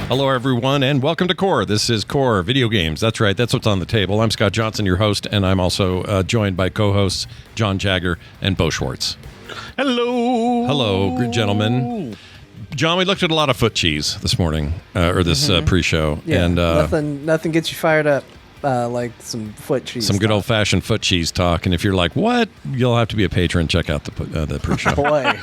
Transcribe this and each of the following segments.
Hello, everyone, and welcome to Core. This is Core Video Games. That's right. That's what's on the table. I'm Scott Johnson, your host, and I'm also joined by co-hosts John Jagger and Beau Schwartz. Hello. Hello, gentlemen. John, we looked at a lot of foot cheese this morning, or this pre-show. Yeah, and nothing gets you fired up like some foot cheese. Some good old-fashioned foot cheese talk. And if you're like, what? You'll have to be a patron. Check out the pre-show. Boy,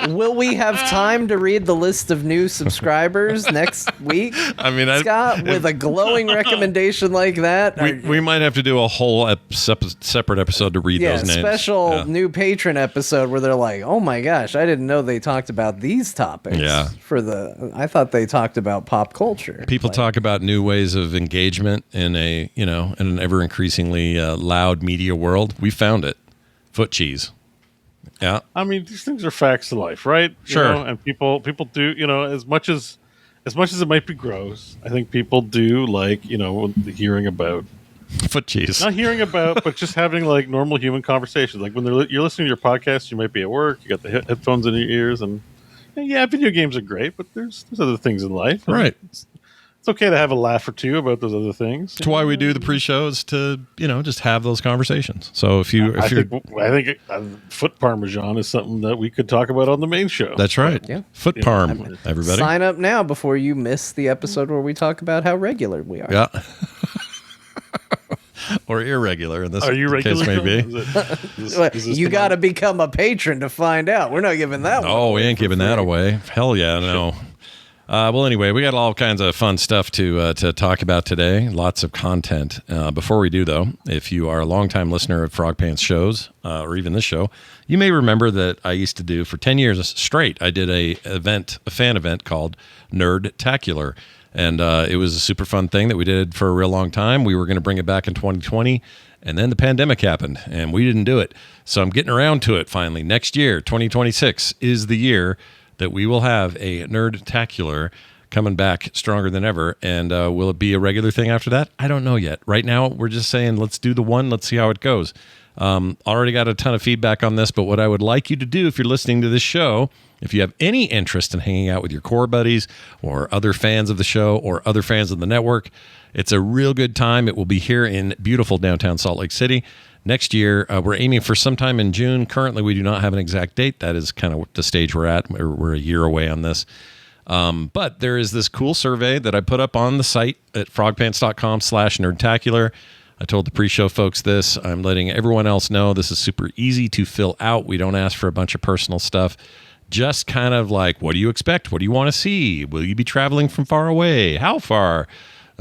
will we have time to read the list of new subscribers next week? I mean, Scott, with a glowing recommendation like that, we might have to do a whole separate episode to read those names. Special new patron episode where they're like, "Oh my gosh, I didn't know they talked about these topics." Yeah, I thought they talked about pop culture. People talk about new ways of engagement in an ever increasingly loud media world. We found it. Foot cheese. Yeah. I mean, these things are facts of life, right? Sure. And people do, as much as it might be gross, I think people do like, hearing about foot cheese. Not hearing about, but just having like normal human conversations. Like when you're listening to your podcast, you might be at work, you got the headphones in your ears, and yeah, video games are great, but there's other things in life. Right. It's okay to have a laugh or two about those other things. That's why we do the pre-shows, to just have those conversations. So I think foot parmesan is something that we could talk about on the main show. That's right. Yeah. Foot parm, everybody. Sign up now before you miss the episode where we talk about how regular we are. Yeah. Or irregular in this case, maybe. You got to become a patron to find out. We're not giving that one. Oh, we ain't giving that away. Hell yeah, no. Well, anyway, we got all kinds of fun stuff to talk about today. Lots of content. Before we do, though, if you are a longtime listener of Frog Pants shows, or even this show, you may remember that I used to do, for 10 years straight, I did a fan event called Nerdtacular. And it was a super fun thing that we did for a real long time. We were going to bring it back in 2020, and then the pandemic happened, and we didn't do it. So I'm getting around to it finally. Next year, 2026, is the year that we will have a Nerdtacular coming back stronger than ever. And will it be a regular thing after that? I don't know yet. Right now, we're just saying, let's do the one. Let's see how it goes. Already got a ton of feedback on this, but what I would like you to do if you're listening to this show, if you have any interest in hanging out with your core buddies or other fans of the show or other fans of the network, it's a real good time. It will be here in beautiful downtown Salt Lake City. Next year, we're aiming for sometime in June. Currently, we do not have an exact date. That is kind of the stage we're at. We're a year away on this. But there is this cool survey that I put up on the site at frogpants.com/nerdtacular. I told the pre-show folks this. I'm letting everyone else know this is super easy to fill out. We don't ask for a bunch of personal stuff. Just kind of like, what do you expect? What do you want to see? Will you be traveling from far away? How far?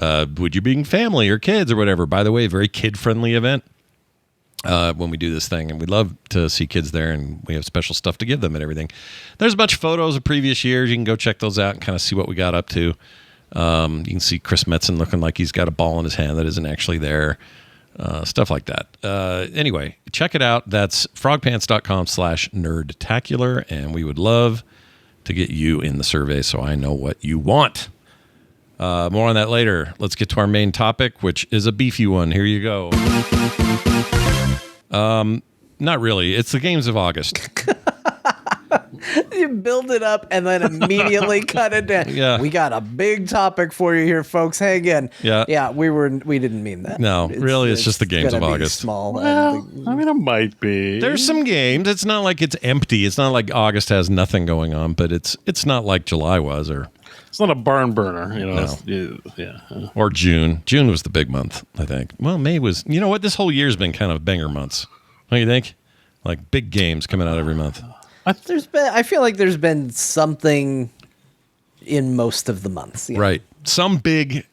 Would you bring family or kids or whatever? By the way, very kid-friendly event. When we do this thing, and we'd love to see kids there, and we have special stuff to give them and everything. There's a bunch of photos of previous years. You can go check those out and kind of see what we got up to. You can see Chris Metzen looking like he's got a ball in his hand that isn't actually there. Stuff like that. Anyway, check it out. That's frogpants.com/nerdtacular, and we would love to get you in the survey so I know what you want. More on that later. Let's get to our main topic, which is a beefy one. Here you go. Not really. It's the games of August. You build it up and then immediately cut it down. Yeah. We got a big topic for you here, folks. Hang in. Yeah. We didn't mean that. No, it's just the games of August. Small. Well, I mean, it might be. There's some games. It's not like it's empty. It's not like August has nothing going on, but it's not like July was, or it's not a barn burner, No. Yeah. Or June. June was the big month, I think. Well, May was. You know what? This whole year's been kind of banger months. What do you think? Like big games coming out every month. I feel like there's been something in most of the months. Yeah. Right. Some big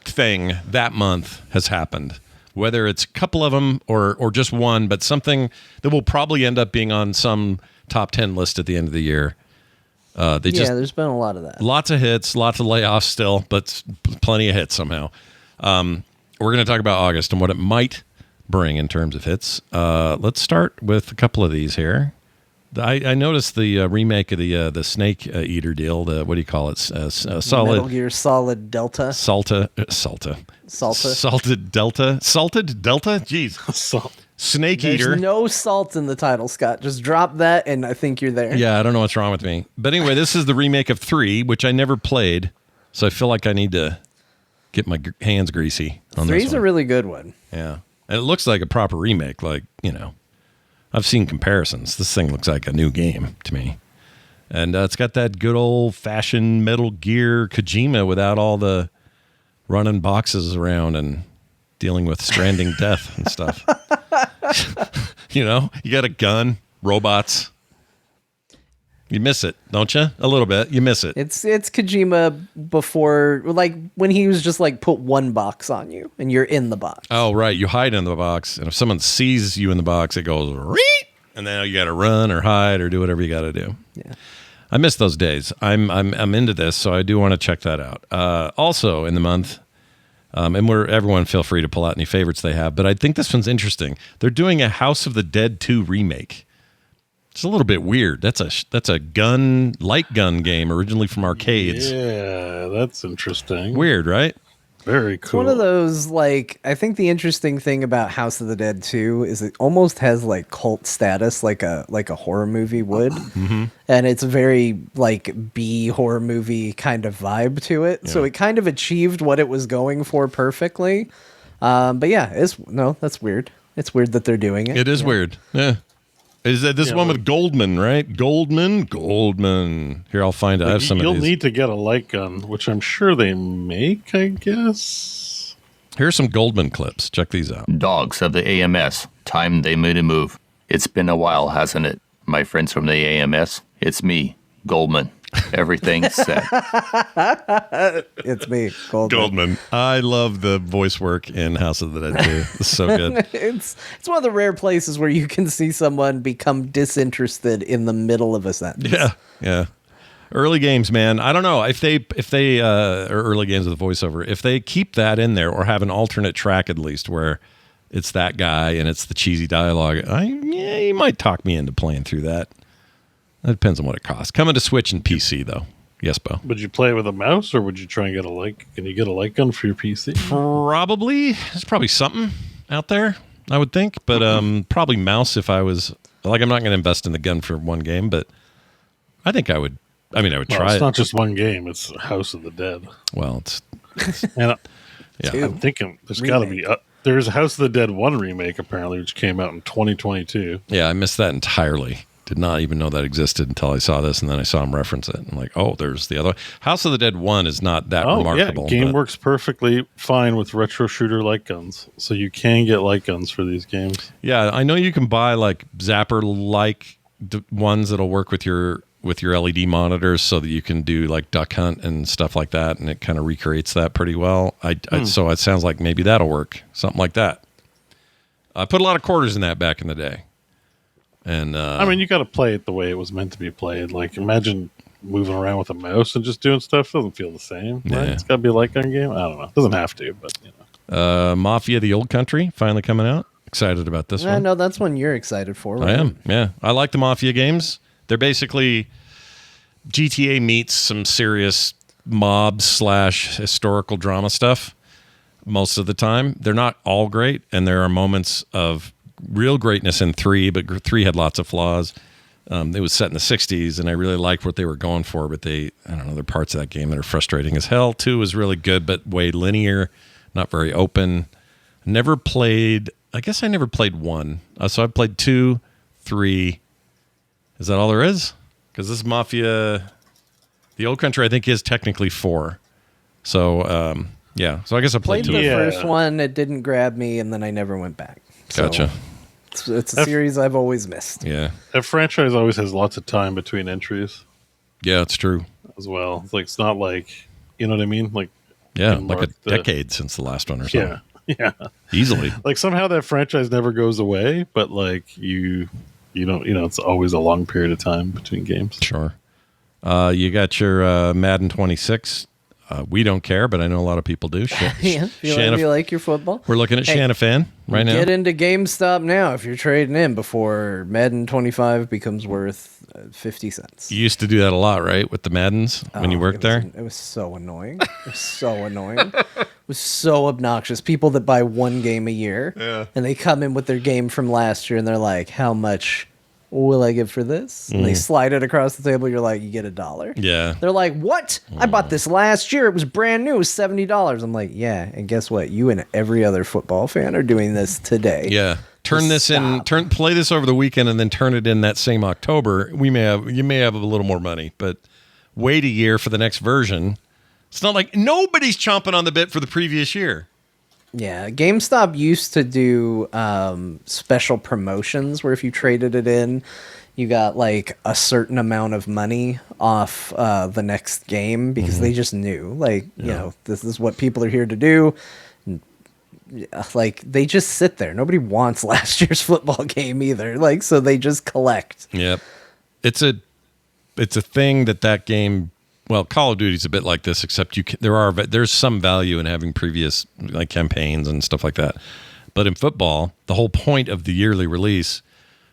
thing that month has happened, whether it's a couple of them or just one, but something that will probably end up being on some top 10 list at the end of the year. There's been a lot of that. Lots of hits, lots of layoffs still, but plenty of hits somehow. We're going to talk about August and what it might bring in terms of hits. Let's start with a couple of these here. I noticed the remake of the Snake Eater deal. What do you call it? Solid Metal Gear Solid Delta. Salted Delta. Salted Delta. Jeez. Snake There's Eater. no salt in the title, Scott. Just drop that, and I think you're there. Yeah, I don't know what's wrong with me. But anyway, this is the remake of 3, which I never played. So I feel like I need to get my hands greasy on this 3's one. a really good one. Yeah. And it looks like a proper remake. Like, I've seen comparisons. This thing looks like a new game to me. And it's got that good old-fashioned Metal Gear Kojima without all the running boxes around and dealing with stranding death and stuff. You got a gun, robots. You miss it, don't you? A little bit. You miss it. It's Kojima before, like, when he was just like, put one box on you and you're in the box. Oh, right. You hide in the box. And if someone sees you in the box, it goes, reet, and then you got to run or hide or do whatever you got to do. Yeah. I miss those days. I'm into this, so I do want to check that out. Also in the month, and everyone feel free to pull out any favorites they have, but I think this one's interesting. They're doing a House of the Dead 2 remake. It's a little bit weird. That's a light gun game originally from arcades. Yeah, that's interesting. Weird, right? Very It's cool. one of those, like, I think the interesting thing about House of the Dead 2 is it almost has like cult status, like a horror movie would. Mm-hmm. And it's very like B horror movie kind of vibe to it. Yeah. So it kind of achieved what it was going for perfectly. But yeah, that's weird. It's weird that they're doing it. It is weird. Yeah. Is that this one with Goldman, right? Goldman. Here, I'll find it. I have some of You'll these. need to get a light gun, which I'm sure they make, I guess. Here's some Goldman clips. Check these out. Dogs of the AMS. Time they made a move. It's been a while, hasn't it? My friends from the AMS. It's me, Goldman. Everything's set. It's me, Goldman. I love the voice work in House of the Dead 2. It's so good. It's one of the rare places where you can see someone become disinterested in the middle of a sentence. Yeah. Early games, man. I don't know if they or early games with a voiceover, if they keep that in there or have an alternate track at least where it's that guy and it's the cheesy dialogue. You might talk me into playing through that. That depends on what it costs. Coming to Switch and PC though. Yes, Beau. Would you play with a mouse, or would you try and get a light? Can you get a light gun for your PC? Probably. There's probably something out there, I would think. But probably mouse if I was... Like, I'm not going to invest in the gun for one game, but I think I would... I would Well, try it's it. not just one game. It's House of the Dead. Well, it's... And Yeah. I'm thinking there's got to be... there's a House of the Dead 1 remake, apparently, which came out in 2022. Yeah, I missed that entirely. Did not even know that existed until I saw this, and then I saw him reference it. I'm like, oh, there's the other... House of the Dead 1 is not that remarkable. Yeah, game but- works perfectly fine with retro shooter light guns. So you can get light guns for these games. Yeah, I know you can buy like Zapper-like ones that'll work with your LED monitors, so that you can do like duck hunt and stuff like that, and it kind of recreates that pretty well. So it sounds like maybe that'll work, something like that. I put a lot of quarters in that back in the day, and I mean, you got to play it the way it was meant to be played. Like, imagine moving around with a mouse and just doing stuff. Doesn't feel the same. Right? Yeah. It's got to be a light gun game. I don't know. Doesn't have to, but you know. Mafia: The Old Country finally coming out. Excited about this I one. know that's one you're excited for. I Right? am. Yeah, I like the Mafia games. They're basically GTA meets some serious mob / historical drama stuff. Most of the time, they're not all great, and there are moments of real greatness in 3, but 3 had lots of flaws. It was set in the 60s, and I really liked what they were going for, but I don't know, there are parts of that game that are frustrating as hell. 2 was really good, but way linear, not very open. Never played, I guess I never played 1. So I played 2, 3. Is that all there is? Because this Mafia, The Old Country, I think is technically 4. So, yeah. So I guess I played Played 2. the Yeah. first one, it didn't grab me, and then I never went back. So Gotcha. It's a series I've always missed. Yeah. That franchise always has lots of time between entries Yeah, it's true. as well. It's like, it's not like, you know what I mean? Like, Yeah, can like a mark the- decade since the last one or something. yeah. Easily. Like, somehow that franchise never goes away, but like you don't, it's always a long period of time between games. Sure. You got your Madden 26. We don't care, but I know a lot of people do. Yeah, you like your football? We're looking at Hey, Shanafan right now. Get into GameStop now if you're trading in before Madden 25 becomes worth 50 cents. You used to do that a lot, right? With the Maddens when you worked there? It was so annoying. It was so annoying. was so obnoxious. People that buy one game a year, and they come in with their game from last year, and they're like, "How much will I give for this?" And they slide it across the table. You're like, "You get $1." Yeah. They're like, "What? I bought this last year. It was brand new. It was $70." I'm like, "Yeah." And guess what? You and every other football fan are doing this today. Yeah. Turn this in. Play this over the weekend, and then turn it in that same October. You may have a little more money, but wait a year for the next version. It's not like nobody's chomping on the bit for the previous year. Yeah, GameStop used to do special promotions where if you traded it in, you got like a certain amount of money off the next game because they just knew, like, you know, this is what people are here to do. Like, they just sit there. Nobody wants last year's football game either. Like, so they just collect. Yep. It's a thing that game. Well, Call of Duty's a bit like this, except there's some value in having previous like campaigns and stuff like that. But in football, the whole point of the yearly release,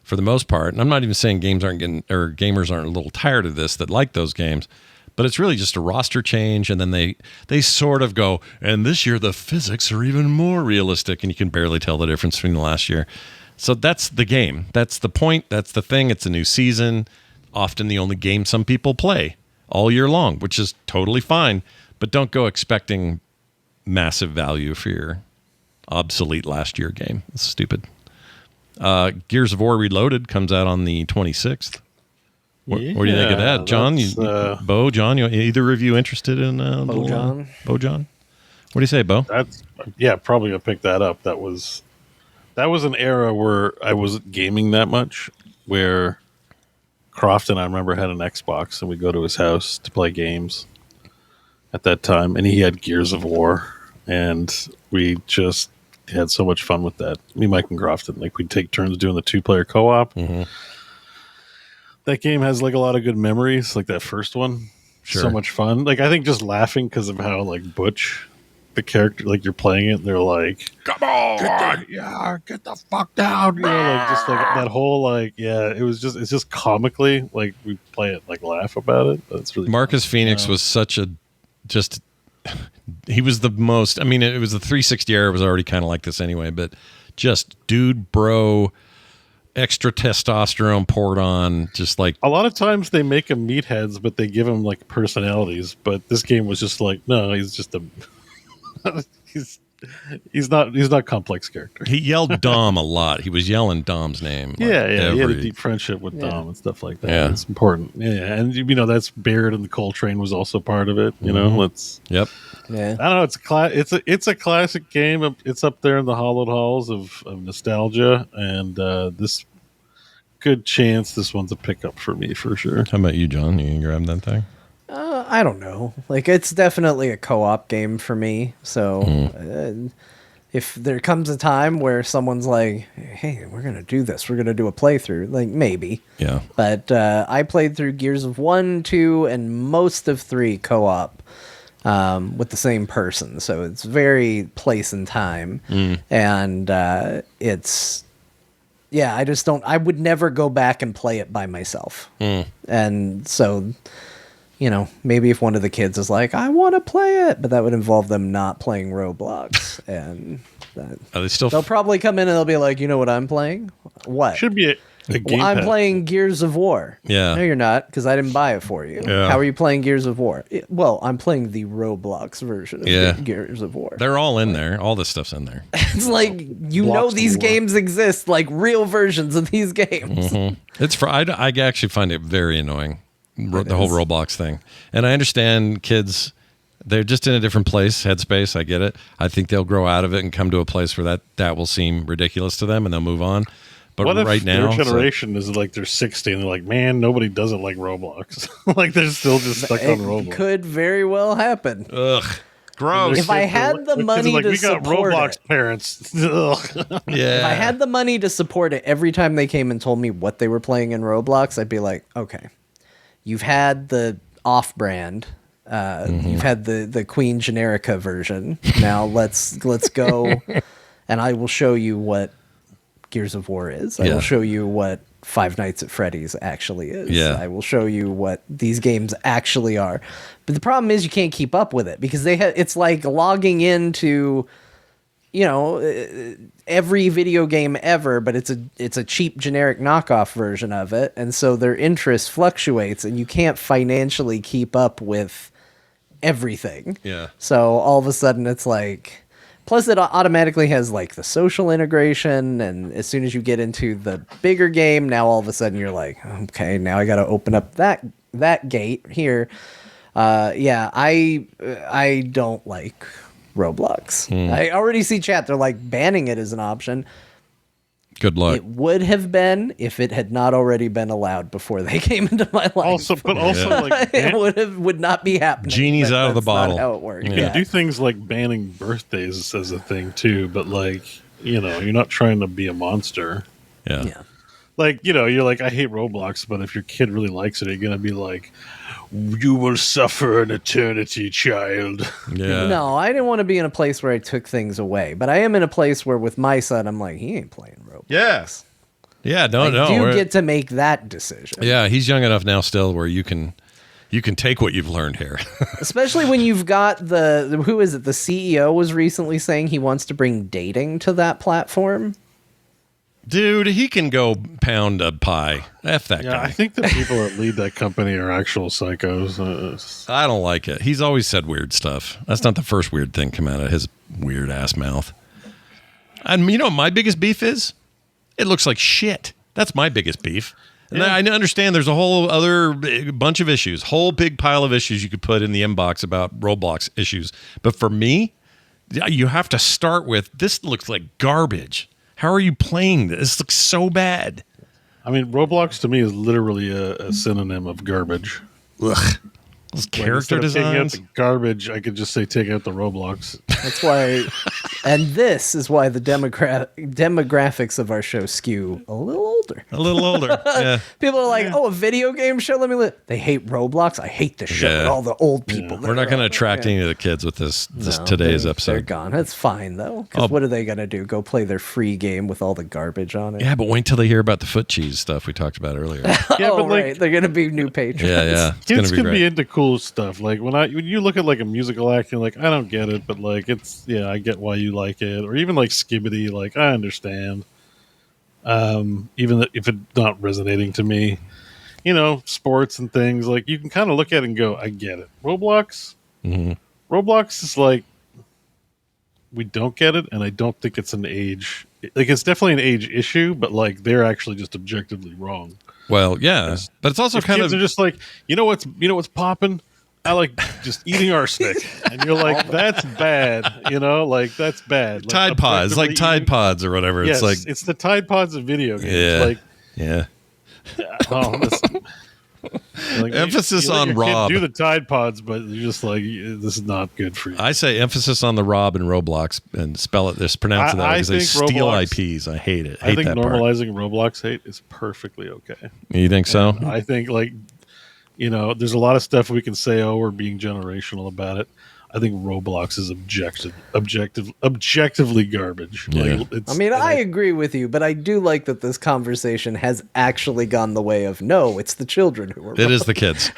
for the most part, and I'm not even saying gamers aren't a little tired of this that like those games, but it's really just a roster change, and then they sort of go, and this year the physics are even more realistic, and you can barely tell the difference between the last year. So that's the game. That's the point. That's the thing. It's a new season. Often the only game some people play all year long, which is totally fine, but don't go expecting massive value for your obsolete last year game. It's stupid. Gears of War Reloaded comes out on the 26th. What do you think of that, John? Beau, John, either of you interested in Beau John? Beau John? What do you say, Beau? Probably gonna pick that up. That was an era where I wasn't gaming that much, where Crofton, I remember, had an Xbox, and we'd go to his house to play games at that time, and he had Gears of War, and we just had so much fun with that. Me, Mike, and Crofton, like, we'd take turns doing the 2-player co-op. That game has like a lot of good memories, like that first one. Sure. So much fun. Like, I think just laughing because of how like Butch, the character, like, you're playing it, and they're like, "Come on, get the fuck down!" You know, like, just like that whole like, it's just comically, like, we play it, like, laugh about it. That's really Marcus fun. Phoenix was he was the most. I mean, it was the 360 era was already kind of like this anyway, but just dude, bro, extra testosterone poured on, just like a lot of times they make him meatheads, but they give him like personalities. But this game was just like, no, he's just a he's not a complex character. He yelled Dom a lot. He was yelling Dom's name. He had a deep friendship with Dom and stuff like that. Yeah, it's important. Yeah, and you know, that's Baird and the Coltrane was also part of it. You know, Yep. Yeah. I don't know. It's a classic game. It's up there in the hallowed halls of nostalgia, and this good chance this one's a pickup for me for sure. How about you, John? You can grab that thing? I don't know. Like, it's definitely a co-op game for me. So if there comes a time where someone's like, "Hey, we're going to do this. We're going to do a playthrough," like, maybe. Yeah. But I played through Gears of 1, 2, and most of 3 co-op with the same person. So it's very place and time. And it's... Yeah, I would never go back and play it by myself. And so, you know, maybe if one of the kids is like, "I want to play it," but that would involve them not playing Roblox. And they'll probably come in and they'll be like, "You know what I'm playing? What? Should be a game. I'm playing Gears of War." Yeah. No, you're not, because I didn't buy it for you. Yeah. How are you playing Gears of War? Well, I'm playing the Roblox version of Gears of War. They're all in there. All this stuff's in there. It's like, you know, these games exist, like real versions of these games. It's I actually find it very annoying, the whole Roblox thing. And I understand kids, they're just in a different place, headspace. I get it. I think they'll grow out of it and come to a place where that will seem ridiculous to them, and they'll move on. But what if right now, their generation is like they're 60 and they're like, "Man, nobody doesn't like Roblox." Like, they're still just stuck on Roblox. Could very well happen. Ugh, gross. If I had the money to support Roblox it, parents. If I had the money to support it, every time they came and told me what they were playing in Roblox, I'd be like, "Okay, you've had the off-brand, you've had the Queen Generica version. Now let's go, and I will show you what Gears of War is. I will show you what Five Nights at Freddy's actually is. Yeah. I will show you what these games actually are. But the problem is you can't keep up with it because it's like logging into, every video game ever, but it's a cheap generic knockoff version of it, and so their interest fluctuates, and you can't financially keep up with everything. Yeah. So all of a sudden it's like. Plus, it automatically has like the social integration, and as soon as you get into the bigger game, now all of a sudden you're like, okay, now I got to open up that gate here. I don't like Roblox. I already see chat; they're like banning it as an option. Good luck. It would have been if it had not already been allowed before they came into my life. Also, like it would not be happening. Genie's but out of the that's not bottle. how it works. you can do things like banning birthdays as a thing too, but like you're not trying to be a monster. Yeah. Like you're like, I hate Roblox, but if your kid really likes it, you're gonna be like, you will suffer an eternity, child. Yeah. No, I didn't want to be in a place where I took things away, but I am in a place where with my son, I'm like, he ain't playing Roblox. Yes. Yeah. No. I do get to make that decision. Yeah, he's young enough now still where you can take what you've learned here. Especially when you've got who is it? The CEO was recently saying he wants to bring dating to that platform. Dude, he can go pound a pie. F that Yeah, guy. I think the people that lead that company are actual psychos. I don't like it. He's always said weird stuff. That's not the first weird thing come out of his weird ass mouth. And you know what my biggest beef is? It looks like shit. That's my biggest beef. And I understand there's a whole other bunch of issues, whole big pile of issues you could put in the inbox about Roblox issues. But for me, you have to start with, this looks like garbage. How are you playing this? This looks so bad. I mean, Roblox to me is literally a synonym of garbage. Ugh. Those character Instead of taking out designs. the garbage, I could just say take out the Roblox. That's why, and this is why the demographics of our show skew a little older. A little older. Yeah. People are like, "Oh, a video game show? Let me." They hate Roblox. I hate the show. Yeah. And all the old people. We're not going to attract any of the kids with this today's They're episode. gone. That's fine though. Because what are they going to do? Go play their free game with all the garbage on it? Yeah, but wait till they hear about the foot cheese stuff we talked about earlier. Yeah, Oh, but like right. They're going to be new patrons. Yeah. It's going kids to be can great. be into cool stuff. Like when you look at like a musical act, you're like, I don't get it, but like I get why you like it. Or even like Skibbity, like I understand. Even if it's not resonating to me, sports and things, like you can kind of look at it and go, I get it. Roblox is like, we don't get it, and I don't think it's an age. Like it's definitely an age issue, but like they're actually just objectively wrong. Well, yeah, but it's also If kind kids of are just like, what's popping? I like just eating arsenic, and you're like, that's bad. Like that's bad. Like, Tide Pods, like objectively Tide eating- Pods or whatever. Yes, It's like, it's the Tide Pods of video games. yeah, Like, yeah. Like, Emphasis you let on your kid Rob. do the Tide Pods, but you're just like, this is not good for you. I say emphasis on the Rob and Roblox and spell it. Just pronounce it that I because they think steal Roblox- IPs. I hate it. I Hate think that part. normalizing Roblox hate is perfectly okay. You think so? I think there's a lot of stuff we can say, oh, we're being generational about it. I think Roblox is objectively garbage. Yeah. I agree with you, but I do like that this conversation has actually gone the way of no, it's the children who are It is the kids.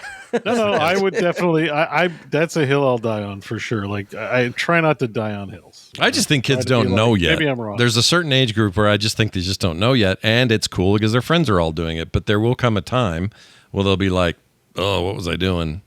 No, I would definitely. I that's a hill I'll die on for sure. Like I try not to die on hills. I just think kids Try to be don't know like, yet. Maybe I'm wrong. There's a certain age group where I just think they just don't know yet, and it's cool because their friends are all doing it. But there will come a time where they'll be like, "Oh, what was I doing?"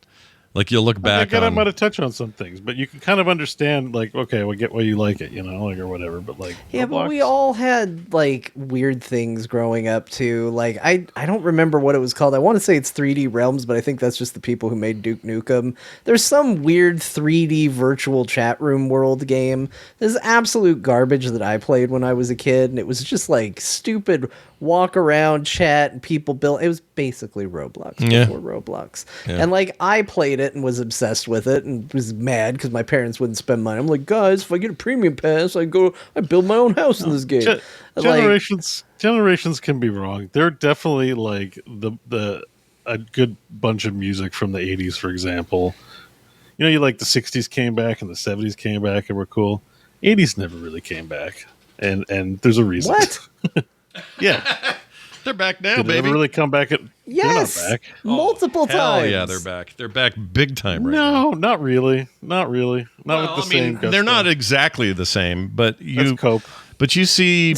Like you'll look back I on. might have touched on some things, but you can kind of understand, like, okay, we get why you like it, like or whatever. But like, Yeah, but Roblox, we all had like weird things growing up too. Like I don't remember what it was called. I want to say it's 3D Realms, but I think that's just the people who made Duke Nukem. There's some weird 3D virtual chat room world game. This is absolute garbage that I played when I was a kid, and it was just like stupid walk around chat and people build. It was basically Roblox before Roblox. Yeah. And like I played it and was obsessed with it and was mad because my parents wouldn't spend money. I'm like, guys, if I get a premium pass, I build my own house in this game. Generations can be wrong. They're definitely like a good bunch of music from the 80s, for example. You like the 60s came back and the 70s came back and were cool. 80s never really came back, and there's a reason. What? Yeah. They're back now, Did they baby. ever really come back? Yes, They're not back. multiple Hell times. yeah, they're back. They're back big time right now. No, not really. Not really. Not Well, with the same. they're not exactly the same, but That's you cope. but you see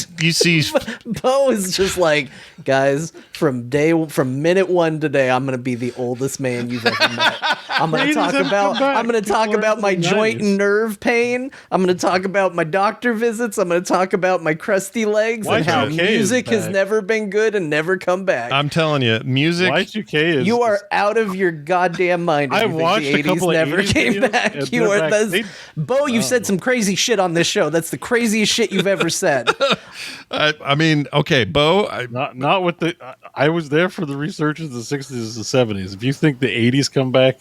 Beau is just like, guys, from minute one today, I'm gonna be the oldest man you've ever met. I'm gonna talk about my joint and nerve pain. I'm gonna talk about my doctor visits. I'm gonna talk about my crusty legs and how Y2K is music has back. never been good and never come back. I'm telling you, music Y2K is. You are out of your goddamn mind. If I you think watched the a 80s couple of never 80s came videos, back. and You they're are back. Beau, you said some crazy shit on this show. That's the craziest shit you've ever said. I mean, okay, Beau, not with the. I was there for the researchers of the 60s and the 70s. If you think the 80s comeback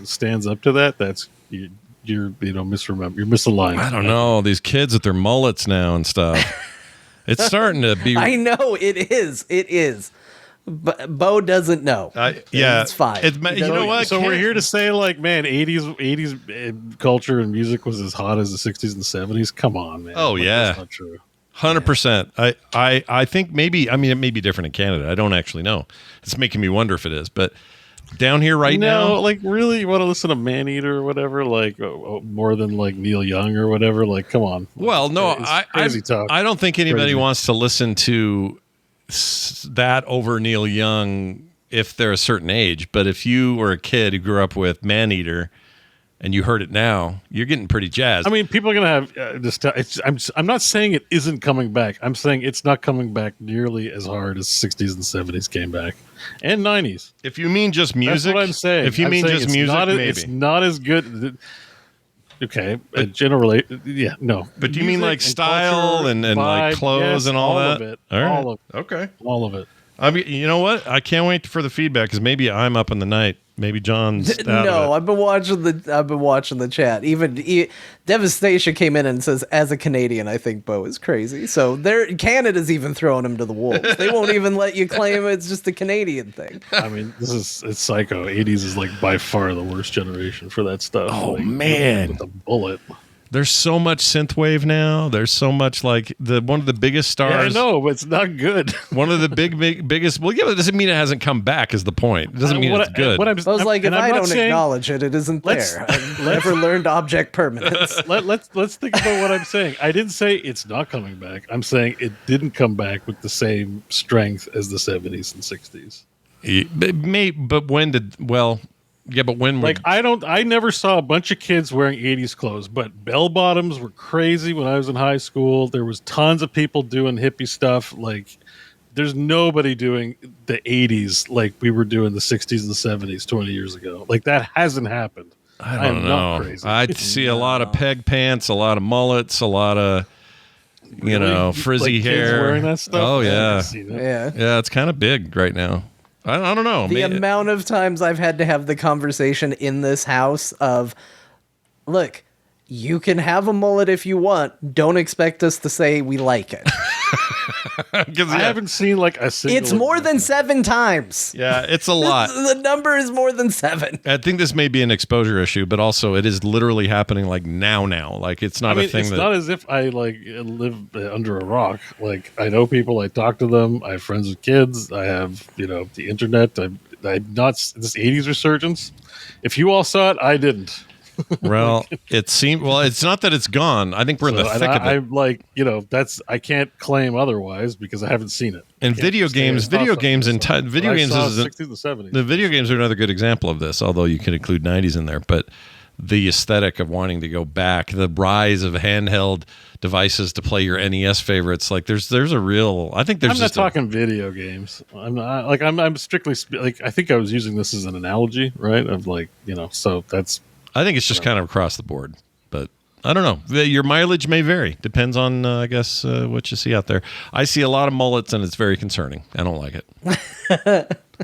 stands up to that, that's you're misremember. You're misaligned. I don't know, these kids with their mullets now and stuff. It's starting to be I know it is. It is. But Beau doesn't know. yeah, it's fine. you know what? So we're here to say, like, man, 80s culture and music was as hot as the 60s and 70s. Come on, man. Oh, Like, yeah. that's not true. 100%. I think maybe. I mean, it may be different in Canada. I don't actually know. It's making me wonder if it is. But down here right now, like, really, you want to listen to Maneater or whatever, like, more than like Neil Young or whatever? Like, come on. well, no, It's crazy talk. I don't think anybody Crazy. wants to listen to that over Neil Young if they're a certain age. But if you were a kid who grew up with Maneater and you heard it now, you're getting pretty jazzed. I mean, people are going to have this. I'm not saying it isn't coming back. I'm saying it's not coming back nearly as hard as 60s and 70s came back, and 90s. if you mean just music, That's what I'm saying. If you I'm mean saying just it's music, not, maybe. it's not as good. Okay, generally, yeah, no. But do you mean Music like and style culture, and like vibe, clothes yes, and all that? of it, All right. all of Okay. all of it. I mean, you know what? I can't wait for the feedback because maybe I'm up in the night. Maybe John's out No, of it. I've been watching the chat. Even Devastation came in and says, "As a Canadian, I think Beau is crazy." So Canada's even throwing him to the wolves. They won't even let you claim it's just a Canadian thing. I mean, it's psycho. 80s is like by far the worst generation for that stuff. Oh, like, man. with a bullet. There's so much synthwave now. There's so much like one of the biggest stars. Yeah, I know, but it's not good. One of the biggest. Well, yeah, it doesn't mean it hasn't come back. Is the point? It doesn't mean it's good. I was like, if I don't acknowledge it, it isn't Let's- there. I've never learned object permanence. Let's think about what I'm saying. I didn't say it's not coming back. I'm saying it didn't come back with the same strength as the 70s and 60s. But when did? Well, yeah, but when? Like I never saw a bunch of kids wearing 80s clothes, but bell bottoms were crazy when I was in high school. There was tons of people doing hippie stuff. Like there's nobody doing the 80s like we were doing the 60s and the 70s 20 years ago. Like that hasn't happened. I don't am know. not crazy. I see a lot of peg pants, a lot of mullets, a lot of frizzy Like kids hair. wearing that stuff? Oh I yeah, haven't seen it. Yeah. yeah. It's kind of big right now. I don't know. The amount of times I've had to have the conversation in this house of, look, you can have a mullet if you want. Don't expect us to say we like it. I haven't seen like a single. It's more than 7 times. Yeah, it's a lot. The number is more than 7. I think this may be an exposure issue, but also it is literally happening like now. Like it's not a thing it's that. not as if I like live under a rock. Like I know people, I talk to them. I have friends with kids. I have the internet. I'm not this 80s resurgence. If you all saw it, I didn't. Well, it seemed. Well, it's not that it's gone. I think we're in the thick of it. I'm like, that's I can't claim otherwise because I haven't seen it. And video games, video games is the 60s and 70s. the video games are another good example of this. Although you can include 90s in there, but the aesthetic of wanting to go back, the rise of handheld devices to play your NES favorites, like there's a real. I think there's. I'm not talking video games. I'm not like I'm strictly like I think I was using this as an analogy, right? Of like so that's. I think it's just kind of across the board, but I don't know. Your mileage may vary. Depends on, I guess, what you see out there. I see a lot of mullets, and it's very concerning. I don't like it.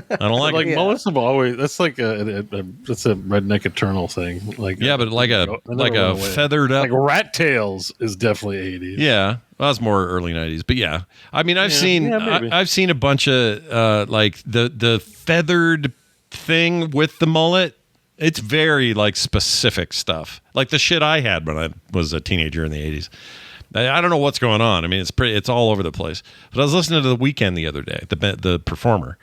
I don't like it. Mullets have always. That's like that's a redneck eternal thing. Like But like a feathered up. like rat tails is definitely 80s. Yeah, well, that's more early 90s. But yeah, I mean, I've seen I've seen a bunch of like the feathered thing with the mullet. It's very like specific stuff, like the shit I had when I was a teenager in the 80s. I don't know what's going on. I mean, it's all over the place. But I was listening to The Weeknd the other day, the performer,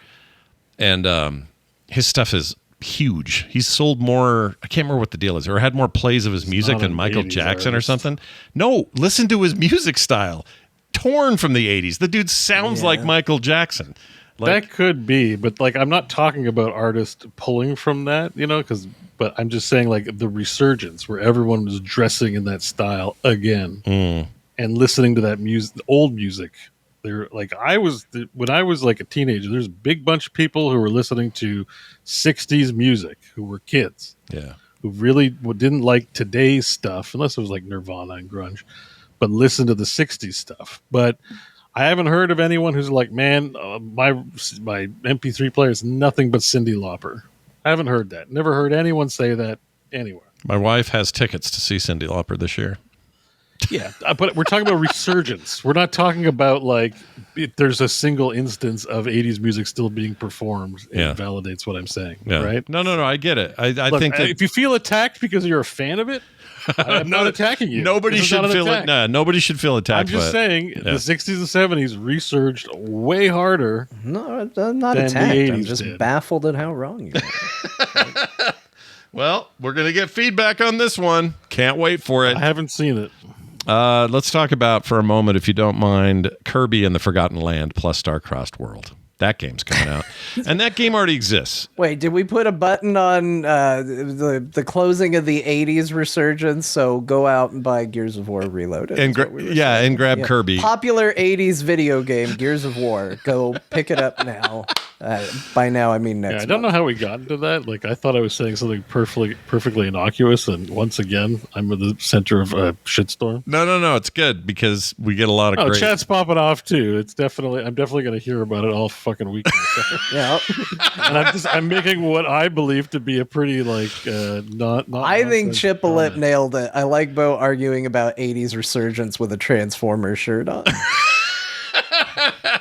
and his stuff is huge. He's sold more. I can't remember what the deal is, or had more plays of his music than Michael Jackson or something. No, listen to his music style, torn from the '80s. The dude sounds like Michael Jackson. That could be, but like I'm not talking about artists pulling from that, but I'm just saying like the resurgence where everyone was dressing in that style again and listening to that music, old music. They're like when I was like a teenager, there's a big bunch of people who were listening to 60s music who were kids. Yeah. Who really didn't like today's stuff unless it was like Nirvana and grunge, but listen to the 60s stuff. But I haven't heard of anyone who's like, man, my MP3 player is nothing but Cyndi Lauper. I haven't heard that. Never heard anyone say that anywhere. My wife has tickets to see Cyndi Lauper this year. Yeah, but we're talking about resurgence. We're not talking about like there's a single instance of 80s music still being performed. It validates what I'm saying, right? No. I get it. I think that if you feel attacked because you're a fan of it, I'm not attacking you. Nobody should feel it. Nah, nobody should feel attacked. I'm just saying the 60s and 70s resurged way harder. No, I'm not attacked. I'm just baffled at how wrong you are. Well, we're going to get feedback on this one. Can't wait for it. I haven't seen it. Let's talk about, for a moment, if you don't mind, Kirby and the Forgotten Land plus Star-Crossed World. That game's coming out. And that game already exists. Wait, did we put a button on the closing of the 80s resurgence? So go out and buy Gears of War Reloaded. And grab Kirby. Popular 80s video game, Gears of War. Go pick it up now. By now, I mean next month. I don't know how we got into that. Like, I thought I was saying something perfectly innocuous, and once again, I'm at the center of a shitstorm. No. It's good because we get a lot of great... chat's popping off, too. I'm definitely going to hear about it all fucking weekend. Yeah. And I'm making what I believe to be a pretty, like, not I think Chip Lip nailed it. I like Beau arguing about 80s resurgence with a Transformers shirt on.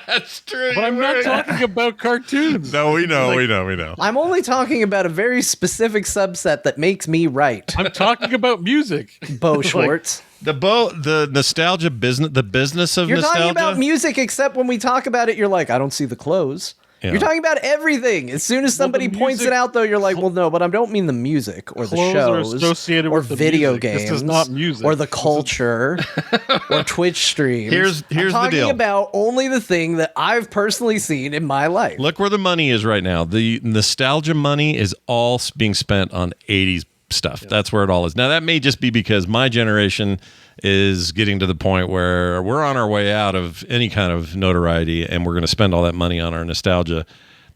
That's true. But I'm not talking about cartoons. No, we know. I'm only talking about a very specific subset that makes me right. I'm talking about music. Beau Schwartz. The nostalgia business, the business of You're nostalgia. You're talking about music, except when we talk about it, you're like, I don't see the clothes. Yeah. You're talking about everything. As soon as somebody points it out, though, you're like, well, no, but I don't mean the music or the shows or video games. This is not music. Or the culture or Twitch streams. Here's the deal. I'm talking about only the thing that I've personally seen in my life. Look where the money is right now. The nostalgia money is all being spent on 80s stuff. Yeah. That's where it all is. Now, that may just be because my generation is getting to the point where we're on our way out of any kind of notoriety and we're going to spend all that money on our nostalgia.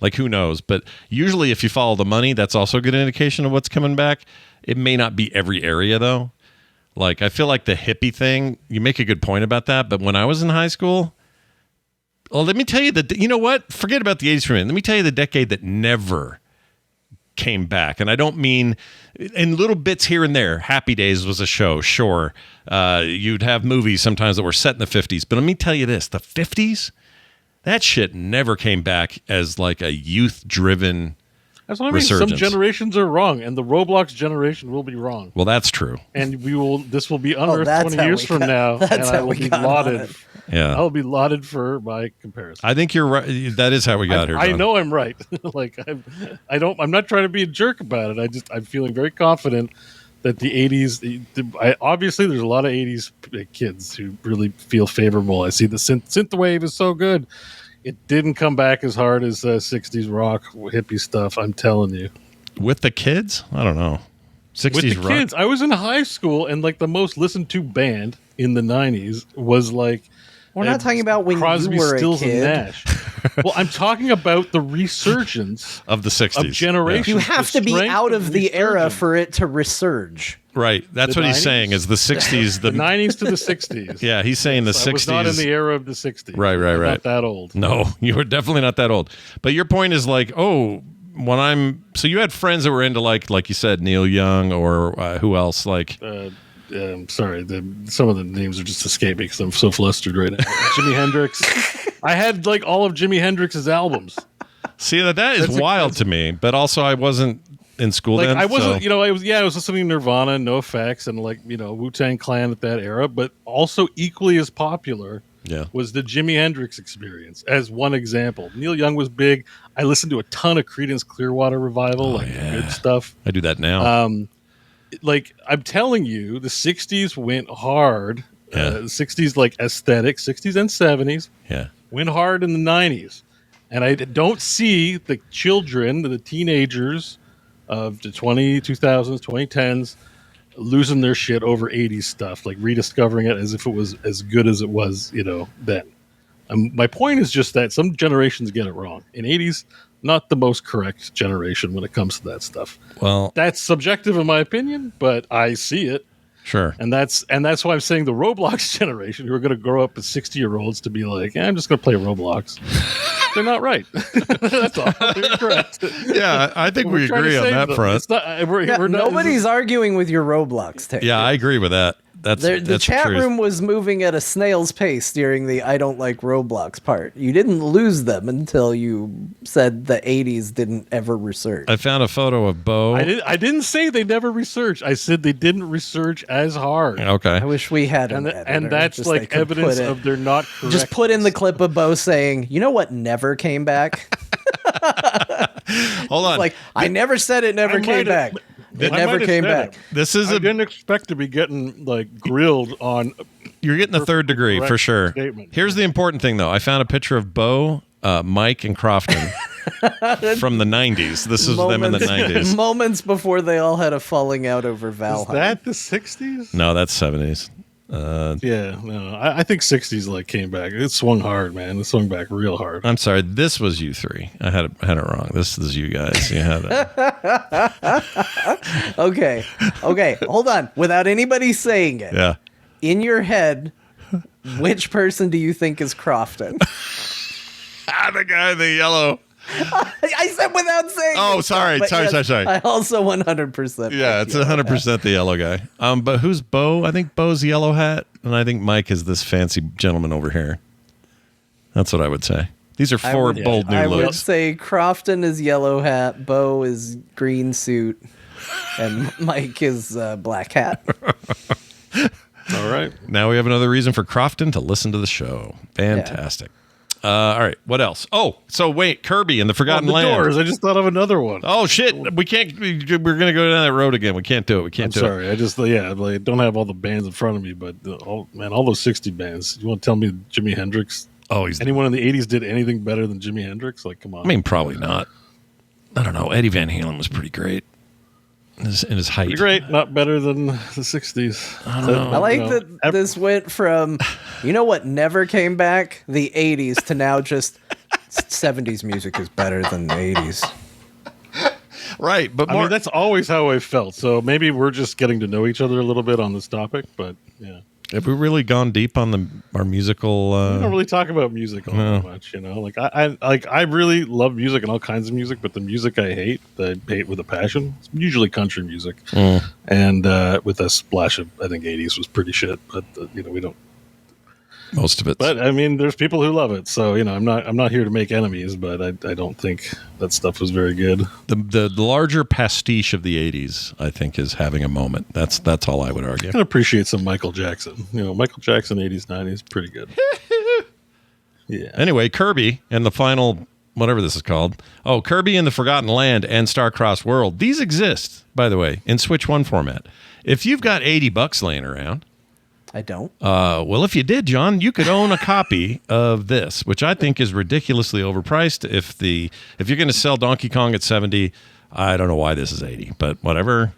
Like, who knows? But usually if you follow the money, that's also a good indication of what's coming back. It may not be every area, though. Like, I feel like the hippie thing, you make a good point about that. But when I was in high school, well, let me tell you you know what? Forget about the 80s for a minute. Let me tell you the decade that never came back. And I don't mean in little bits here and there. Happy Days was a show, sure. You'd have movies sometimes that were set in the 50s. But let me tell you this, the 50s, that shit never came back as like a youth-driven That's what I mean. Some generations are wrong, and the Roblox generation will be wrong. Well, that's true. And this will be unearthed 20 years from now, and I will be lauded. Yeah, I'll be lauded for my comparison. I think you're right. That is how we got here. I know I'm right. Like I'm not trying to be a jerk about it. I'm feeling very confident that the 80s. Obviously, there's a lot of 80s kids who really feel favorable. I see the synthwave is so good. It didn't come back as hard as 60s rock hippie stuff. I'm telling you. With the kids, I don't know. 60s with the rock. Kids, I was in high school, and like the most listened to band in the 90s was like. We're not talking about when Crosby, you were Stills, a kid. And Nash. Well, I'm talking about the resurgence of the 60s. Of generations. You have to be out of the era for it to resurge. Right. That's what 90s? He's saying is the 60s. The 90s to the 60s. Yeah, he's saying the 60s. I was not in the era of the 60s. Right. I'm not that old. No, you were definitely not that old. But your point is like, so you had friends that were into like you said, Neil Young or who else? Like, sorry, some of the names are just escaping because I'm so flustered right now. Jimi Hendrix. I had like all of Jimi Hendrix's albums. See, that is wild to me. But also, I wasn't in school Like then? I wasn't, So- I was listening to Nirvana, NoFX, and like Wu-Tang Clan at that era. But also equally as popular yeah. was the Jimi Hendrix Experience as one example. Neil Young was big. I listened to a ton of Creedence Clearwater Revival, the good stuff. I do that now. Like I'm telling you, the '60s went hard. Yeah. The '60s like aesthetic, '60s and '70s yeah. went hard in the '90s, and I don't see the children, the teenagers of the 2000s, 2010s losing their shit over 80s stuff, like rediscovering it as if it was as good as it was, then. My point is just that some generations get it wrong. In '80s, not the most correct generation when it comes to that stuff. Well, That's subjective in my opinion, but I see it. sure. And that's why I'm saying the Roblox generation, who are going to grow up as 60-year-olds to be like, I'm just going to play Roblox. They're not right. That's all. They're correct. Yeah, I think we We're trying agree to on save that them. front. It's not, we're not, Nobody's arguing with your Roblox take. Yeah, I agree with that. The chat truth. room was moving at a snail's pace during the I don't like Roblox part. You didn't lose them until you said the 80s didn't ever resurge. I found a photo of Beau. I didn't say they never researched. I said they didn't research as hard. Okay. I wish we had an And editor, that's just they like could evidence put it- of they're not correct. Just put in the clip of Beau saying, "You know what never came back?" Hold on. Like, I never said it never I came might have- back. It I never might have came said back. it. This is I didn't expect to be getting like grilled on. you're getting the third degree for correct sure. statement. Here's the important thing, though. I found a picture of Beau, Mike, and Crofton from the 90s. This is them in the 90s. Moments before they all had a falling out over Is Valheim. that the 60s? No, that's 70s. Yeah, no. I think 60s like came back. It swung hard, man. It swung back real hard. I'm sorry. This was you three. I had it wrong. This is you guys. You had it. Okay, hold on. Without anybody saying it, Yeah. in your head, which person do you think is Crofton? The guy in the yellow. I said without saying Oh, it, sorry, but sorry. I also 100%. Yeah, it's 100% the yellow guy. But who's Beau? I think Beau's yellow hat, and I think Mike is this fancy gentleman over here. That's what I would say. These are four bold new I would looks. say Crofton is yellow hat, Beau is green suit, and Mike is black hat. All right. Now we have another reason for Crofton to listen to the show. Fantastic. All right, what else? Oh, so wait, Kirby and the Forgotten the Land. Doors. I just thought of another one. Oh shit, we can't. We're gonna go down that road again. We can't do it. We can't I'm do sorry. I just I don't have all the bands in front of me, but all those 60 bands. You want to tell me Jimi Hendrix? it. Oh, he's. Anyone in the 80s did anything better than Jimi Hendrix? Like, come on. I mean, probably not. I don't know. Eddie Van Halen was pretty great in his height. Pretty great. Not better than the 60s. I like that this went from, you know what never came back? The 80s to now just 70s music is better than the 80s. Right, but I more. mean, that's always how I felt. So maybe we're just getting to know each other a little bit on this topic, but yeah. Have we really gone deep on our musical? We don't really talk about music all that much, Like I really love music and all kinds of music, but the music I hate with a passion, it's usually country music, and with a splash of I think 80s was pretty shit, but we don't. Most of it. But I mean, there's people who love it, so I'm not here to make enemies, but I don't think that stuff was very good. The larger pastiche of the 80s, I think, is having a moment. That's all I would argue. I can appreciate some Michael Jackson. Michael Jackson 80s 90s pretty good. Yeah. Anyway, Kirby and the final, whatever this is called. Oh, Kirby and the Forgotten Land and Starcross World. These exist, by the way, in Switch 1 format. If you've got $80 laying around, I don't. well, if you did, John, you could own a copy of this, which I think is ridiculously overpriced. If you're going to sell Donkey Kong at 70, I don't know why this is 80, but whatever.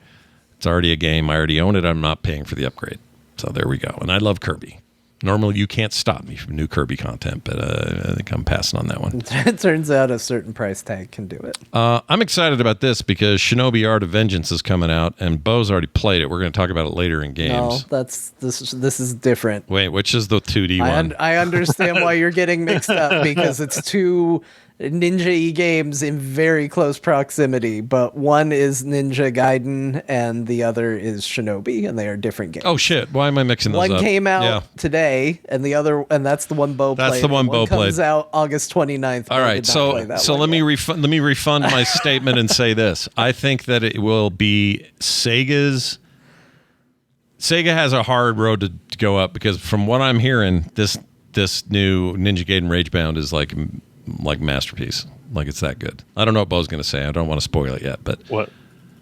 It's already a game. I already own it. I'm not paying for the upgrade. So there we go. And I love Kirby. Normally, you can't stop me from new Kirby content, but I think I'm passing on that one. It turns out a certain price tag can do it. I'm excited about this because Shinobi Art of Vengeance is coming out, and Beau's already played it. We're going to talk about it later in games. No, this is different. Wait, which is the 2D one? I understand why you're getting mixed up because it's two Ninja-y games in very close proximity, but one is Ninja Gaiden and the other is Shinobi, and they are different games. Oh shit! Why am I mixing those One up? came out Yeah. today, and the other, and that's the one Beau played. That's the one Beau played. Comes out August 29th. All right, so let me refund my statement and say this. I think that it will be Sega has a hard road to go up, because from what I'm hearing, this new Ninja Gaiden Ragebound is like masterpiece. Like, it's that good. I don't know what Beau's going to say. I don't want to spoil it yet, but What?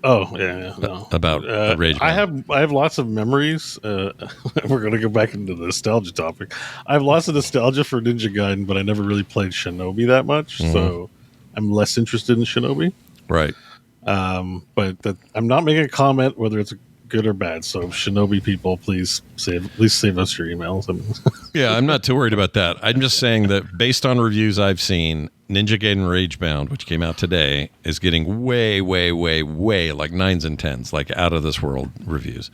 Oh, yeah. No. About Ragebound. I have lots of memories. We're going to go back into the nostalgia topic. I have lots of nostalgia for Ninja Gaiden, but I never really played Shinobi that much, so I'm less interested in Shinobi. Right. But I'm not making a comment whether it's good or bad. So Shinobi people, please save us your emails. Yeah, I'm not too worried about that. I'm just saying that based on reviews I've seen, Ninja Gaiden Ragebound, which came out today, is getting way like 9s and 10s, like out of this world reviews.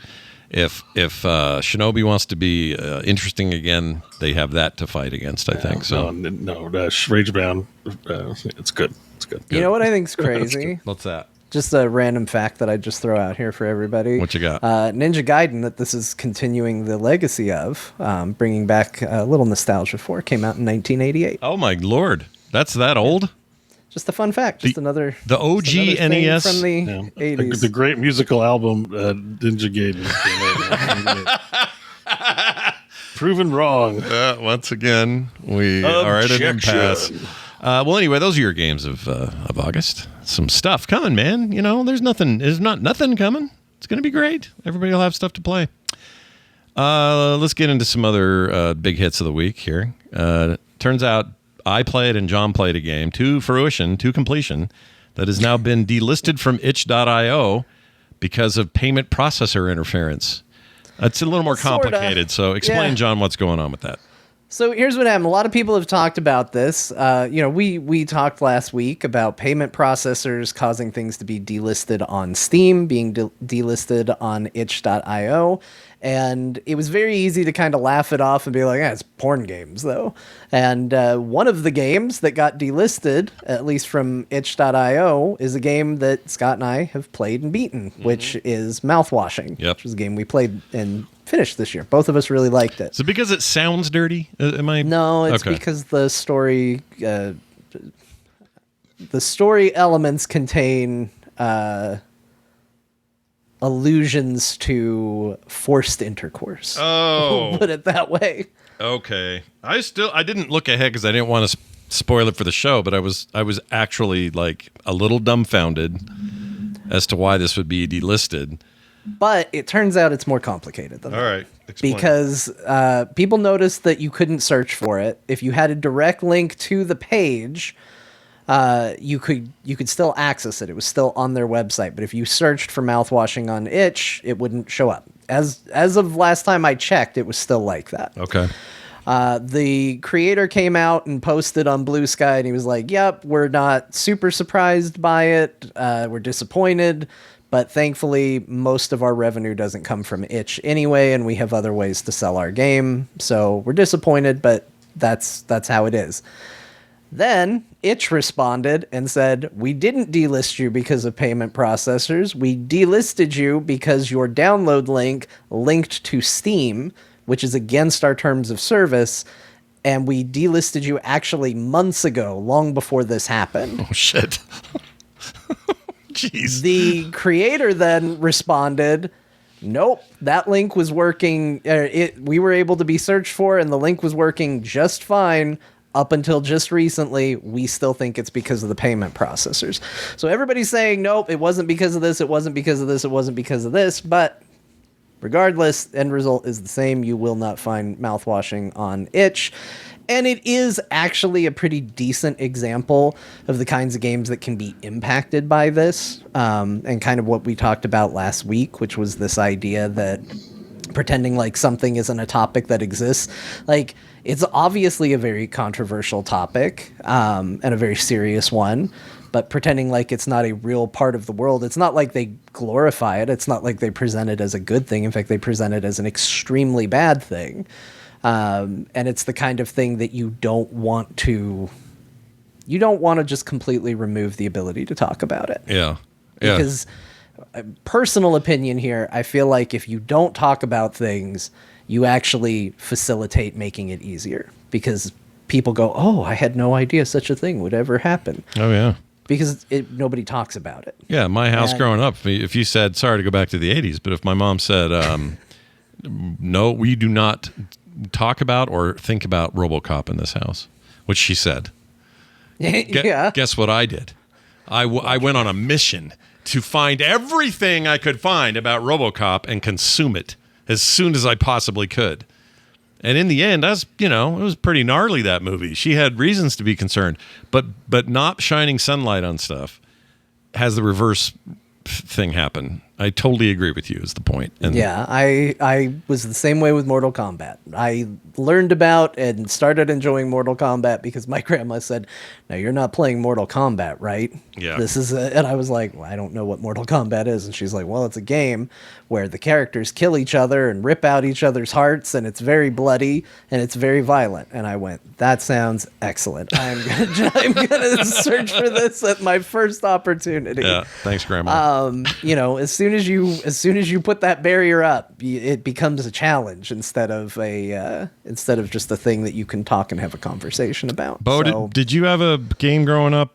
If Shinobi wants to be interesting again, they have that to fight against, I think. So Ragebound, it's good. It's good. You know what I think's crazy? What's that? Just a random fact that I just throw out here for everybody. What you got? Ninja Gaiden, that this is continuing the legacy of, bringing back a little nostalgia for, came out in 1988. Oh my lord, that's that old? Just a fun fact. Just another OG just another thing NES from the 80s. The great musical album Ninja Gaiden. Proven wrong. Once again, we are at an impasse. Well, anyway, those are your games of August. Some stuff coming, man. You know, there's not nothing coming. It's going to be great. Everybody will have stuff to play. Let's get into some other big hits of the week here. Turns out I played and John played a game to completion, that has now been delisted from itch.io because of payment processor interference. It's a little more complicated. So explain, John, what's going on with that. So here's what happened. A lot of people have talked about this. We talked last week about payment processors causing things to be delisted on Steam, being delisted on itch.io. And it was very easy to kind of laugh it off and be like, it's porn games, though. And one of the games that got delisted, at least from itch.io, is a game that Scott and I have played and beaten, which is Mouthwashing, which was a game we played and finished this year. Both of us really liked it. Is it because it sounds dirty? No, it's because the story elements contain allusions to forced intercourse. Oh, we'll put it that way. Okay, I didn't look ahead because I didn't want to spoil it for the show, but I was actually like a little dumbfounded as to why this would be delisted. But it turns out it's more complicated than that. All right. Explain. Because people noticed that you couldn't search for it. If you had a direct link to the page, you could still access it. It was still on their website. But if you searched for Mouthwashing on itch, it wouldn't show up. As of last time I checked, it was still like that. Okay. The creator came out and posted on Blue Sky, and he was like, yep, we're not super surprised by it. We're disappointed. But thankfully, most of our revenue doesn't come from itch anyway, and we have other ways to sell our game. So we're disappointed, but that's how it is. Then itch responded and said, we didn't delist you because of payment processors. We delisted you because your download link linked to Steam, which is against our terms of service. And we delisted you actually months ago, long before this happened. Oh, shit. Jeez. The creator then responded, nope, that link was working. We were able to be searched for, and the link was working just fine up until just recently. We still think it's because of the payment processors. So everybody's saying, nope, it wasn't because of this, it wasn't because of this, it wasn't because of this. But regardless, end result is the same. You will not find Mouthwashing on itch. And it is actually a pretty decent example of the kinds of games that can be impacted by this, and kind of what we talked about last week, which was this idea that pretending like something isn't a topic that exists. Like, it's obviously a very controversial topic, and a very serious one, but pretending like it's not a real part of the world. It's not like they glorify it. It's not like they present it as a good thing. In fact, they present it as an extremely bad thing. And it's the kind of thing that you don't want to you don't want to just completely remove the ability to talk about it. Yeah. Because personal opinion here, I feel like if you don't talk about things, you actually facilitate making it easier, because people go, oh, I had no idea such a thing would ever happen. Oh, yeah. Because nobody talks about it. Yeah, my house growing up, if you said, sorry to go back to the 80s, but if my mom said, no, we do not talk about or think about RoboCop in this house, which she said. Yeah. Guess what I did? I went on a mission to find everything I could find about RoboCop and consume it as soon as I possibly could. And in the end, it was pretty gnarly, that movie. She had reasons to be concerned, but not shining sunlight on stuff has the reverse thing happen. I totally agree with you is the point. And yeah, I was the same way with Mortal Kombat. I learned about and started enjoying Mortal Kombat because my grandma said, now you're not playing Mortal Kombat, right? Yeah. And I was like, well, I don't know what Mortal Kombat is. And she's like, well, it's a game where the characters kill each other and rip out each other's hearts, and it's very bloody and it's very violent. And I went, that sounds excellent. I'm gonna search for this at my first opportunity. Yeah, thanks, Grandma. As soon as you put that barrier up, it becomes a challenge instead of just a thing that you can talk and have a conversation about. Beau, did you have a game growing up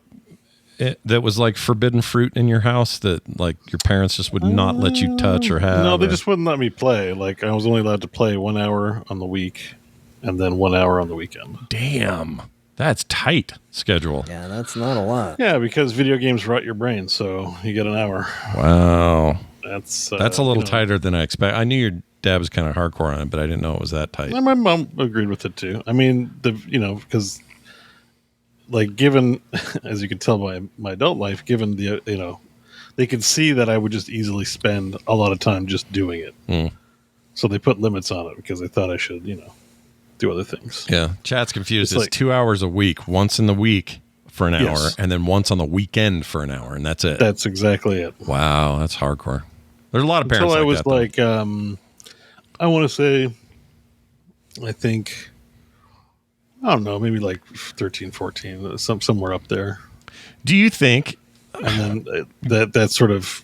that was like forbidden fruit in your house that like your parents just would not let you touch or have? No, they just wouldn't let me play. Like I was only allowed to play 1 hour on the week and then 1 hour on the weekend. Damn. That's tight schedule. Yeah, that's not a lot. Yeah, because video games rot your brain, so you get an hour. Wow. That's a little tighter than I expect. I knew your dad was kind of hardcore on it, but I didn't know it was that tight. My mom agreed with it too. I mean, because like given, as you can tell by my adult life, given they could see that I would just easily spend a lot of time just doing it. So they put limits on it because they thought I should, do other things. Yeah. Chat's confused. It's like 2 hours a week, once in the week for an hour, Yes. and then once on the weekend for an hour, and that's it. That's exactly it. Wow, that's hardcore. There's a lot of parents Until I was like that, like, I want to say, I think, I don't know, maybe like 13, 14, somewhere up there. Do you think? And then that sort of,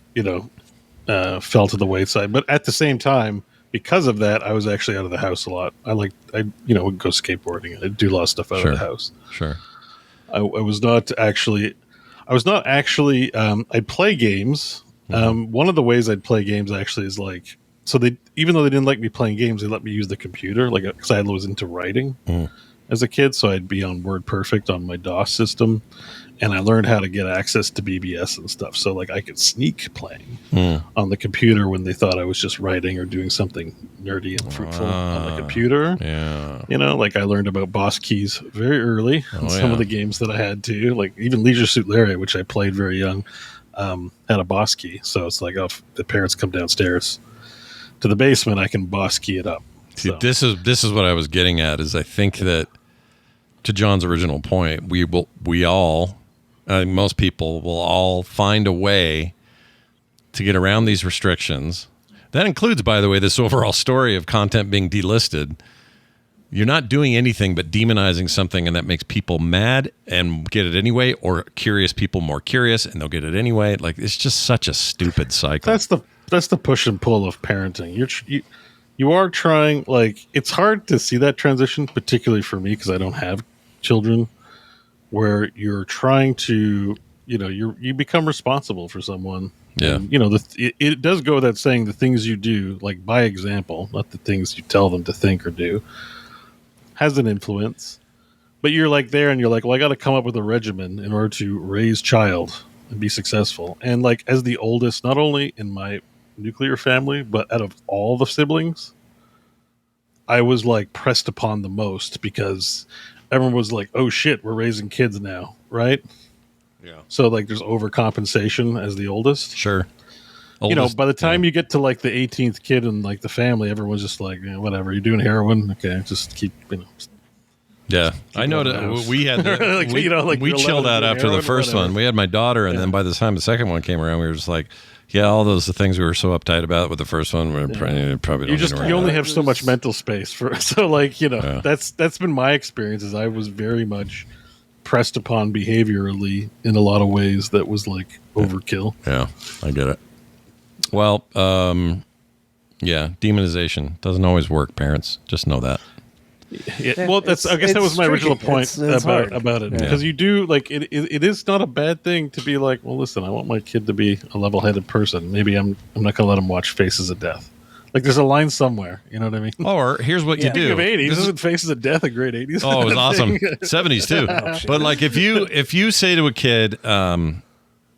fell to the wayside. But at the same time, because of that, I was actually out of the house a lot. I would go skateboarding. I'd do a lot of stuff out of the house. Sure. I was not actually, I'd play games. One of the ways I'd play games actually is like, so even though they didn't like me playing games, they let me use the computer, like, because I was into writing as a kid. So I'd be on WordPerfect on my DOS system, and I learned how to get access to BBS and stuff. So like I could sneak playing on the computer when they thought I was just writing or doing something nerdy and fruitful on the computer. Yeah. Like I learned about boss keys very early in some of the games that I had to. Like even Leisure Suit Larry, which I played very young, had a boss key. So it's like, if the parents come downstairs to the basement, I can boss key it up. See, this is what I was getting at. Is I think that, to John's original point, most people will all find a way to get around these restrictions. That includes, by the way, this overall story of content being delisted. You're not doing anything but demonizing something, and that makes people mad and get it anyway, or curious people more curious and they'll get it anyway. Like, it's just such a stupid cycle. That's the push and pull of parenting. You are trying, like, it's hard to see that transition, particularly for me because I don't have children, where you're trying to, you become responsible for someone. Yeah. And, it does go without saying, the things you do, like by example, not the things you tell them to think or do, has an influence. But you're like there and you're like, well, I got to come up with a regimen in order to raise child and be successful. And like, as the oldest, not only in my nuclear family, but out of all the siblings, I was like pressed upon the most because everyone was like, oh shit, we're raising kids now, right? Yeah. So like there's overcompensation as the oldest. Sure. By the time you get to like the 18th kid in like the family, everyone's just like, whatever, you're doing heroin, okay, just keep, Yeah, I know that we had we chilled out after the first one. We had my daughter, and then by the time the second one came around, we were just like, yeah, all those things we were so uptight about with the first one, probably you only have so much mental space for. So like that's been my experience. Is I was very much pressed upon behaviorally in a lot of ways that was like overkill. Yeah, I get it. Well, yeah, demonization doesn't always work, parents. Just know that. Yeah, well, I guess that was my original point about it. Because you do, like, it is not a bad thing to be like, well, listen, I want my kid to be a level-headed person. Maybe I'm not going to let him watch Faces of Death. Like, there's a line somewhere. You know what I mean? Or here's what you do. Of 80s, isn't Faces of Death a great 80s? Oh, it was awesome. 70s, too. But, like, if you say to a kid,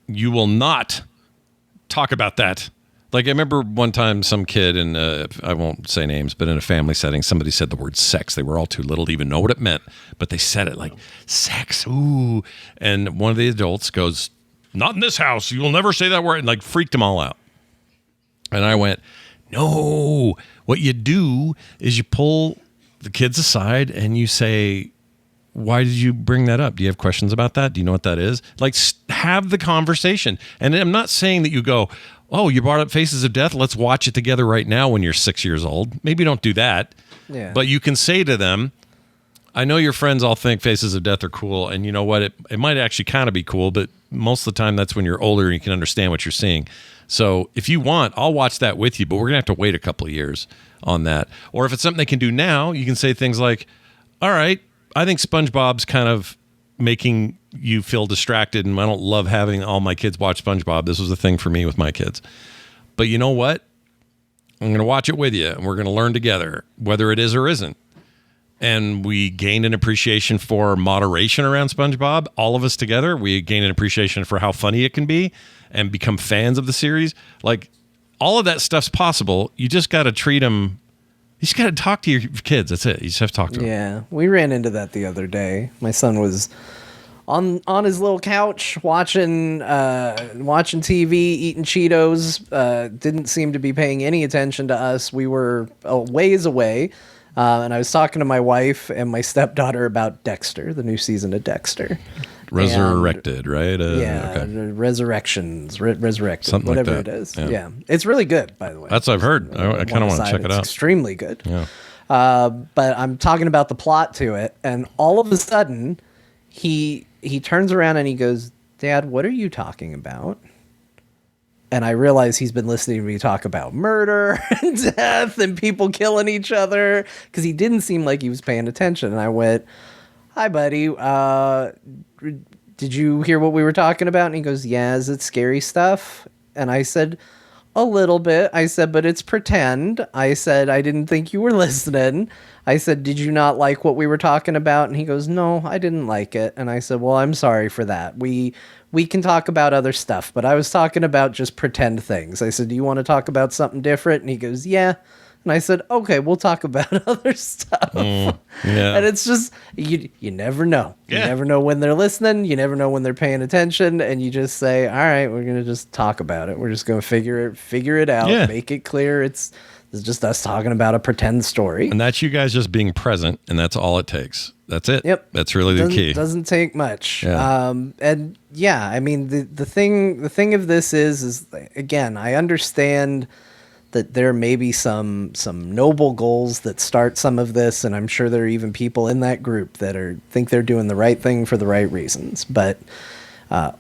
you will not talk about that. Like, I remember one time some kid in, I won't say names, but in a family setting, somebody said the word sex. They were all too little to even know what it meant, but they said it like, sex, ooh. And one of the adults goes, not in this house. You will never say that word. And, like, freaked them all out. And I went, no. What you do is you pull the kids aside and you say, why did you bring that up? Do you have questions about that? Do you know what that is? Like, have the conversation. And I'm not saying that you go, oh, you brought up Faces of Death. Let's watch it together right now when you're 6 years old. Maybe don't do that. Yeah. But you can say to them, I know your friends all think Faces of Death are cool. And you know what? It might actually kind of be cool, but most of the time that's when you're older and you can understand what you're seeing. So if you want, I'll watch that with you, but we're going to have to wait a couple of years on that. Or if it's something they can do now, you can say things like, all right, I think SpongeBob's kind of making you feel distracted, and I don't love having all my kids watch SpongeBob. This was a thing for me with my kids. But you know what? I'm going to watch it with you, and we're going to learn together, whether it is or isn't. And we gained an appreciation for moderation around SpongeBob. All of us together, we gained an appreciation for how funny it can be and become fans of the series. Like, all of that stuff's possible. You just got to treat them. You just got to talk to your kids. That's it. You just have to talk to them. Yeah, we ran into that the other day. My son was on his little couch watching TV, eating Cheetos. Didn't seem to be paying any attention to us. We were a ways away. And I was talking to my wife and my stepdaughter about Dexter, the new season of Dexter. Resurrected, right? Okay. Resurrections, resurrected, something whatever like that. It is. Yeah, it's really good, by the way. That's what I've heard. I kind of want to check it out. Extremely good. Yeah. But I'm talking about the plot to it, and all of a sudden, he turns around and he goes, "Dad, what are you talking about?" And I realize he's been listening to me talk about murder and death and people killing each other, because he didn't seem like he was paying attention. And I went, "Hi, buddy. Did you hear what we were talking about?" And he goes, "Yeah, is it scary stuff?" And I said, "A little bit." I said, "But it's pretend." I said, "I didn't think you were listening." I said, "Did you not like what we were talking about?" And he goes, "No, I didn't like it." And I said, "Well, I'm sorry for that. We can talk about other stuff, but I was talking about just pretend things." I said, "Do you want to talk about something different?" And he goes, "Yeah." And I said, "Okay, we'll talk about other stuff." Yeah. And it's just, you never know. You never know when they're listening. You never know when they're paying attention. And you just say, all right, we're going to just talk about it. We're just going to figure it out, make it clear. It's just us talking about a pretend story. And that's you guys just being present, and that's all it takes. That's it. Yep. That's really the key. Doesn't take much. Yeah. And yeah, I mean, the thing of this is again, I understand that there may be some noble goals that start some of this, and I'm sure there are even people in that group that think they're doing the right thing for the right reasons. But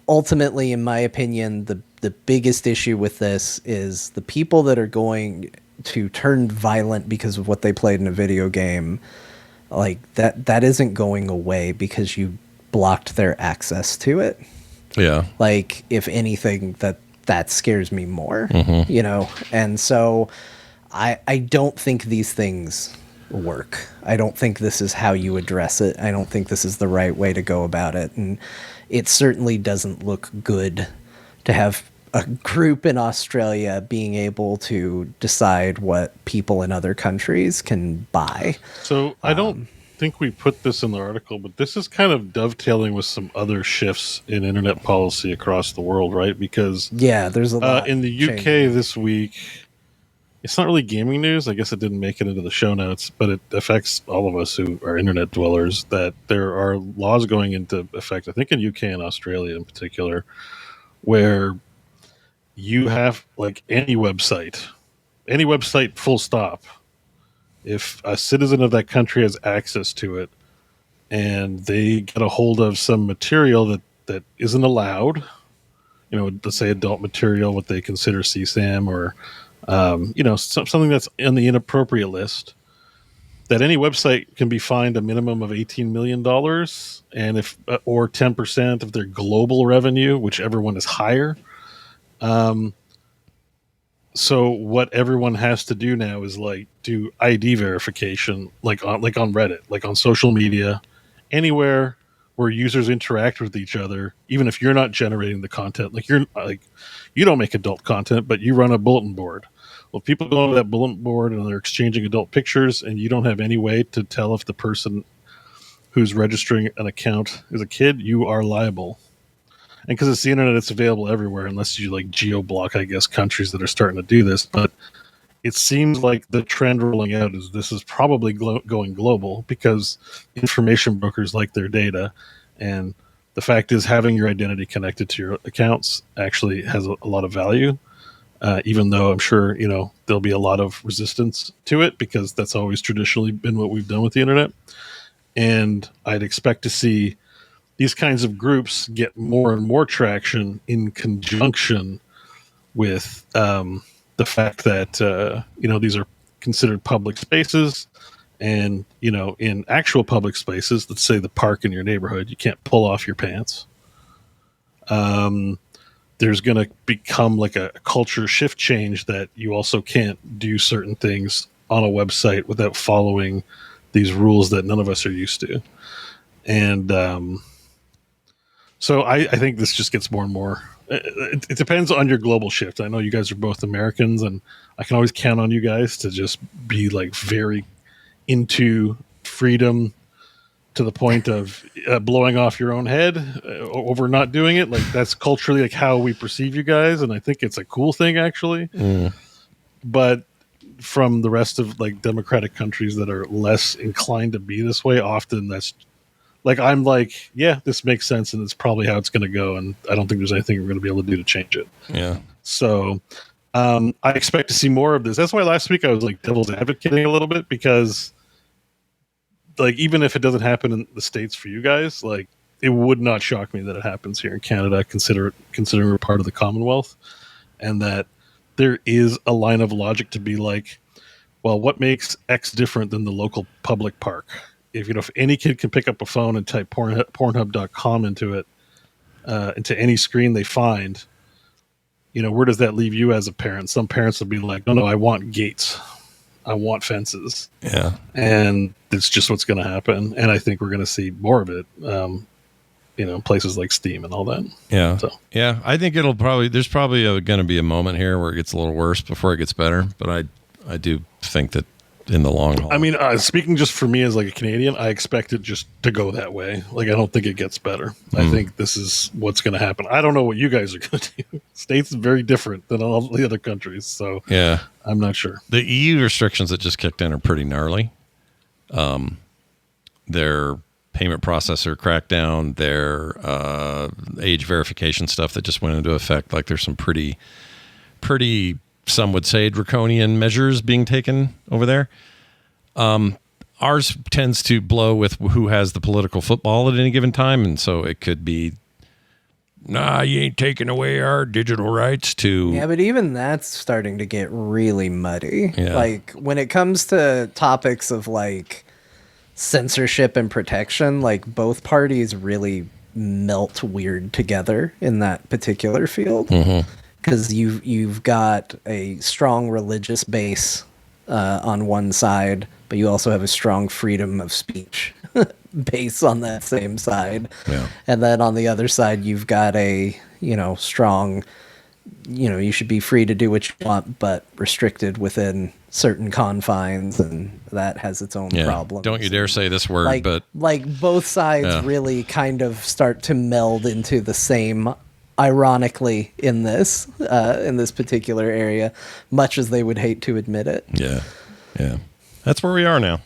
ultimately, in my opinion, the biggest issue with this is the people that are going to turn violent because of what they played in a video game. Like, that isn't going away because you blocked their access to it. Yeah. Like, if anything, that scares me more, you know? And so I don't think these things work. I don't think this is how you address it. I don't think this is the right way to go about it. And it certainly doesn't look good to have a group in Australia being able to decide what people in other countries can buy. So I don't think we put this in the article, but this is kind of dovetailing with some other shifts in internet policy across the world, right? Because there's a lot in the UK changing this week. It's not really gaming news. I guess it didn't make it into the show notes, but it affects all of us who are internet dwellers, that there are laws going into effect, I think in UK and Australia in particular, where you have, like, any website full stop, if a citizen of that country has access to it, and they get a hold of some material that isn't allowed. Let's say adult material, what they consider CSAM, or something that's in the inappropriate list. That any website can be fined a minimum of $18 million, and or 10% of their global revenue, whichever one is higher. So what everyone has to do now is do ID verification, like on Reddit, like on social media, anywhere where users interact with each other, even if you're not generating the content. You don't make adult content, but you run a bulletin board. Well, people go on that bulletin board and they're exchanging adult pictures, and you don't have any way to tell if the person who's registering an account is a kid, you are liable. And because it's the internet, it's available everywhere, unless you geo-block, I guess, countries that are starting to do this. But it seems like the trend rolling out is this is probably going global, because information brokers like their data. And the fact is, having your identity connected to your accounts actually has a lot of value, even though I'm sure, there'll be a lot of resistance to it, because that's always traditionally been what we've done with the internet. And I'd expect to see these kinds of groups get more and more traction in conjunction with the fact that these are considered public spaces, and in actual public spaces, let's say the park in your neighborhood, you can't pull off your pants. There's going to become a culture shift change that you also can't do certain things on a website without following these rules that none of us are used to. And so I think this just gets more and more. It depends on your global shift. I know you guys are both Americans, and I can always count on you guys to just be very into freedom to the point of blowing off your own head over not doing it. That's culturally how we perceive you guys, and I think it's a cool thing, actually. But from the rest of democratic countries that are less inclined to be this way, often that's I'm yeah, this makes sense, and it's probably how it's going to go, and I don't think there's anything we're going to be able to do to change it. Yeah. So I expect to see more of this. That's why last week I was devil's advocating a little bit, because even if it doesn't happen in the States for you guys, it would not shock me that it happens here in Canada, considering we're part of the Commonwealth, and that there is a line of logic to be well, what makes X different than the local public park? If any kid can pick up a phone and type Pornhub.com into it, into any screen they find, where does that leave you as a parent? Some parents will be no, I want gates. I want fences. Yeah. And it's just what's going to happen. And I think we're going to see more of it, places like Steam and all that. Yeah. So. Yeah. I think there's probably going to be a moment here where it gets a little worse before it gets better. But I do think that in the long haul. I mean, speaking just for me as a Canadian, I expect it just to go that way. I don't think it gets better. I think this is what's going to happen. I don't know what you guys are going to do. States is very different than all the other countries. So yeah, I'm not sure. The EU restrictions that just kicked in are pretty gnarly. Their payment processor crackdown, their age verification stuff that just went into effect. There's some pretty, some would say, draconian measures being taken over there. Ours tends to blow with who has the political football at any given time, and so it could be, nah, you ain't taking away our digital rights to... Yeah, but even that's starting to get really muddy. Yeah. When it comes to topics of censorship and protection, both parties really melt weird together in that particular field. Mm-hmm. Because you've got a strong religious base on one side, but you also have a strong freedom of speech base on that same side. Yeah. And then on the other side, you've got a strong, you should be free to do what you want, but restricted within certain confines, and that has its own problems. Don't you dare say this word, but both sides really kind of start to meld into the same. Ironically, in this particular area, much as they would hate to admit it. Yeah, that's where we are now.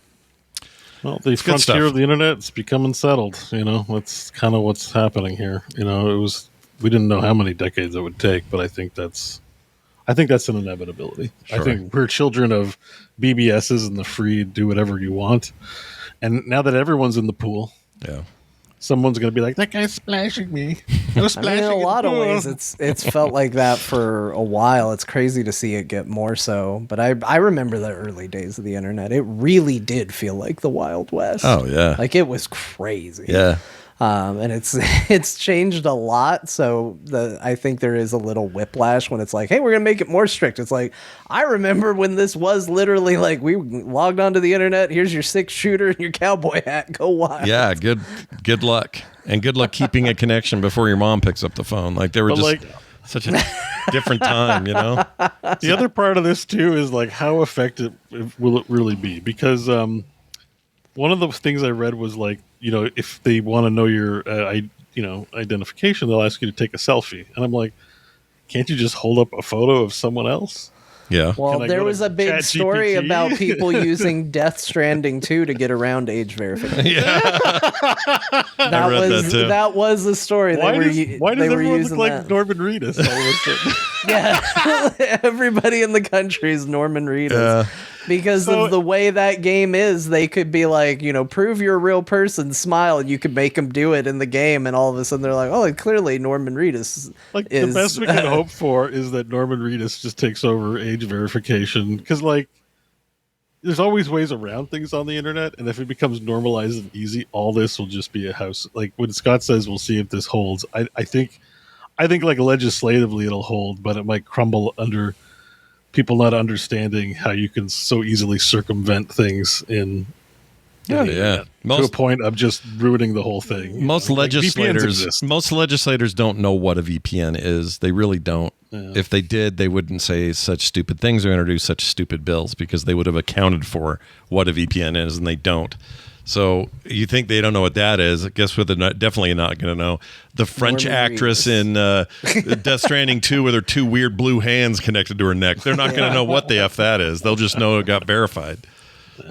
Well, the frontier of the internet's becoming settled. That's kind of what's happening here. We didn't know how many decades it would take, but I think that's an inevitability. Sure. I think we're children of BBSs and the free do whatever you want. And now that everyone's in the pool, Yeah. Someone's going to be like, that guy's splashing me. I was I mean, splashing in a lot of pool." ways, it's felt like that for a while. It's crazy to see it get more so. But I remember the early days of the internet. It really did feel like the Wild West. Oh, yeah. Like it was crazy. Yeah. And it's changed a lot. So I think there is a little whiplash when it's like, hey, we're gonna make it more strict. It's like, I remember when this was literally like, we logged onto the internet. Here's your 6-shooter and your cowboy hat. Go wild. Yeah. Good luck. And good luck keeping a connection before your mom picks up the phone. Like they were But, just like- such a different time, you know? The other part of this too is like, how effective will it really be? Because one of the things I read was like, if they want to know your identification, they'll ask you to take a selfie, and I'm like, can't you just hold up a photo of someone else? Yeah. Well, Can I there go to was a big story ChatGPT? about people using Death Stranding 2 to get around age verification. Yeah. That read was that too. that was the story. Why does they were everyone look using like that. Norman Reedus all of a sudden? Yeah, everybody in the country is Norman Reedus. Yeah. Because So- of the way that game is, they could be like, prove you're a real person, smile, and you could make them do it in the game, and all of a sudden they're like, oh, clearly Norman Reedus Like is... the best we can hope for is that Norman Reedus just takes over age verification, because like there's always ways around things on the internet, and if it becomes normalized and easy, all this will just be a house. Like when Scott says, "We'll see if this holds." I think like legislatively it'll hold, but it might crumble under people not understanding how you can so easily circumvent things in. Oh, the yeah. internet, to a point of just ruining the whole thing. Most Like, VPNs legislators exist. don't know what a VPN is. They really don't. Yeah. If they did, they wouldn't say such stupid things or introduce such stupid bills because they would have accounted for what a VPN is, and they don't. So you think they don't know what that is? Guess what? They're definitely not going to know. The French Norman actress in Death Stranding 2 with her 2 weird blue hands connected to her neck. They're not going to know what the F that is. They'll just know it got verified.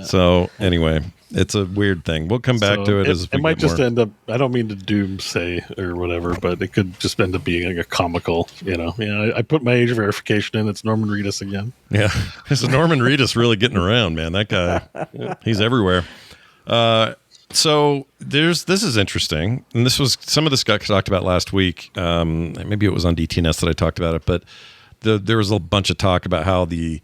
So anyway, it's a weird thing. We'll come back So to it as we it might get just more. end up. I don't mean to doomsay or whatever, but it could just end up being like a comical. I put my age verification in. It's Norman Reedus again. Yeah, this is Norman Reedus really getting around, man. That guy, he's everywhere. So this is interesting, and this was some of this got talked about last week. Maybe it was on DTNS that I talked about it, but there was a bunch of talk about how the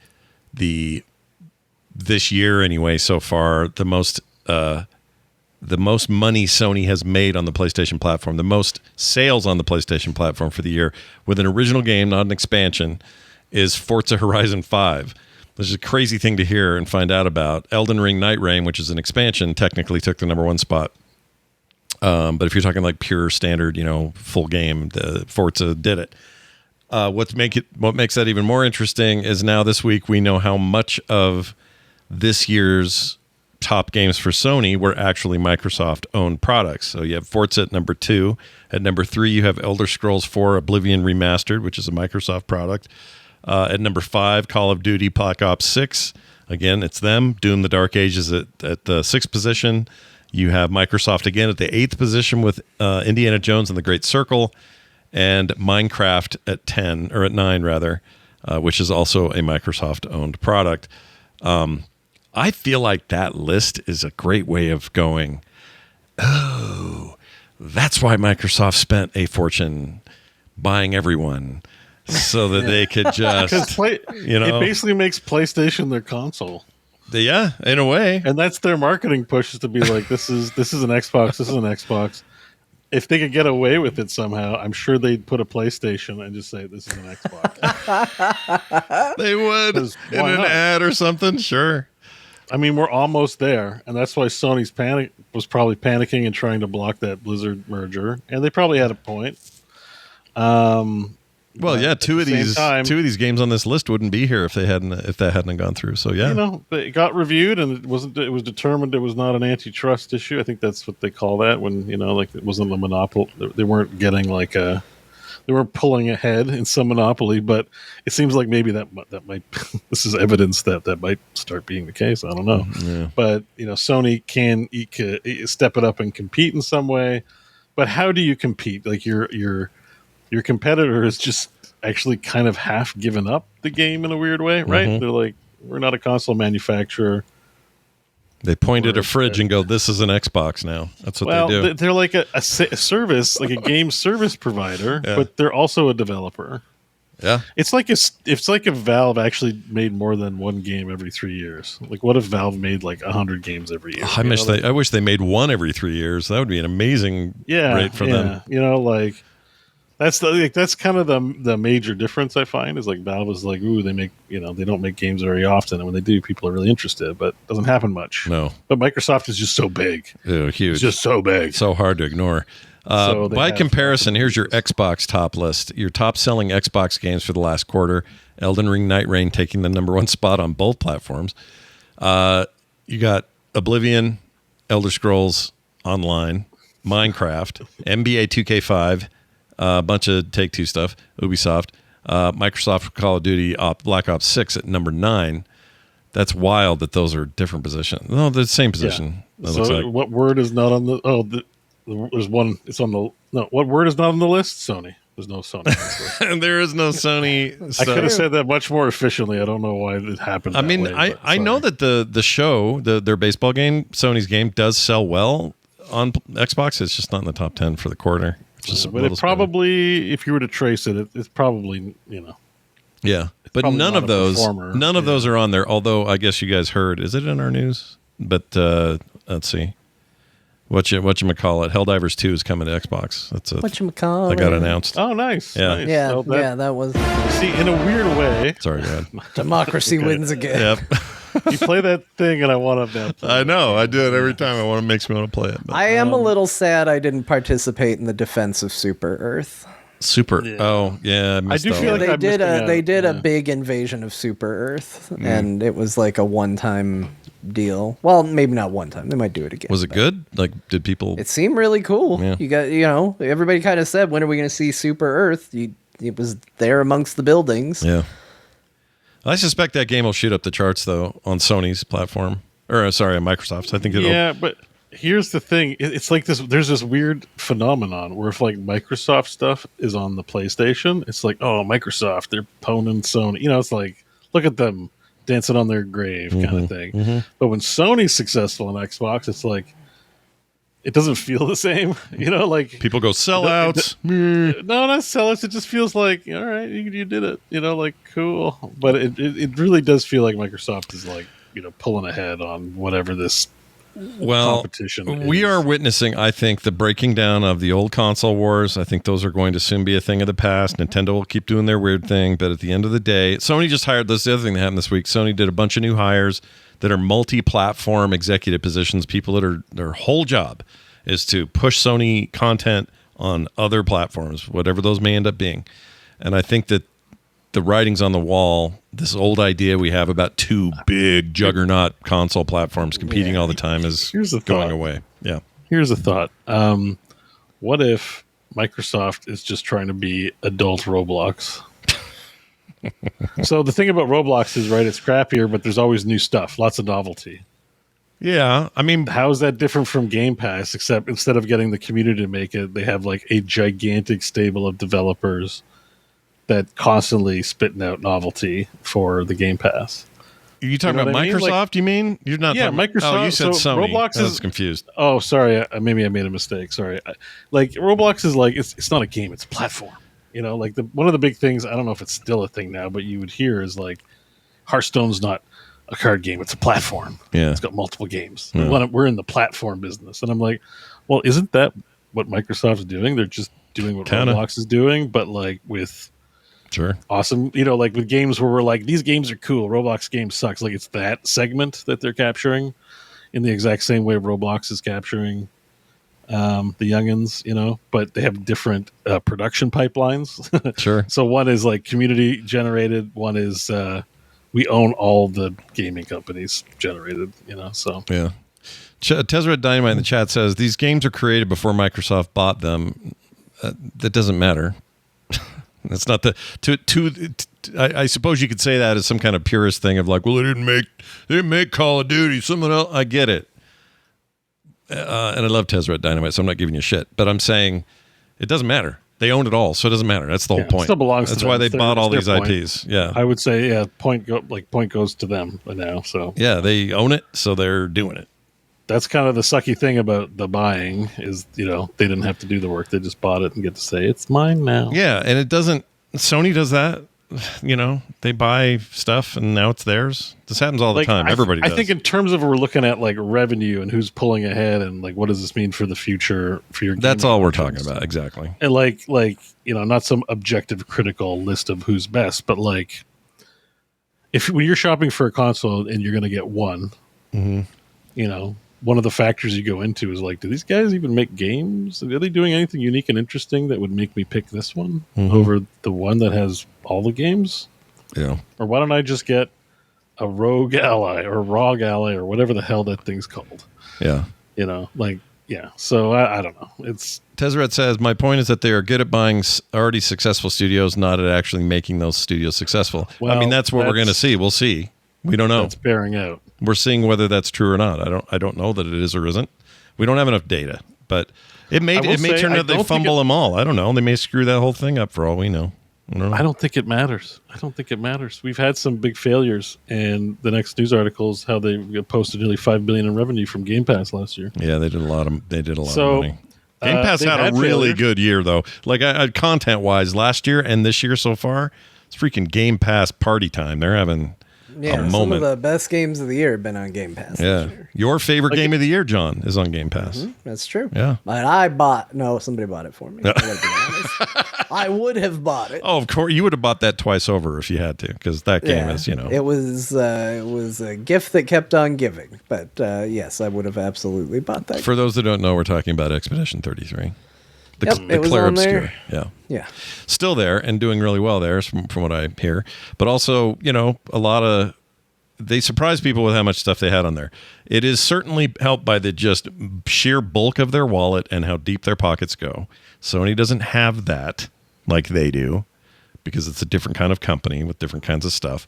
this year anyway so far the most money Sony has made on the PlayStation platform, the most sales on the PlayStation platform for the year with an original game, not an expansion, is Forza Horizon 5. Which is a crazy thing to hear and find out about. Elden Ring Night Reign, which is an expansion, technically took the #1 spot. But if you're talking like pure standard, full game, the Forza did it. What makes that even more interesting is now this week we know how much of this year's top games for Sony were actually Microsoft-owned products. So you have Forza at number 2. At number 3, you have Elder Scrolls 4 Oblivion Remastered, which is a Microsoft product. At number 5, Call of Duty Black Ops 6. Again, it's them. Doom: The Dark Ages at the 6th position. You have Microsoft again at the 8th position with Indiana Jones and the Great Circle. And Minecraft at 10, or at 9 rather, which is also a Microsoft-owned product. I feel like that list is a great way of going, oh, that's why Microsoft spent a fortune buying everyone. So that they could just, It basically makes PlayStation their console, yeah, in a way. and that's their marketing push, is to be like, this is an Xbox, this is an Xbox. If they could get away with it somehow, I'm sure they'd put a PlayStation and just say this is an Xbox. They would 'Cause in why an not? ad or something. Sure. I mean, we're almost there, and that's why Sony's was probably panicking and trying to block that Blizzard merger, and they probably had a point. Well, yeah, at two of the same time- these games on this list wouldn't be here if that hadn't gone through. So yeah, It got reviewed, and it was determined it was not an antitrust issue. I think that's what they call that when it wasn't a monopoly. They weren't getting they weren't pulling ahead in some monopoly. But it seems like maybe that might this is evidence that might start being the case. I don't know, Yeah. but Sony can step it up and compete in some way. But how do you compete? Like your competitor is just actually kind of half given up the game in a weird way, right? Mhm. They're like, we're not a console manufacturer. They point at a fridge and go, "This is an Xbox now." That's what they do. They're like a service, like a game service provider, but they're also a developer. Yeah, it's like if Valve actually made more than one game every 3 years. Like, what if Valve made like 100 games every year? I wish they made one every 3 years. That would be an amazing rate for them. You know, like that's kind of the major difference I find is like Valve is like, ooh, they make, you know, they don't make games very often, and when they do, people are really interested, but it doesn't happen much. No, but Microsoft is just so big, huge, it's just so big, so hard to ignore. By comparison, here's your Xbox top list. Your top-selling Xbox games for the last quarter: Elden Ring, Night Rain taking the #1 spot on both platforms. You got Oblivion, Elder Scrolls Online, Minecraft, NBA 2K5, a bunch of Take-Two stuff, Ubisoft, Microsoft Call of Duty, Black Ops 6 at number 9. That's wild that those are different positions. No, they're the same position. Yeah. So what word is not on the... there's one. It's on the no. What word is not on the list? Sony. There's no Sony. And there is no Sony. I could have said that much more efficiently. I don't know why it happened. I mean, I know that the show, their baseball game, Sony's game, does sell well on Xbox. It's just not in the top 10 for the quarter. But it probably, if you were to trace it, it's probably, you know. Yeah, but none of those are on there. Although I guess you guys heard, is it in our news? But let's see. Whatchamacallit, Helldivers 2 is coming to Xbox. That's whatchamacallit. That got announced. Oh, nice. Yeah. Nice. Yeah, So that was... See, in a weird way... Sorry, Dad. Democracy wins again. Yep. You play that thing and I want to... I know. I do it every time. It makes me want to play it. But, I am a little sad I didn't participate in the defense of Super Earth. Super. Yeah. Oh, yeah. I do feel like they did a big invasion of Super Earth, and it was like a one-time deal. Well, maybe not one time. They might do it again. Was it good? Like, did people? It seemed really cool. Yeah. You got, everybody kind of said, "When are we going to see Super Earth?" It was there amongst the buildings. Yeah. I suspect that game will shoot up the charts though on Sony's platform, or sorry, on Microsoft's. I think it'll. Yeah, but here's the thing: it's like this. There's this weird phenomenon where if like Microsoft stuff is on the PlayStation, it's like, oh, Microsoft, they're poning Sony. You know, it's like, look at them dancing on their grave kind of thing. Mm-hmm. But when Sony's successful on Xbox, it's like it doesn't feel the same. You know, like people go sellouts. No, not sellouts. It just feels like, all right, you did it. You know, like cool. But it really does feel like Microsoft is like, you know, pulling ahead on whatever this competition we is. are witnessing, I think, the breaking down of the old console wars. I think those are going to soon be a thing of the past. Nintendo will keep doing their weird thing, but at the end of the day, Sony just hired. This is the other thing that happened this week. Sony did a bunch of new hires that are multi-platform executive positions, people that are their whole job is to push Sony content on other platforms, whatever those may end up being. And I think that the writing's on the wall. This old idea we have about two big juggernaut console platforms competing all the time is going away. Yeah. Here's a thought. What if Microsoft is just trying to be adult Roblox? So the thing about Roblox is, right, it's crappier, but there's always new stuff, lots of novelty. Yeah, I mean, how is that different from Game Pass? Except instead of getting the community to make it, they have like a gigantic stable of developers that constantly spitting out novelty for the Game Pass. Are you talking about Microsoft? Like, you mean you're not? Yeah, talking, Microsoft. Oh, you said so Sony. Roblox I was confused. Oh, sorry. Maybe I made a mistake. Sorry. Like Roblox is like it's not a game; it's a platform. You know, like one of the big things. I don't know if it's still a thing now, but you would hear is like Hearthstone's not a card game; it's a platform. Yeah, it's got multiple games. Yeah. We're in the platform business, and I'm like, well, isn't that what Microsoft's doing? They're just doing what Roblox is doing, but like with awesome, you know, like with games where we're like, these games are cool. Roblox game sucks. Like it's that segment that they're capturing in the exact same way Roblox is capturing the youngins, you know, but they have different production pipelines. Sure. So one is like community generated. One is we own all the gaming companies generated, you know, so. Yeah. Tezra Dynamite in the chat says, these games are created before Microsoft bought them. That doesn't matter. That's not the I suppose you could say that as some kind of purist thing of like, well, they didn't make Call of Duty. Someone else. I get it, and I love Tezra Dynamite, so I'm not giving you shit. But I'm saying it doesn't matter. They own it all, so it doesn't matter. That's the whole It point. still belongs to That's them. why they It's bought all their these point. IPs. Yeah. I would say, point goes to them now. So Yeah, they own it, so they're doing it. that's kind of the sucky thing about the buying is, they didn't have to do the work. They just bought it and get to say, it's mine now. Yeah, and it doesn't. Sony does that. They buy stuff and now it's theirs. This happens all the time. Everybody does. I think in terms of we're looking at like revenue and who's pulling ahead and like what does this mean for the future for your that's gaming all we're options. talking about. Exactly. And not some objective critical list of who's best, but like when you're shopping for a console and you're going to get one, one of the factors you go into is like, do these guys even make games? Are they doing anything unique and interesting that would make me pick this one over the one that has all the games? Yeah. Or why don't I just get a Rogue Ally or ROG Ally or whatever the hell that thing's called? Yeah. So I don't know. It's Tezzeret says, my point is that they are good at buying already successful studios, not at actually making those studios successful. Well, that's what we're going to see. We'll see. We don't know. That's bearing out. We're seeing whether that's true or not. I don't know that it is or isn't. We don't have enough data, but it may turn out they fumble them all. I don't know. They may screw that whole thing up for all we know. I don't think it matters. We've had some big failures, and the next news article is how they posted nearly $5 billion in revenue from Game Pass last year. Yeah, they did a lot of money. Game Pass they've had a had really failures. good year though. Like content wise, last year and this year so far, it's freaking Game Pass party time. They're having a Some moment. of the best games of the year have been on Game Pass. Yeah, This year. your favorite game of the year, John, is on Game Pass. That's true. Yeah. But somebody bought it for me. I gotta be honest. I would have bought it. Oh, of course, you would have bought that twice over if you had to, because that game is, It was a gift that kept on giving. But yes, I would have absolutely bought that. For those that don't know, we're talking about Expedition 33. It was Claire on there. Obscure. Yeah. Yeah. Still there and doing really well there from what I hear. But also, they surprised people with how much stuff they had on there. It is certainly helped by the just sheer bulk of their wallet and how deep their pockets go. Sony doesn't have that like they do because it's a different kind of company with different kinds of stuff.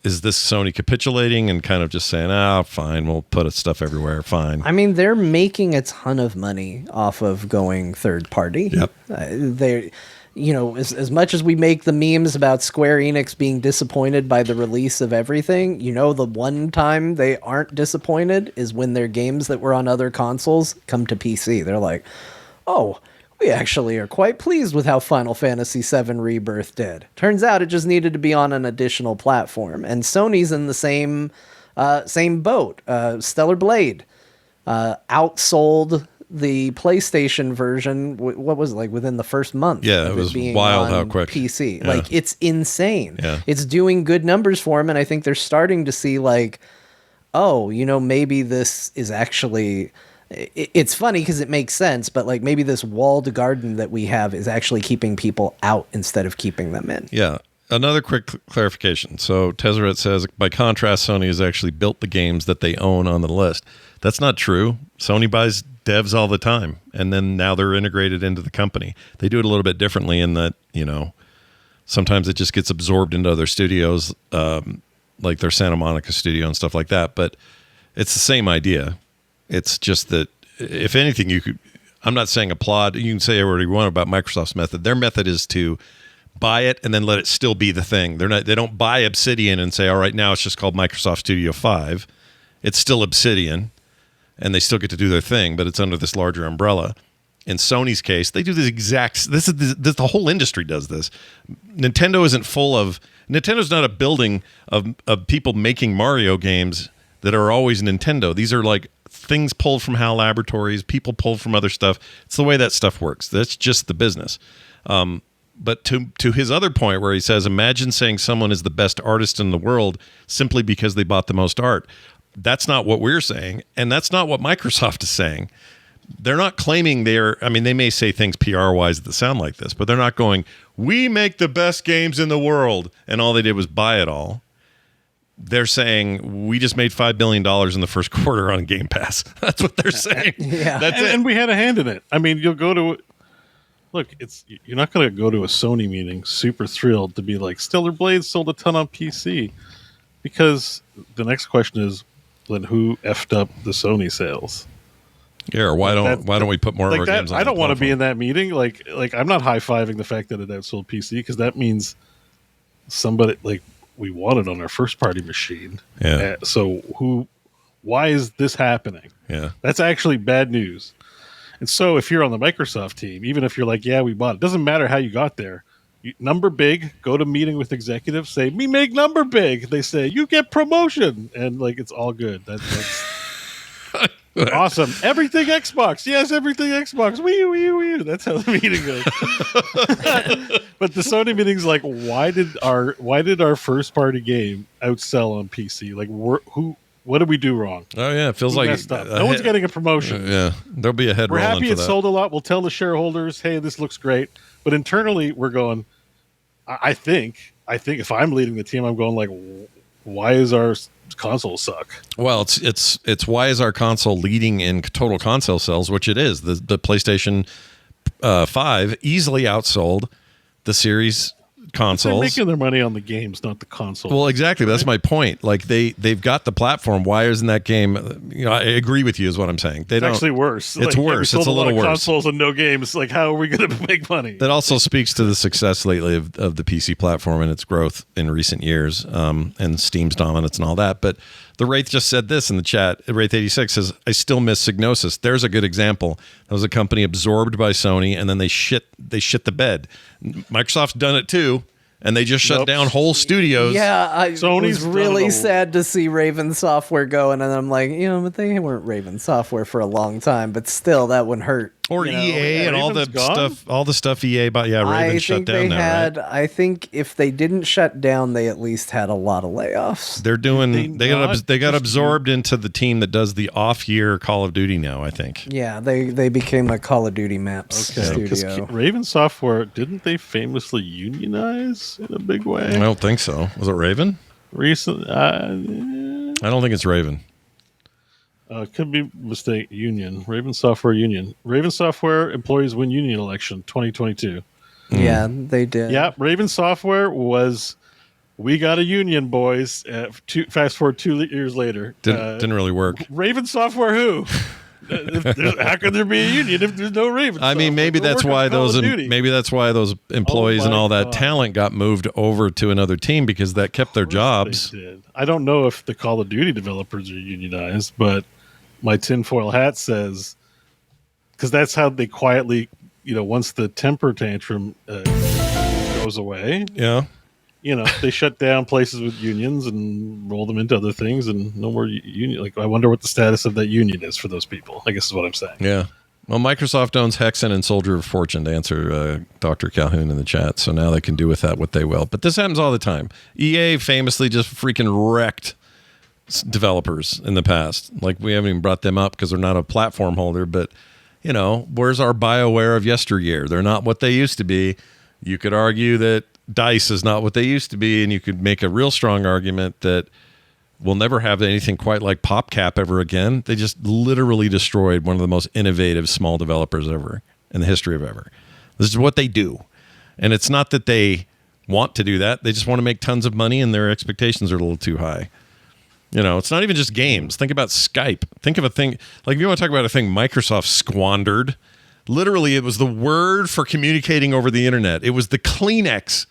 Is this Sony capitulating and kind of just saying, fine, we'll put stuff everywhere, fine. I mean, they're making a ton of money off of going third party. Yep. As much as we make the memes about Square Enix being disappointed by the release of everything, the one time they aren't disappointed is when their games that were on other consoles come to PC. They're like, oh, we actually are quite pleased with how Final Fantasy VII Rebirth did. Turns out it just needed to be on an additional platform. And Sony's in the same boat. Stellar Blade outsold the PlayStation version. What was it, like within the first month? Yeah, of it was being wild on how quick. PC. Yeah. Like, it's insane. Yeah. It's doing good numbers for them, and I think they're starting to see like, maybe this is actually. It's funny because it makes sense, but like maybe this walled garden that we have is actually keeping people out instead of keeping them in. Yeah. Another quick clarification. So Tezzeret says, by contrast, Sony has actually built the games that they own on the list. That's not true. Sony buys devs all the time, and then now they're integrated into the company. They do it a little bit differently in that, sometimes it just gets absorbed into other studios, like their Santa Monica studio and stuff like that. But it's the same idea. It's just that, if anything, I'm not saying applaud. You can say whatever you want about Microsoft's method. Their method is to buy it and then let it still be the thing. They don't buy Obsidian and say, all right, now it's just called Microsoft Studio 5. It's still Obsidian, and they still get to do their thing, but it's under this larger umbrella. In Sony's case, they do this the whole industry does this. Nintendo's not a building of people making Mario games that are always Nintendo. These are like things pulled from HAL Laboratories, people pulled from other stuff. It's the way that stuff works. That's just the business. But to his other point where he says, imagine saying someone is the best artist in the world simply because they bought the most art. That's not what we're saying, and that's not what Microsoft is saying. They're not claiming they may say things PR-wise that sound like this, but they're not going, we make the best games in the world, and all they did was buy it all. They're saying, we just made $5 billion in the first quarter on Game Pass. That's what they're saying. Yeah. That's it. And we had a hand in it. I mean, you'll go to... Look, you're not going to go to a Sony meeting super thrilled to be like, Stellar Blade sold a ton on PC. Because the next question is, then who effed up the Sony sales? Yeah, or why don't we put more of like our that? games on I don't want to be in platform? that meeting. Like I'm not high fiving the fact that it outsold PC because that means somebody like we want it on our first party machine. Yeah. So why is this happening? Yeah. That's actually bad news. And so if you're on the Microsoft team, even if you're like, yeah, we bought it, doesn't matter how you got there. Number big, go to meeting with executives, say, me make number big. They say, you get promotion. And like, it's all good. That's awesome. Everything Xbox. Yes, everything Xbox. Wee. That's how the meeting goes. But the Sony meeting's like, why did our first party game outsell on PC? Like, what did we do wrong? Oh yeah, it feels like Messed up. No one's getting a promotion. Yeah, there'll be a head We're rolling happy for it that. sold a lot. We'll tell the shareholders, hey, this looks great. But internally, we're going, I think if I'm leading the team, I'm going like, why is our console suck? Well, it's why is our console leading in total console sales, which it is. The PlayStation 5 easily outsold the Series consoles. They're making their money on the games, not the console. Well, exactly. That's my point. Like they've got the platform. Why isn't that game? You know, I agree with you. Is what I'm saying. They it's don't. actually worse. It's Like, worse. we sold It's a little lot of worse. Consoles and no games. Like, how are we going to make money? That also speaks to the success lately of the PC platform and its growth in recent years, and Steam's dominance and all that. But the Wraith just said this in the chat. Wraith86 says, "I still miss Psygnosis." There's a good example. That was a company absorbed by Sony, and then they shit the bed. Microsoft's done it too. And they just shut down whole studios. Yeah, I Sony's was really done it. sad to see Raven Software go, and then I'm like, but they weren't Raven Software for a long time, but still, that wouldn't hurt. Or EA and all the Raven's gone? stuff EA bought. Yeah, Raven I shut think down they now, had. right? I think if they didn't shut down, they at least had a lot of layoffs. They're doing. They They got not absorbed into the team that does the off-year Call of Duty now, I think. Yeah, they became a Call of Duty Maps Because studio. Raven Software, didn't they famously unionize in a big way? I don't think so. Was it Raven? Recent, I don't think it's Raven. could be mistake. Union, Raven Software Union, Raven Software employees win union election 2022. Yeah, they did. Yeah, Raven Software was. We got a union, boys. Fast forward 2 years later, Didn't really work. Raven Software who? How could there be a union if there's no Raven? I mean, maybe that's why those employees and my all that God. talent got moved over to another team because that kept their jobs. I don't know if the Call of Duty developers are unionized, but my tinfoil hat says because that's how they quietly, once the temper tantrum goes away, Yeah. they shut down places with unions and roll them into other things, and no more union. Like, I wonder what the status of that union is for those people. I guess is what I'm saying. Yeah. Well, Microsoft owns Hexen and Soldier of Fortune, to answer Dr. Calhoun in the chat. So now they can do with that what they will. But this happens all the time. EA famously just freaking wrecked developers in the past. Like, we haven't even brought them up because they're not a platform holder. But, where's our BioWare of yesteryear? They're not what they used to be. You could argue that DICE is not what they used to be, and you could make a real strong argument that we'll never have anything quite like PopCap ever again. They just literally destroyed one of the most innovative small developers ever in the history of ever. This is what they do. And it's not that they want to do that. They just want to make tons of money, and their expectations are a little too high. It's not even just games. Think about Skype. Think of a thing, like if you want to talk about a thing Microsoft squandered, literally it was the word for communicating over the internet. It was the Kleenex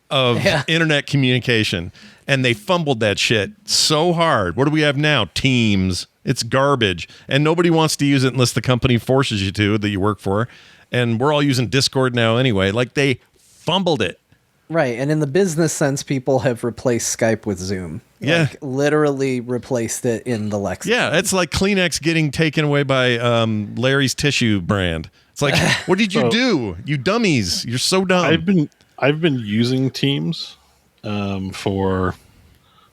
of internet communication. And they fumbled that shit so hard. What do we have now? Teams. It's garbage. And nobody wants to use it unless the company forces you to, that you work for. And we're all using Discord now anyway. Like, they fumbled it. Right, and in the business sense, people have replaced Skype with Zoom. Yeah. Like, literally replaced it in the lexicon. Yeah, it's like Kleenex getting taken away by Larry's Tissue brand. It's like, what did you do? You dummies. You're so dumb. I've been using Teams for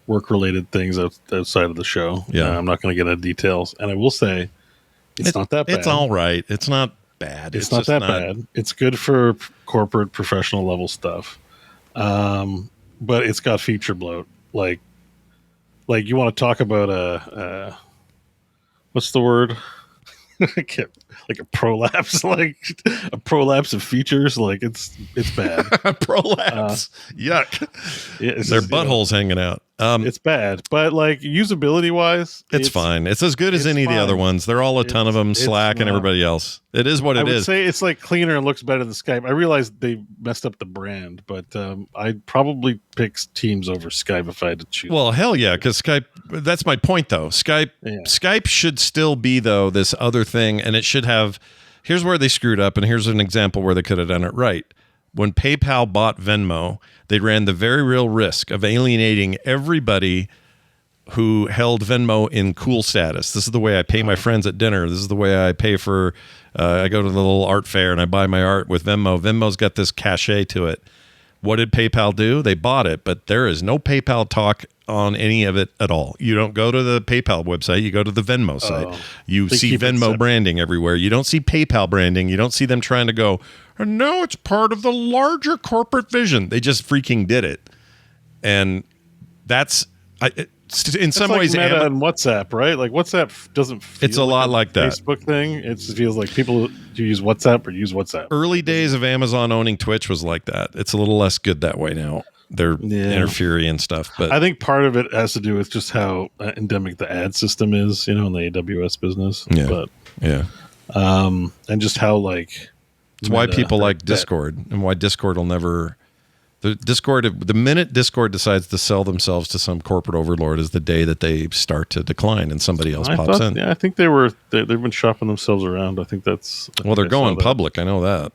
work-related things outside of the show. Yeah. I'm not going to get into details. And I will say, it's not that bad. It's all right. It's not bad. It's not that bad. It's good for corporate, professional level stuff. But it's got feature bloat. Like you want to talk about what's the word? Like a prolapse, like a prolapse of features. Like it's bad. Prolapse. Yuck. Yeah, Their buttholes hanging out. It's bad, but like usability wise, it's fine. It's as good as any of the other ones. They're all a ton of them, Slack and everybody else. It is what it is. I would say it's like cleaner and looks better than Skype. I realize they messed up the brand, but I'd probably pick Teams over Skype if I had to choose. Well, hell yeah, because Skype, that's my point though. Skype should still be though this other thing, and it should have, here's where they screwed up, and here's an example where they could have done it right. When PayPal bought Venmo, they ran the very real risk of alienating everybody who held Venmo in cool status. This is the way I pay my friends at dinner. This is the way I pay for, I go to the little art fair and I buy my art with Venmo. Venmo's got this cachet to it. What did PayPal do? They bought it, but there is no PayPal talk on any of it at all. You don't go to the PayPal website. You go to the Venmo site. You see Venmo branding everywhere. You don't see PayPal branding. You don't see them trying to go, and now it's part of the larger corporate vision. They just freaking did it. And that's, in some ways, Meta and WhatsApp, right? Like WhatsApp doesn't feel it's a lot like that Facebook thing. It just feels like people do use WhatsApp or use WhatsApp. Early days of Amazon owning Twitch was like that. It's a little less good that way now. They're interfering and stuff, but I think part of it has to do with just how endemic the ad system is, in the AWS business. And just how like it's why people like Discord and why Discord will never. The minute Discord decides to sell themselves to some corporate overlord is the day that they start to decline and somebody else pops in. Yeah, I think they've been shopping themselves around. I think that's they're going public. I know that.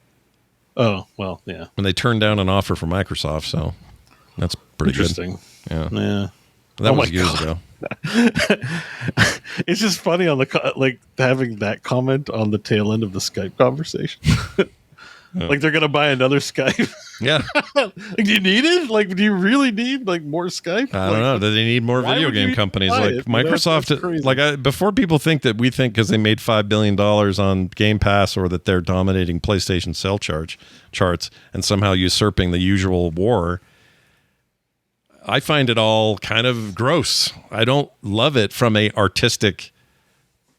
Oh well, yeah. And they turned down an offer from Microsoft, so that's pretty interesting. Good. Yeah. That was years ago. It's just funny on the having that comment on the tail end of the Skype conversation. Like they're gonna buy another Skype. Yeah. Like, do you need it? Like, do you really need more Skype? I don't know. Do they need more video game companies like Microsoft? Before people think that we think because they made $5 billion on Game Pass or that they're dominating PlayStation sell charts and somehow usurping the usual war. I find it all kind of gross. I don't love it from a artistic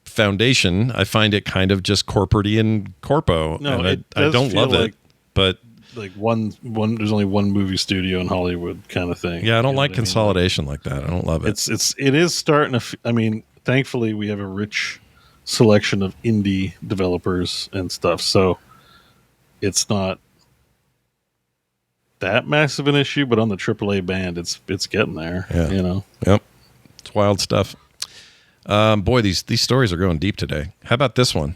foundation. I find it kind of just corporate-y and corpo. No, and I don't love it, but like one there's only one movie studio in Hollywood kind of thing. Yeah, I don't like consolidation like that. I don't love it. It is starting to. Thankfully we have a rich selection of indie developers and stuff, so it's not that massive an issue. But on the AAA band, it's getting there. Yeah. Yep, it's wild stuff. Boy, these stories are going deep today. How about this one?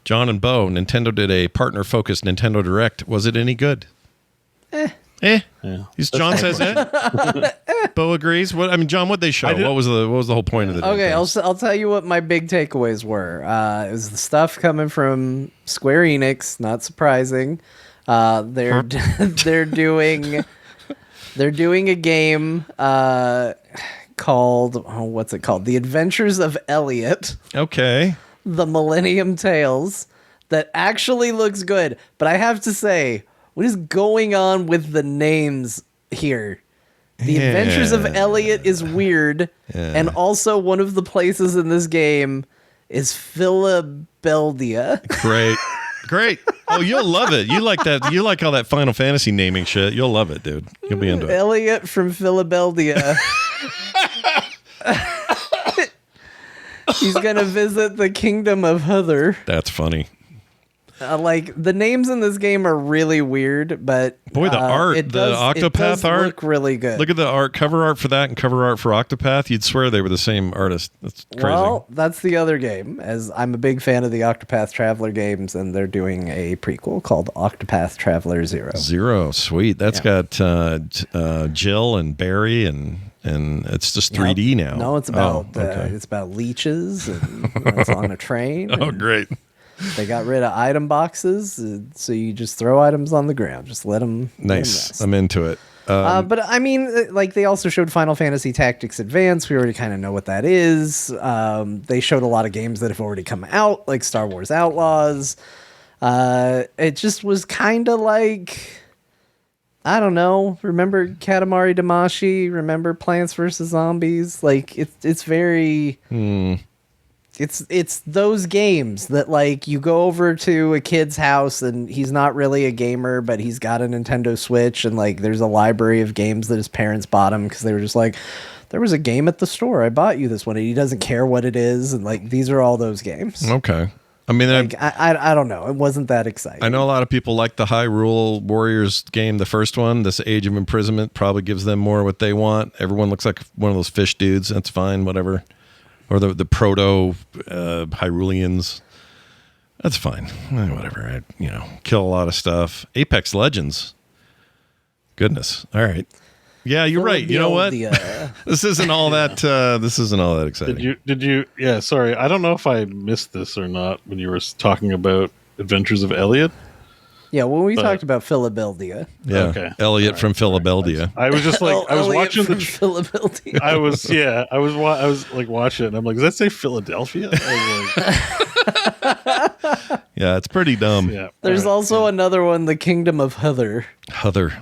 John and Beau, Nintendo did a partner-focused Nintendo Direct. Was it any good? Yeah. John says that. Beau agrees. John, what'd they show? What was the whole point of the Okay, I'll tell you what my big takeaways were. It was the stuff coming from Square Enix. Not surprising. They're doing a game called what's it called? The Adventures of Elliot. Okay. The Millennium Tales, that actually looks good. But I have to say, what is going on with the names here? The Adventures of Elliot is weird, and also one of the places in this game is Philadelphia. Great. Oh, you'll love it. You like that. You like all that Final Fantasy naming shit. You'll love it, dude. You'll be into it. Elliot from Philadelphia. He's gonna visit the kingdom of Heather. That's funny. The names in this game are really weird, but boy, the art, Octopath art, look really good. Look at the cover art for that, and cover art for Octopath. You'd swear they were the same artist. That's crazy. Well, that's the other game. As I'm a big fan of the Octopath Traveler games, and they're doing a prequel called Octopath Traveler 0. Sweet. That's got Jill and Barry and it's just 3D now. No, it's about leeches and it's on a train. Oh, great. They got rid of item boxes, so you just throw items on the ground. Just let them. Nice. I'm into it. But they also showed Final Fantasy Tactics Advance. We already kind of know what that is. They showed a lot of games that have already come out, like Star Wars Outlaws. It just was kind of like, I don't know. Remember Katamari Damacy? Remember Plants vs. Zombies? Like it's very. It's those games that like you go over to a kid's house and he's not really a gamer, but he's got a Nintendo Switch and like there's a library of games that his parents bought him because they were just like, there was a game at the store, I bought you this one, and he doesn't care what it is, and like these are all those games. Okay. I mean, like, I don't know. It wasn't that exciting. I know a lot of people like the Hyrule Warriors game, the first one. This Age of Imprisonment probably gives them more what they want. Everyone looks like one of those fish dudes. That's fine, whatever. Or the proto Hyruleans. That's fine. Whatever. Kill a lot of stuff. Apex Legends. Goodness. All right. Yeah, you're right. You know what? This isn't all that. This isn't all that exciting. Did you? Yeah. Sorry, I don't know if I missed this or not when you were talking about Adventures of Elliot. Yeah, when we talked about Philadelphia. Yeah, okay. Elliot from Philadelphia. I was just like, I was watching the Philadelphia. I was like watching it. And I'm like, does that say Philadelphia? I was like, yeah, it's pretty dumb. Yeah. There's also another one, The Kingdom of Heather. Heather.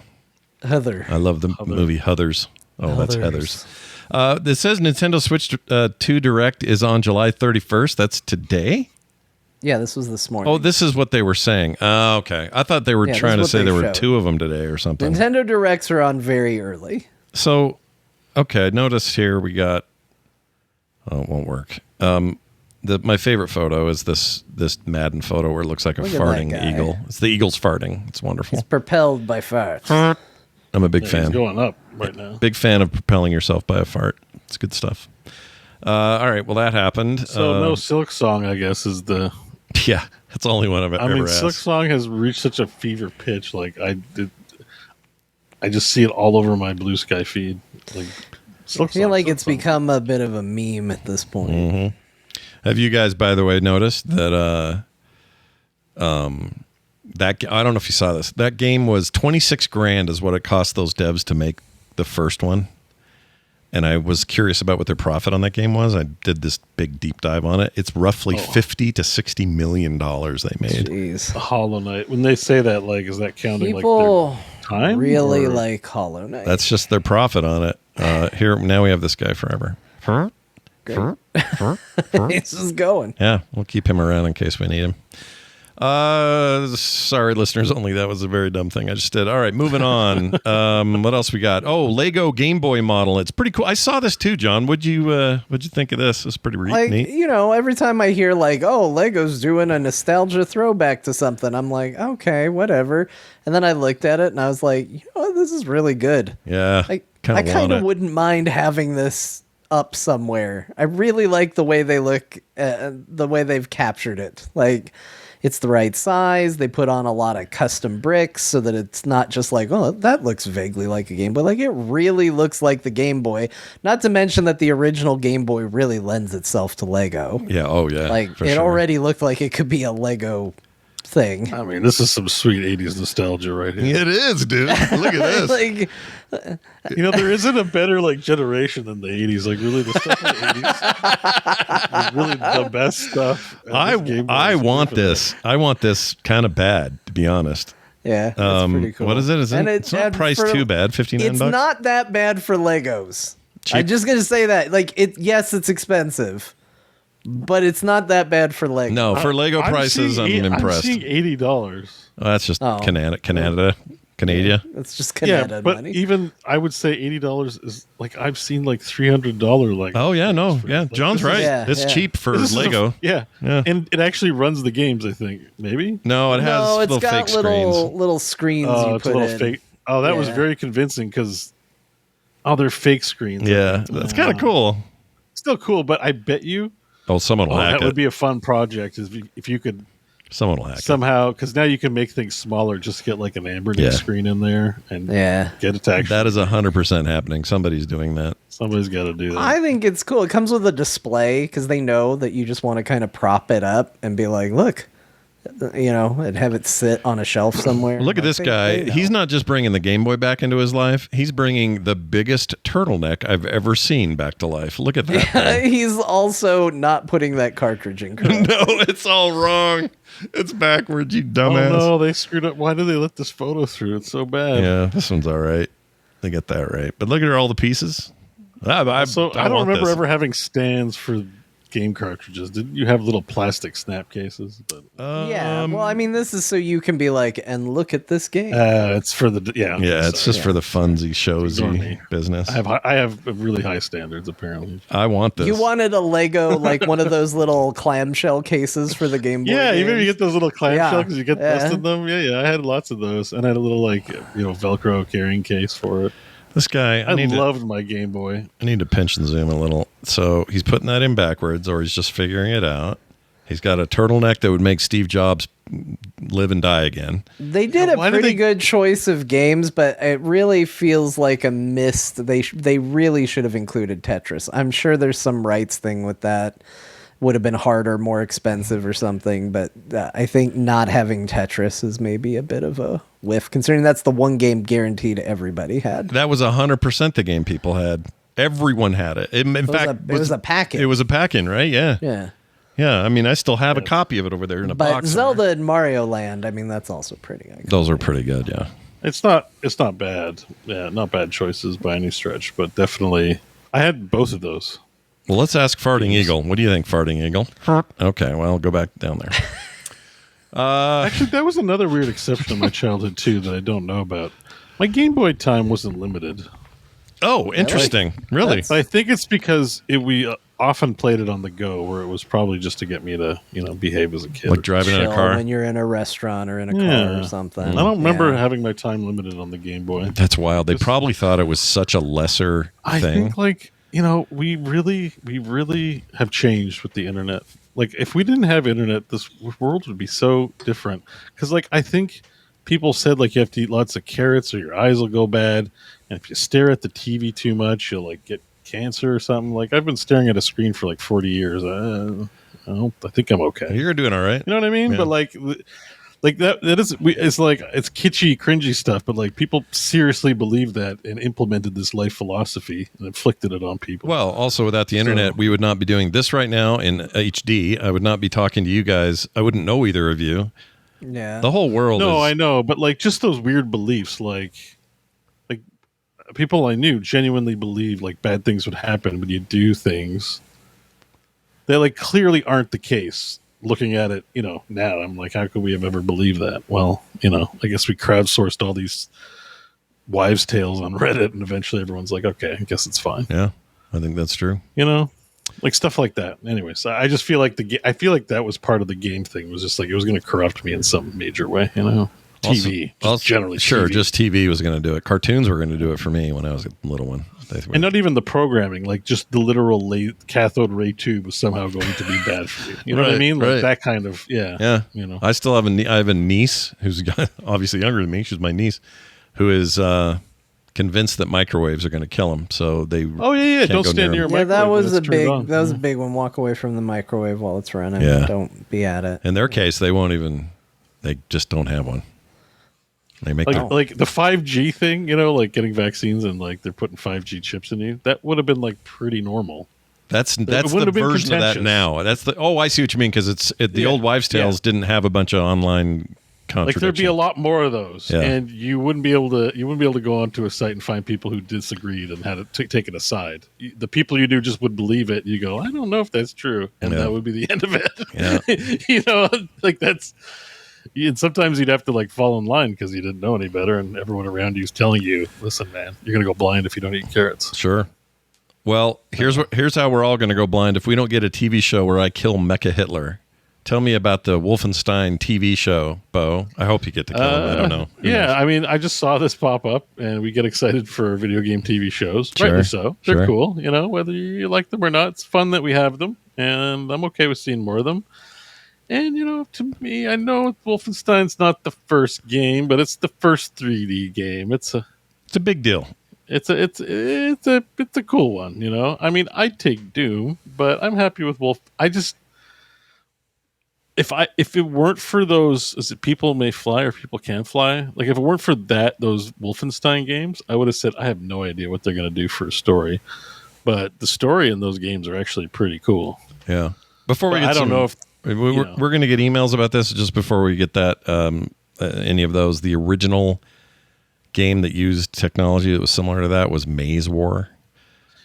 I love the movie Heathers. Oh, that's Heathers. It says Nintendo Switch 2 Direct is on July 31st. That's today? Yeah, this was this morning. Oh, this is what they were saying. Oh, okay. I thought they were trying to say there were two of them today or something. Nintendo Directs are on very early. So, okay, notice here we got... Oh, it won't work. My favorite photo is this Madden photo where it looks like a farting eagle. It's the eagle's farting. It's wonderful. It's propelled by farts. I'm a big fan. It's going up right now. Big fan of propelling yourself by a fart. It's good stuff. All right, well, that happened. So no Silk Song, I guess, is the... Yeah, that's the only one I've ever asked. Silk Song has reached such a fever pitch. Like I just see it all over my Blue Sky feed. Like, I feel like it's become a bit of a meme at this point. Mm-hmm. Have you guys, by the way, noticed that? That I don't know if you saw this. That game was $26,000 is what it cost those devs to make the first one. And I was curious about what their profit on that game was. I did this big deep dive on it. It's roughly $50 to $60 million they made. Jeez. Hollow Knight. When they say that, like, is that counting People like their time? Really like Hollow Knight. That's just their profit on it. Here now we have this guy forever. This is going. Yeah, we'll keep him around in case we need him. Sorry, listeners only. That was a very dumb thing I just did. All right, moving on. What else we got? Oh, Lego Game Boy model. It's pretty cool. I saw this too, John. What'd you think of this? It's pretty neat. Every time I hear like, oh, Lego's doing a nostalgia throwback to something, I'm like, okay, whatever. And then I looked at it and I was like, this is really good. Yeah, I kind of wouldn't mind having this up somewhere. I really like the way they look, the way they've captured it. Like, it's the right size. They put on a lot of custom bricks so that it's not just like, oh, that looks vaguely like a Game Boy. Like, it really looks like the Game Boy. Not to mention that the original Game Boy really lends itself to Lego. Yeah, oh yeah. Like, it already looked like it could be a Lego thing. I mean, this is some sweet 80s nostalgia right here. It is, dude. Look at this. There isn't a better generation than the 80s. Like, really, the stuff in the 80s is really the best stuff. I want this. I want this kind of bad, to be honest. Yeah, that's pretty cool. What is it? It's not priced too bad. $59. It's not that bad for Legos. Cheap. I'm just gonna say that. Like, yes, it's expensive, but it's not that bad for Lego. No, for Lego prices, I'm impressed. I'm seeing $80. Oh, that's just Canada. It's just Canada but money. Even I would say $80 is like, I've seen like $300 like. Oh yeah, no, yeah, John's right. It's cheap for Lego. Yeah, and it actually runs the games. I think maybe. No, it has it's little got fake little screens. You put in. Fake. Oh, that was very convincing because they're fake screens. Yeah, that's kind of cool. Still cool, but I bet you. Oh, someone will hack it. That would be a fun project if you could. Someone will hack somehow, because now you can make things smaller. Just get like an Ambernick screen in there and get it to actually. That is 100% happening. Somebody's doing that. Somebody's got to do that. I think it's cool. It comes with a display because they know that you just want to kind of prop it up and be like, look, and have it sit on a shelf somewhere. Look at this guy. He's not just bringing the Game Boy back into his life. He's bringing the biggest turtleneck I've ever seen back to life. Look at that. Yeah, he's also not putting that cartridge in correctly. No, it's all wrong. It's backwards, you dumbass. Oh, no, they screwed up. Why did they let this photo through? It's so bad. Yeah, this one's all right. They got that right. But look at all the pieces. I don't remember ever having stands for game cartridges, didn't you have little plastic snap cases? But Yeah, well, I mean, this is so you can be like, and look at this game. it's for the Yeah, it's just for the funsy, Ignore showsy me. business. I have really high standards apparently. I want this. You wanted a Lego, like one of those little clamshell cases for the Game Boy. Yeah, games. even if you get those little clamshell because you get Yeah. dust in them. Yeah, I had lots of those, and I had a little Velcro carrying case for it. This guy, I loved my Game Boy. I need to pinch and zoom a little. So he's putting that in backwards, or he's just figuring it out. He's got a turtleneck that would make Steve Jobs live and die again. They did a pretty good choice of games, but it really feels like a missed. They really should have included Tetris. I'm sure there's some rights thing with that. Would have been harder, more expensive or something, but I think not having Tetris is maybe a bit of a whiff, considering that's the one game guaranteed everybody had. That was 100% the game people had. Everyone had it. In fact, it was a pack-in. It was a pack-in, right? Yeah. Yeah. Yeah, I mean, I still have a copy of it over there in a But box. Zelda somewhere. and Mario Land, I mean, that's also pretty iconic. Those are pretty good, yeah. It's not bad. Yeah, not bad choices by any stretch, but definitely I had both of those. Well, let's ask Farting Eagle. What do you think, Farting Eagle? Okay, well, go back down there. Actually, that was another weird exception in my childhood too that I don't know about. My Game Boy time wasn't limited. Oh, interesting. Really? I think it's because we often played it on the go, where it was probably just to get me to behave as a kid. Like driving in a Chill car? when you're in a restaurant or in a car or something. I don't remember Yeah. having my time limited on the Game Boy. That's wild. They probably thought it was such a lesser I thing. think we really have changed with the internet. Like if we didn't have internet, this world would be so different. Because I think people said you have to eat lots of carrots or your eyes will go bad, and if you stare at the TV too much, you'll get cancer or something. I've been staring at a screen for 40 years. I think I'm okay. You're doing all right. You know what I mean? Yeah. But that is it's it's kitschy, cringy stuff. But people seriously believed that and implemented this life philosophy and inflicted it on people. Well, also without the internet, we would not be doing this right now in HD. I would not be talking to you guys. I wouldn't know either of you. Yeah. The whole world no, is... I know, but just those weird beliefs, like people I knew genuinely believed bad things would happen when you do things that clearly aren't the case. Looking at it, now I'm how could we have ever believed that? Well, I guess we crowdsourced all these wives' tales on Reddit, and eventually everyone's okay, I guess it's fine. Yeah, I think that's true. Stuff like that. Anyways, I just feel I feel like that was part of the game thing. Was just it was going to corrupt me in some major way. TV, Also, generally, sure, TV. just TV was going to do it. Cartoons were going to do it for me when I was a little one. And not even the programming, just the literal cathode ray tube was somehow going to be bad for you. You know what I Right, mean? right. That kind of, yeah. Yeah. I still have I have a niece who's obviously younger than me. She's my niece, who is convinced that microwaves are going to kill him. So they don't go stand near a Yeah, microwave. that was when it's turned on. that was a big one. Walk away from the microwave while it's running. Yeah. Don't be at it. In their case, they just don't have one. They make the 5G thing, getting vaccines and they're putting 5G chips in you. That would have been pretty normal. That's the wouldn't have been version of that contentious. now. That's I see what you mean, because the old wives' tales didn't have a bunch of online contradictions. There'd be a lot more of those, Yeah. and you wouldn't be able to go onto a site and find people who disagreed and had it taken aside. The people you knew just would believe it. You go, I don't know if that's true, and that would be the end of it. Yeah. That's. And sometimes you'd have to fall in line because you didn't know any better, and everyone around you is telling you, "Listen, man, you're going to go blind if you don't eat carrots." Sure. Well, here's how we're all going to go blind if we don't get a TV show where I kill Mecha Hitler. Tell me about the Wolfenstein TV show, Beau. I hope you get to kill him. I don't know. Who knows? I mean, I just saw this pop up, and we get excited for video game TV shows. Sure, Rightly so. They're sure. cool. Whether you like them or not, it's fun that we have them, and I'm okay with seeing more of them. And to me, I know Wolfenstein's not the first game, but it's the first 3D game. It's a big deal. It's a cool one. I mean, I'd take Doom, but I'm happy with Wolf. I just if it weren't for those, is it People May Fly or People Can Fly? If it weren't for those Wolfenstein games, I would have said I have no idea what they're going to do for a story. But the story in those games are actually pretty cool. Yeah. Before we get I don't know if we're going to get emails about this. Just before we get that, any of those, the original game that used technology that was similar to that was Maze War.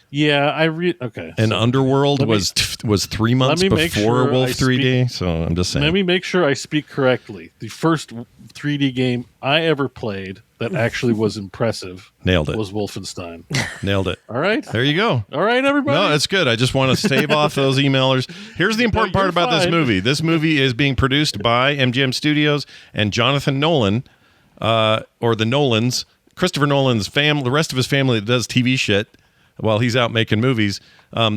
Yeah, okay. And so Underworld was 3 months let me make before sure Wolf I 3D. So I'm just saying. Let me make sure I speak correctly. The first 3D game I ever played that actually was impressive Nailed it. was Wolfenstein. Nailed it. All right. There you go. All right, everybody. No, it's good. I just want to stave off those emailers. Here's the important part you're about this fine. movie. This movie is being produced by MGM Studios and Jonathan Nolan, or the Nolans. Christopher Nolan's family, the rest of his family that does TV shit while he's out making movies.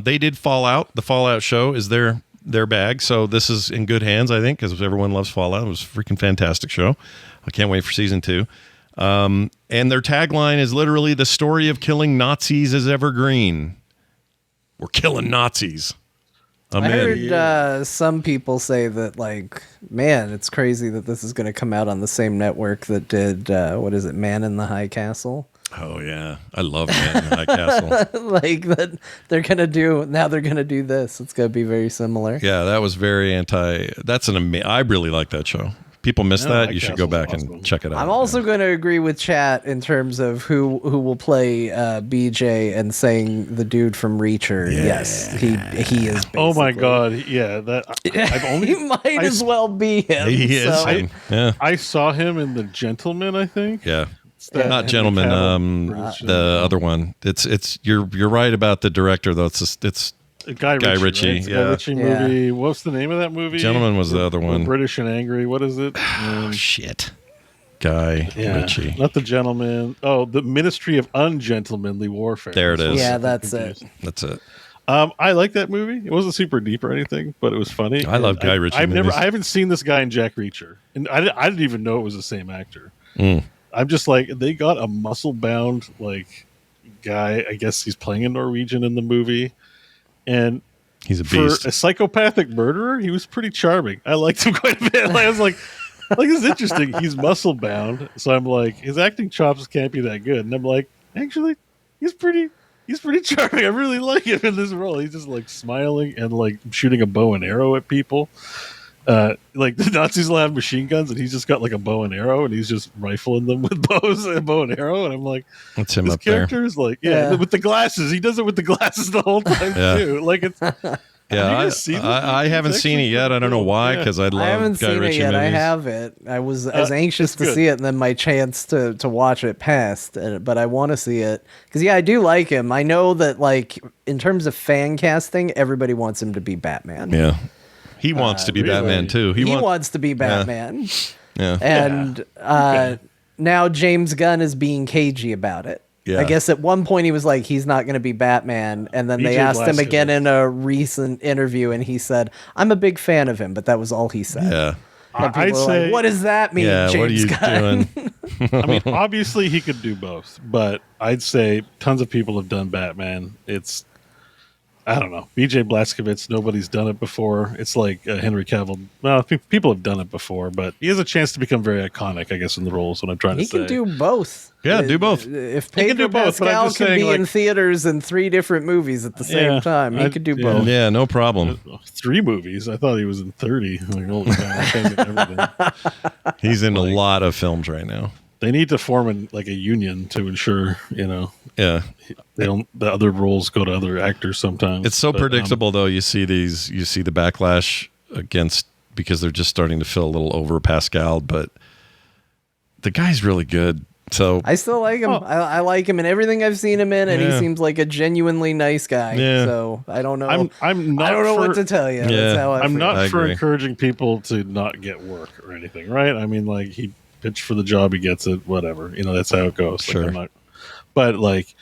They did Fallout. The Fallout show is their bag. So this is in good hands, I think, because everyone loves Fallout. It was a freaking fantastic show. I can't wait for season 2. And their tagline is literally "The story of killing Nazis is evergreen." We're killing Nazis. I heard some people say that, like, man, it's crazy that this is going to come out on the same network that did, what is it, Man in the High Castle? Oh, yeah. I love Man in the High Castle. Like, that they're going to do this. It's going to be very similar. Yeah, that was very that's I really like that show. People miss that. High You should go Castle's back awesome. and check it out. I'm also going to agree with chat in terms of who will play BJ and saying the dude from Reacher. Yeah. Yes, he is. Oh my basically- God! Yeah, that I've only he might as well be him. He is. so- Yeah. I saw him in The Gentleman. I think. Yeah. That Not Henry Gentleman. Cavill version. The other one. It's you're right about the director though. It's Guy Ritchie. Ritchie, Right? It's a yeah. Guy Ritchie Yeah. movie. What's the name of that movie? Gentleman was the other We're one. British and Angry. What is it? Oh shit. Guy Ritchie. Not The Gentleman. Oh, The Ministry of Ungentlemanly Warfare. There it is. Yeah, that's it. That's it. I like that movie. It wasn't super deep or anything, but it was funny. I love Guy Ritchie movies. I haven't seen this guy in Jack Reacher, and I didn't even know it was the same actor. Mm. I'm just like, they got a muscle bound like guy. I guess he's playing a Norwegian in the movie, and He's a for beast. a psychopathic murderer, he was pretty charming. I liked him quite a bit. Like, I was like this is interesting. He's muscle bound, so I'm like, his acting chops can't be that good. And I'm like, actually, he's pretty charming. I really like him in this role. He's just like smiling and like shooting a bow and arrow at people. Like the Nazis will have machine guns, and he's just got like a bow and arrow, and he's just rifling them with bows and bow and arrow. And I'm like, That's him this up there. character is like, yeah, with the glasses. He does it with the glasses the whole time Yeah. too. Like it's. Yeah, Have you I, guys seen this I movie? haven't It's seen it actually yet. I don't know cool. why, Yeah. because I love I haven't Guy seen Ritchie it yet. movies. I have it. I was anxious it's to good. see it, and then my chance to watch it passed. But I want to see it because I do like him. I know that like in terms of fan casting, everybody wants him to be Batman. Yeah, he wants to be really? Batman too. He wants to be Batman, Yeah. and now James Gunn is being cagey about it. Yeah. I guess at one point he was like, he's not going to be Batman. And then they BJ asked him again Blazkowicz. in a recent interview, and he said, I'm a big fan of him, but that was all he said. Yeah. And people I'd were like, say, what does that mean, Yeah. James What are you Gunn? doing? I mean, obviously he could do both, but I'd say tons of people have done Batman. It's, I don't know, BJ Blazkowicz. Nobody's done it before. It's like Henry Cavill. Well, I think people have done it before, but he has a chance to become very iconic, I guess, in the roles. What I'm trying He to say. can do both. Yeah, do both. If He can Pedro do both, but I'm Pascal just can saying, be in like- theaters in 3 different movies at the same Yeah, time, he could do yeah. both. Yeah, no problem. 3 movies. I thought he was in 30. Like, holy cow, he's in everything. He's in a lot of films right now. They need to form a union to ensure, Yeah. they don't. The other roles go to other actors sometimes. It's so But, predictable though. You see the backlash against because they're just starting to feel a little over Pascal, but the guy's really good. So I still like him. Oh. I like him in everything I've seen him in, and he Yeah. seems like a genuinely nice guy. Yeah. So I don't know. I'm not. I don't know for, what to tell you. Yeah. That's how I I'm feel. not I for agree. encouraging people to not get work or anything, right? I mean, like he pitched for the job, he gets it, whatever. That's how it goes. Like, Sure. I'm not, but like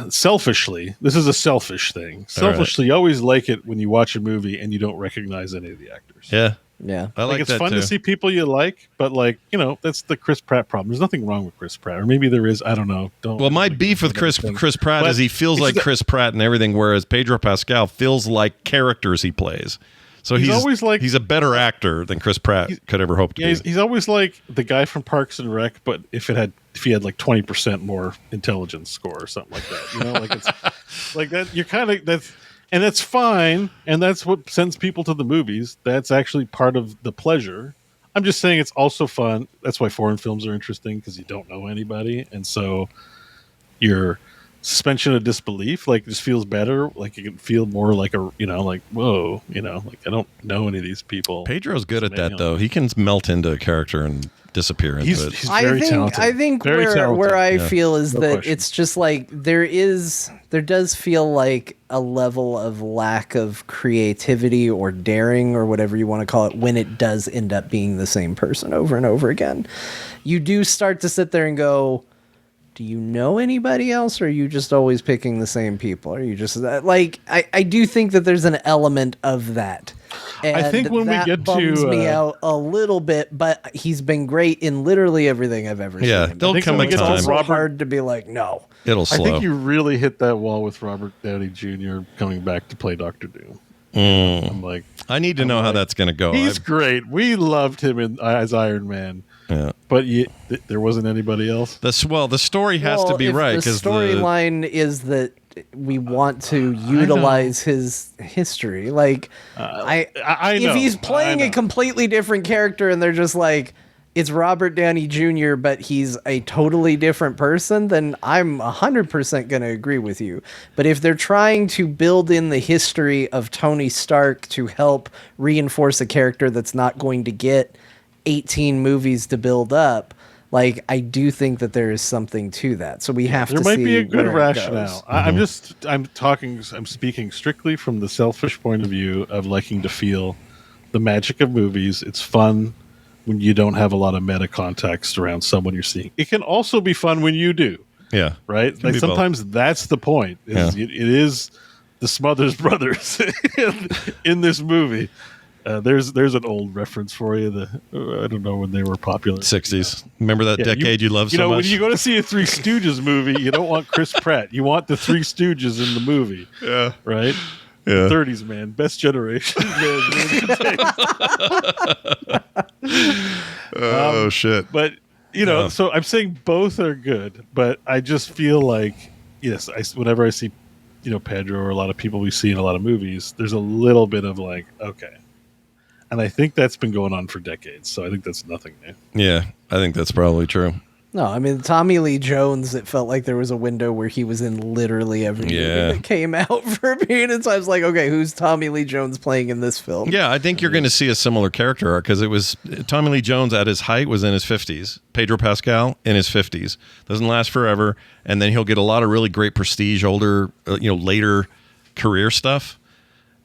selfishly, this is a selfish thing. Selfishly, you always like it when you watch a movie and you don't recognize any of the actors. yeah, Yeah. I like it's that fun too. to see people you like, but that's the Chris Pratt problem. There's nothing wrong with Chris Pratt, or maybe there is. I don't know. Well, my beef with Chris Pratt But is he feels it's like the- Chris Pratt and everything, whereas Pedro Pascal feels like characters he plays. So He's always like- he's a better actor than Chris Pratt could ever hope to Yeah, be. he's always like the guy from Parks and Rec, but if he had like 20% more intelligence score or something like that, like it's like that. You're kind of and that's fine, and that's what sends people to the movies. That's actually part of the pleasure. I'm just saying it's also fun. That's why foreign films are interesting because you don't know anybody, and so you're suspension of disbelief. Like, it just feels better. Like, you can feel more like a, like, whoa, like, I don't know any of these people. Pedro's good at that, though. He can melt into a character and disappear into it. He's very talented. I think Very where talented. I feel is No that question. it's just like there does feel like a level of lack of creativity or daring or whatever you want to call it when it does end up being the same person over and over again. You do start to sit there and go, do you know anybody else, or are you just always picking the same people? Are you just like, I do think that there's an element of that. And I think when we that get bums to, me out a little bit, but he's been great in literally everything I've ever Yeah, seen. there'll think come when a we get to time. It's Robert- hard to be like, no. It'll I slow. think you really hit that wall with Robert Downey Jr. coming back to play Doctor Doom. I'm like, I need to know how that's going to go. he's great. We loved him as Iron Man, Yeah. but there wasn't anybody else. The story has to be if right, The because storyline is that we want to utilize his history. Like, I if know, he's playing I a know. completely different character and they're just like, it's Robert Downey Jr., but he's a totally different person, then I'm 100% going to agree with you. But if they're trying to build in the history of Tony Stark to help reinforce a character that's not going to get 18 movies to build up, like, I do think that there is something to that. So we have There to might see be a good where it rationale. goes. I'm speaking strictly from the selfish point of view of liking to feel the magic of movies. It's fun when you don't have a lot of meta context around someone you're seeing. It can also be fun when you do, yeah, right? Can Like, be both. sometimes that's the point. Yeah. It is the Smothers Brothers in this movie. There's an old reference for you. I don't know when they were popular. 60s. Remember that decade you loved so much? When you go to see a Three Stooges movie, you don't want Chris Pratt. You want the Three Stooges in the movie. Yeah. Right? Yeah. 30s, man. Best generation. Oh, shit. But, Yeah. so I'm saying both are good, but I just feel like, yes, whenever I see, Pedro or a lot of people we see in a lot of movies, there's a little bit of like, okay. And I think that's been going on for decades, so I think that's nothing new. Yeah, I think that's probably true. No, I mean, Tommy Lee Jones, it felt like there was a window where he was in literally every movie that came out for a period of time. I was like, okay, who's Tommy Lee Jones playing in this film? Yeah, I think you're going to see a similar character arc, because it was Tommy Lee Jones at his height was in his 50s. Pedro Pascal in his 50s. Doesn't last forever, and then he'll get a lot of really great prestige, older, later career stuff.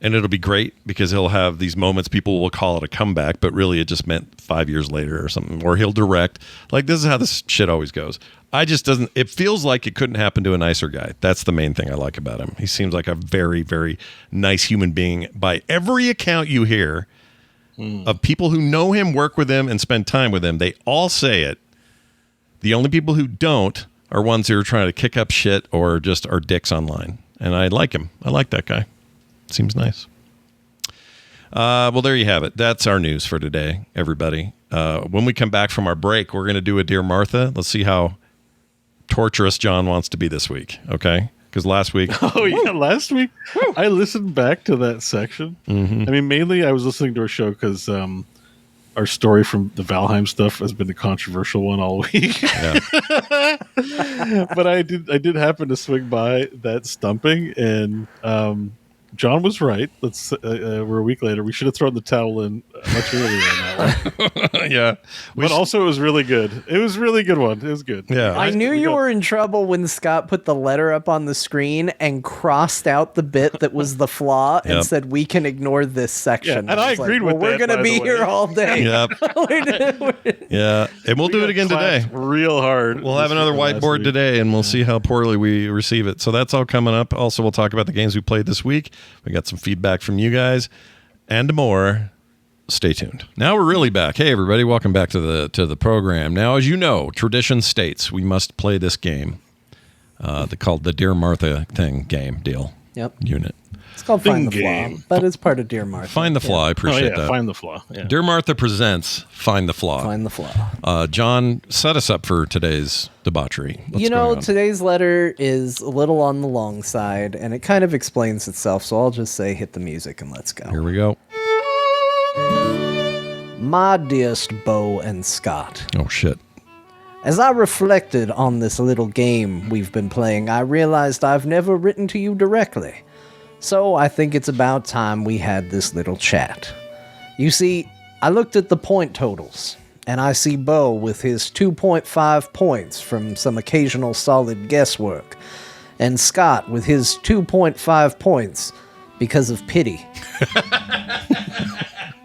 And it'll be great because he'll have these moments. People will call it a comeback, but really it just meant 5 years later or something. Or he'll direct. Like, this is how this shit always goes. It feels like it couldn't happen to a nicer guy. That's the main thing I like about him. He seems like a very, very nice human being by every account you hear of people who know him, work with him, and spend time with him. They all say it. The only people who don't are ones who are trying to kick up shit or just are dicks online. And I like him. I like that guy. Seems nice. Well, there you have it. That's our news for today, everybody. When we come back from our break, we're going to do a Dear Martha. Let's see how torturous John wants to be this week, okay? Because last week... Oh, yeah, last week, I listened back to that section. I mean, mainly I was listening to our show because our story from the Valheim stuff has been the controversial one all week. Yeah. But I did happen to swing by that stumping, and John was right. We're a week later. We should have thrown the towel in much earlier on that one. Yeah. But also, it was really good. It was a really good one. It was good. Yeah. I knew we you got- were in trouble when Scott put the letter up on the screen and crossed out the bit that was the flaw and Yep. said, we can ignore this section. Yeah, and I was agreed like, with well, that, we're going by to be the way. here all day. Yep. Yeah. And we'll do it again today. Clapped real hard. We'll have another last whiteboard week. today, and we'll see how poorly we receive it. So that's all coming up. Also, we'll talk about the games we played this week. We got some feedback from you guys and more. Stay tuned. Now we're really back. Hey, everybody. Welcome back to the program. Now, as you know, tradition states we must play this game. Called the Dear Martha game deal. Yep. Unit. It's called Find the Thing Flaw, game. but it's part of Dear Martha. Find the Flaw. I Oh, appreciate yeah, that. find the flaw. Yeah. Dear Martha presents Find the Flaw. Find the Flaw. John, set us up for today's debauchery. What's going on? Today's letter is a little on the long side, and it kind of explains itself, so I'll just say hit the music and let's go. Here we go. My dearest Beau and Scott, Oh, shit. As I reflected on this little game we've been playing, I realized I've never written to you directly. So I think it's about time we had this little chat. You see, I looked at the point totals, and I see Beau with his 2.5 points from some occasional solid guesswork, and Scott with his 2.5 points because of pity.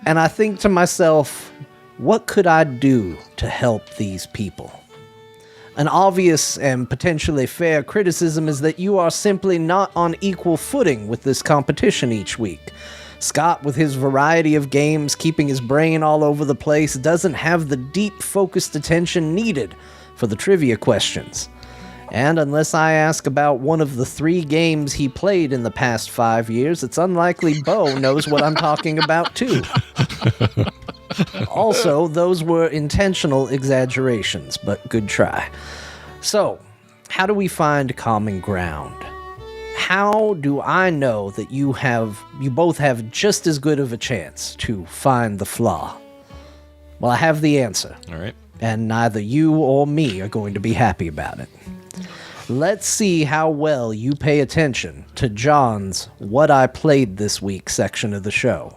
And I think to myself, what could I do to help these people? An obvious and potentially fair criticism is that you are simply not on equal footing with this competition each week. Scott, with his variety of games, keeping his brain all over the place, doesn't have the deep, focused attention needed for the trivia questions. And unless I ask about one of the 3 games he played in the past 5 years, it's unlikely Beau knows what I'm talking about, too. Also, those were intentional exaggerations, but good try. So, how do we find common ground? How do I know that you both have just as good of a chance to find the flaw? Well, I have the answer. All right. And neither you or me are going to be happy about it. Let's see how well you pay attention to John's What I Played This Week section of the show.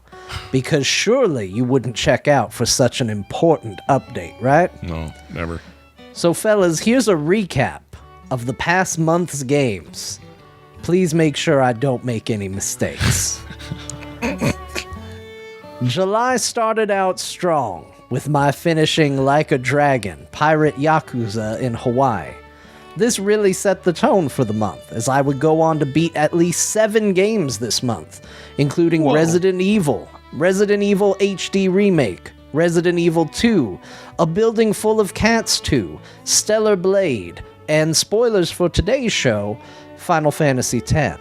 Because surely you wouldn't check out for such an important update, right? No, never. So fellas, here's a recap of the past month's games. Please make sure I don't make any mistakes. July started out strong, with my finishing Like a Dragon, Pirate Yakuza in Hawaii. This really set the tone for the month, as I would go on to beat at least 7 games this month, including Resident Evil HD Remake, Resident Evil 2, A Building Full of Cats 2, Stellar Blade, and spoilers for today's show, Final Fantasy X.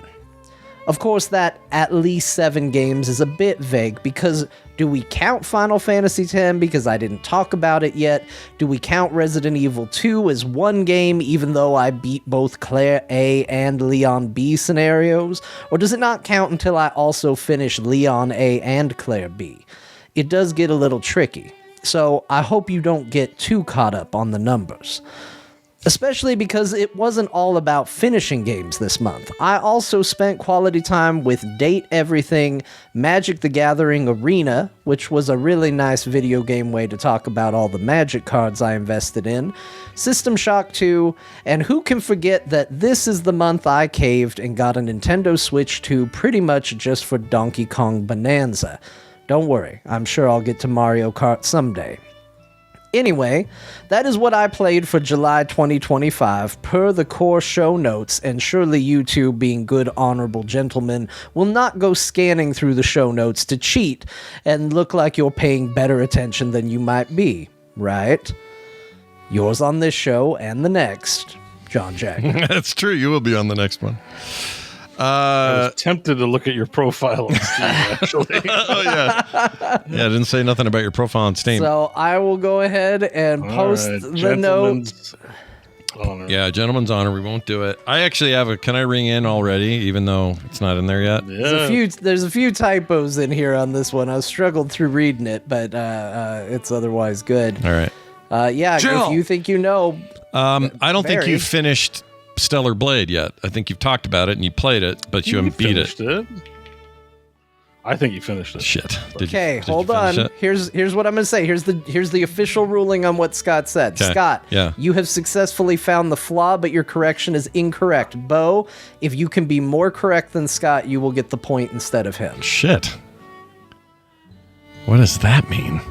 Of course, that at least 7 games is a bit vague, because do we count Final Fantasy X because I didn't talk about it yet? Do we count Resident Evil 2 as one game even though I beat both Claire A and Leon B scenarios? Or does it not count until I also finish Leon A and Claire B? It does get a little tricky, so I hope you don't get too caught up on the numbers. Especially because it wasn't all about finishing games this month. I also spent quality time with Date Everything, Magic the Gathering Arena, which was a really nice video game way to talk about all the Magic cards I invested in, System Shock 2, and who can forget that this is the month I caved and got a Nintendo Switch 2 pretty much just for Donkey Kong Bananza. Don't worry, I'm sure I'll get to Mario Kart someday. Anyway, that is what I played for July 2025 per the core show notes, and surely you two, being good honorable gentlemen, will not go scanning through the show notes to cheat and look like you're paying better attention than you might be, right? Yours on this show and the next, John Jack. That's true. You will be on the next one. I was tempted to look at your profile on Steam, actually. Oh, yeah. Yeah, I didn't say nothing about your profile on Steam. So I will go ahead and post the note. Honor. Yeah, gentleman's honor. We won't do it. I actually have a... Can I ring in already, even though it's not in there yet? Yeah. There's a few typos in here on this one. I struggled through reading it, but it's otherwise good. All right. Yeah, Jill! if you think you know... I don't think Barry. you finished Stellar Blade yet. I think you've talked about it and you played it, but you haven't beat it. I think you finished it. Shit. Okay, Did you hold finish on. it? Here's what I'm going to say. Here's the official ruling on what Scott said. Okay. Scott, Yeah. you have successfully found the flaw, but your correction is incorrect. Beau, if you can be more correct than Scott, you will get the point instead of him. Shit. What does that mean?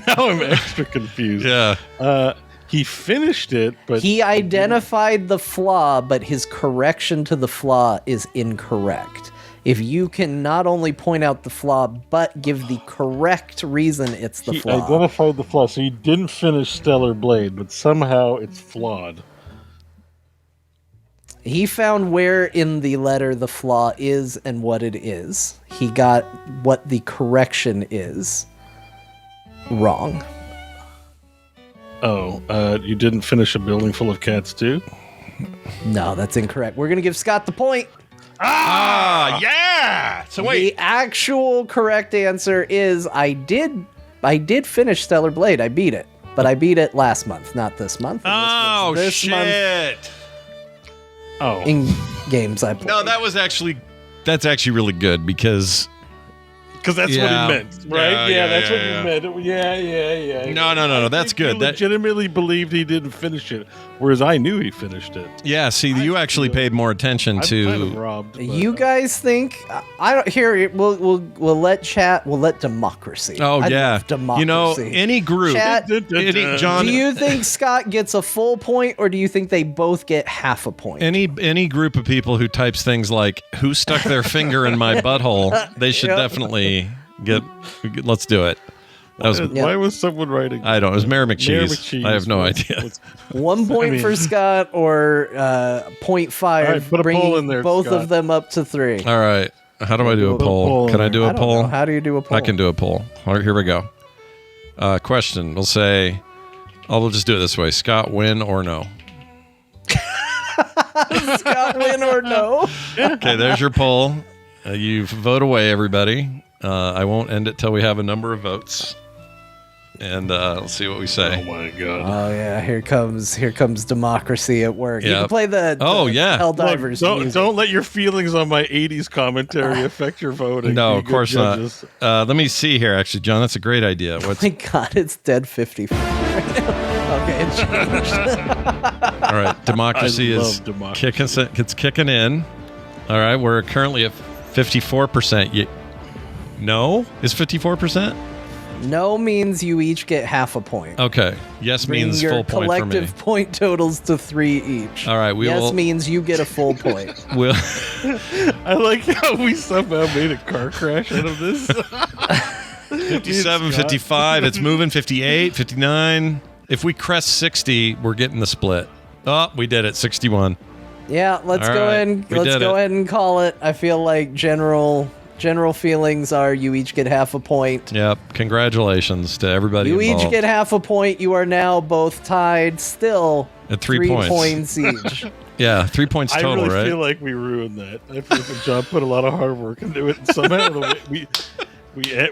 Now I'm extra confused. Yeah. He finished it, but He identified the flaw, but his correction to the flaw is incorrect. If you can not only point out the flaw, but give the correct reason it's the he flaw. identified the flaw. So he didn't finish Stellar Blade, but somehow it's flawed. He found where in the letter the flaw is and what it is. He got what the correction is wrong. Oh, you didn't finish A Building Full of Cats too? No, that's incorrect. We're going to give Scott the point. Ah, yeah. So wait. The actual correct answer is I did I did finish Stellar Blade. I beat it, but I beat it last month, not this month. And Oh, this shit. Oh, in games I played. No, that's actually really good because because that's Yeah. what he meant, right? Yeah, That's what yeah. you meant. Yeah. No, that's good. He That legitimately believed he didn't finish it, whereas I knew he finished it. yeah. See, you actually paid more attention I'm kind of to. robbed. But, You guys think I don't hear? We'll let chat. We'll let democracy. Oh I yeah, love democracy. you know any group. Chat, John, do you think Scott gets a full point, or do you think they both get half a point? any group of people who types things like "who stuck their finger in my butthole," they should Yep. definitely get. Let's do it. That was. Why was someone writing? I don't. It was Mayor McCheese. McCheese I have no was- idea. was- 1 point for Scott, or 0.5. All right, put a bringing poll in there, both Scott. of them up to 3. All right. How do I do a poll? Can I do I a don't poll? know. How do you do a poll? I can do a poll. All right, here we go. Question. We'll say. We'll just do it this way. Scott, win or no? Scott win or no? Okay, there's your poll. You vote away, everybody. I won't end it till we have a number of votes, and let's see what we Oh say. my god! Oh yeah, here comes democracy at work. You Yep. can play the yeah. Helldivers Look, music. don't let your feelings on my '80s commentary affect your voting. No, Be of good course judges. not. Let me see here. Actually, John, that's a great idea. What's My God, it's dead 54 right now. Okay, it changed. all right? Democracy I is love democracy. kicking. It's kicking in. All right, we're currently at 54%. No, is 54%? No means you each get half a point. Okay. Yes Bring means your full point for me. collective point totals to 3 each. All right, we yes will. means you get a full point. We'll I like how we somehow made a car crash out of this. 57, 55. It's moving. 58, 59. If we crest 60, we're getting the split. Oh, we did it. 61. Yeah, let's All go right, ahead and we let's did go it. ahead and call it. I feel like general feelings are you each get half a point. Yep. Congratulations to everybody You involved. each get half a point. You are now both tied, still At 3 points. points each. Yeah, 3 points I total, really right? feel like we ruined that. I feel like John put a lot of hard work into it, and somehow the way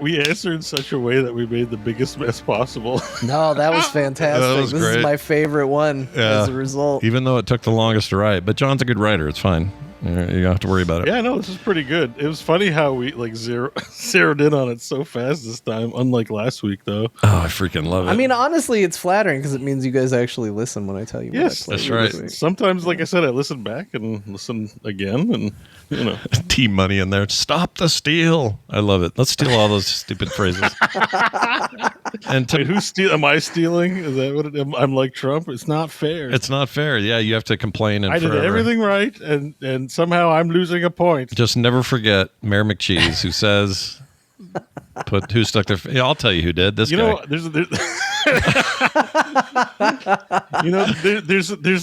we answered in such a way that we made the biggest mess possible. No, that was fantastic. That was this great. is my favorite one Yeah. as a result. Even though it took the longest to write. But John's a good writer. It's fine. You don't have to worry about it. Yeah, no, this is pretty good. It was funny how we zeroed in on it so fast this time, unlike last week, though. Oh, I freaking love it. I mean, honestly, it's flattering because it means you guys actually listen when I tell you Yes, what I that's played right. this week. Sometimes, like I said, I listen back and listen again, and you know, Team Money in there. Stop the steal. I love it. Let's steal all those stupid phrases. And to, wait, who's steal? Am I stealing? Is that what I'm like Trump? It's not fair. it's not fair. Yeah, you have to complain and I did forever. everything right, and somehow I'm losing a point. Just never forget Mayor McCheese, who says, "Put who stuck their." Yeah, I'll tell you who did. This You guy. know, there's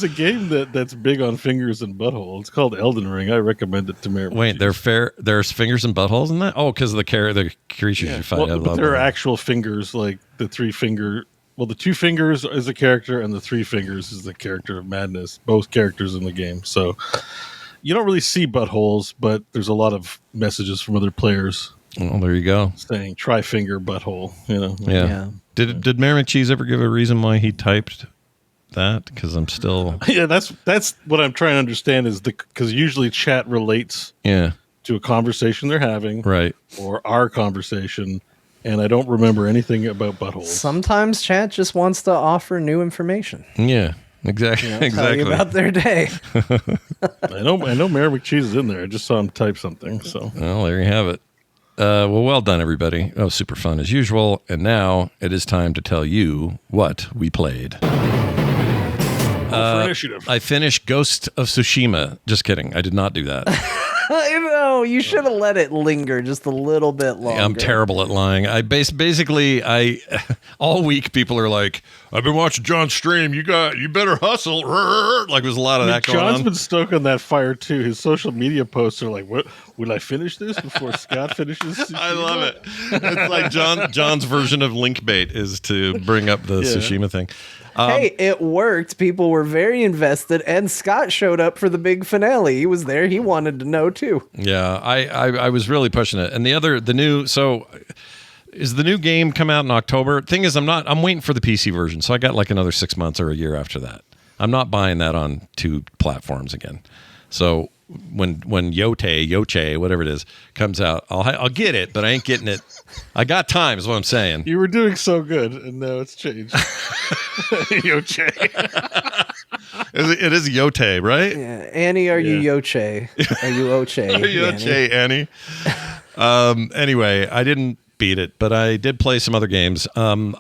a game that's big on fingers and butthole. It's called Elden Ring. I recommend it to Mayor. Wait, they're fair. There's fingers and buttholes in that. Oh, because of the creatures you fight. I Well, love but there are that. actual fingers, like the 3 finger. Well, the 2 fingers is a character, and the 3 fingers is the character of Madness. Both characters in the game. So you don't really see buttholes, but there's a lot of messages from other players Well, there you go. saying "try finger butthole." You know. Yeah. Yeah. Did Mayor McCheese ever give a reason why he typed that? Because I'm still. Yeah, that's what I'm trying to understand is because usually chat relates Yeah. to a conversation they're having, Right. or our conversation, and I don't remember anything about buttholes. Sometimes chat just wants to offer new information. Yeah. Exactly. Tell exactly. you about their day. I know Mayor McCheese is in there. I just saw him type something. So Well, there you have it. Well done, everybody. Oh, super fun as usual. And now it is time to tell you what we played. for initiative. I finished Ghost of Tsushima. Just kidding. I did not do that. I know. You should have let it linger just a little bit longer. I'm terrible at lying. Basically all week people are like, I've been watching John's stream. You better hustle. Like there's a lot of that going John's on. been stoking that fire too. His social media posts are like, "What? Will I finish this before Scott finishes?" I love it. It's like John's version of link bait is to bring up the Tsushima thing. Hey, it worked. People were very invested, and Scott showed up for the big finale. He was there. He wanted to know too. Yeah, I was really pushing it. And the new, so is the new game come out in October? Thing is, I'm waiting for the PC version, so I got like another 6 months or a year after that. I'm not buying that on 2 platforms again. So when Yoche, whatever it is, comes out, I'll get it, but I ain't getting it. I got time, is what I'm saying. You were doing so good, and now it's changed. Yoche. It is Yote, right? Yeah. Annie, are you Yoche? Are you Oche? Are you Yoche, Annie? Anyway, I didn't beat it, but I did play some other games. I'll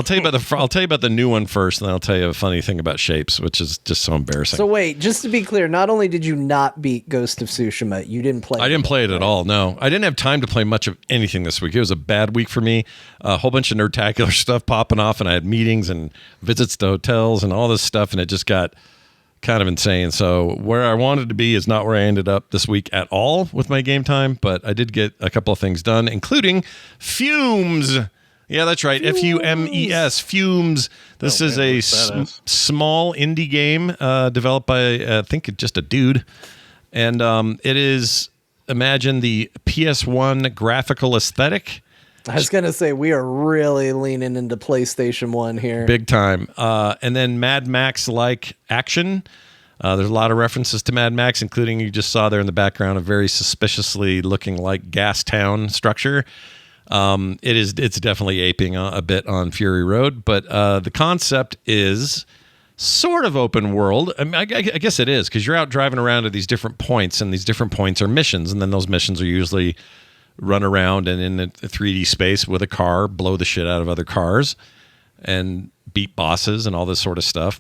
tell you about the new one first, and then I'll tell you a funny thing about Shapes, which is just so embarrassing. So wait, just to be clear, not only did you not beat Ghost of Tsushima, you didn't play. I didn't play it at all. No, I didn't have time to play much of anything this week. It was a bad week for me. A whole bunch of Nerdtacular stuff popping off, and I had meetings and visits to hotels and all this stuff, and it just got kind of insane. So where I wanted to be is not where I ended up this week at all with my game time, but I did get a couple of things done, including Fumes. Yeah, that's right. Fumes. Fumes. This is a small indie game developed by, I think, just a dude. And it is, imagine the PS1 graphical aesthetic. I was going to say, we are really leaning into PlayStation 1 here. Big time. And then Mad Max-like action. There's a lot of references to Mad Max, including, you just saw there in the background, a very suspiciously looking like gas town structure. It's definitely aping a bit on Fury Road, but the concept is sort of open world. I mean, I guess it is, because you're out driving around at these different points, and these different points are missions, and then those missions are usually run around and in a 3D space with a car, blow the shit out of other cars, and beat bosses and all this sort of stuff.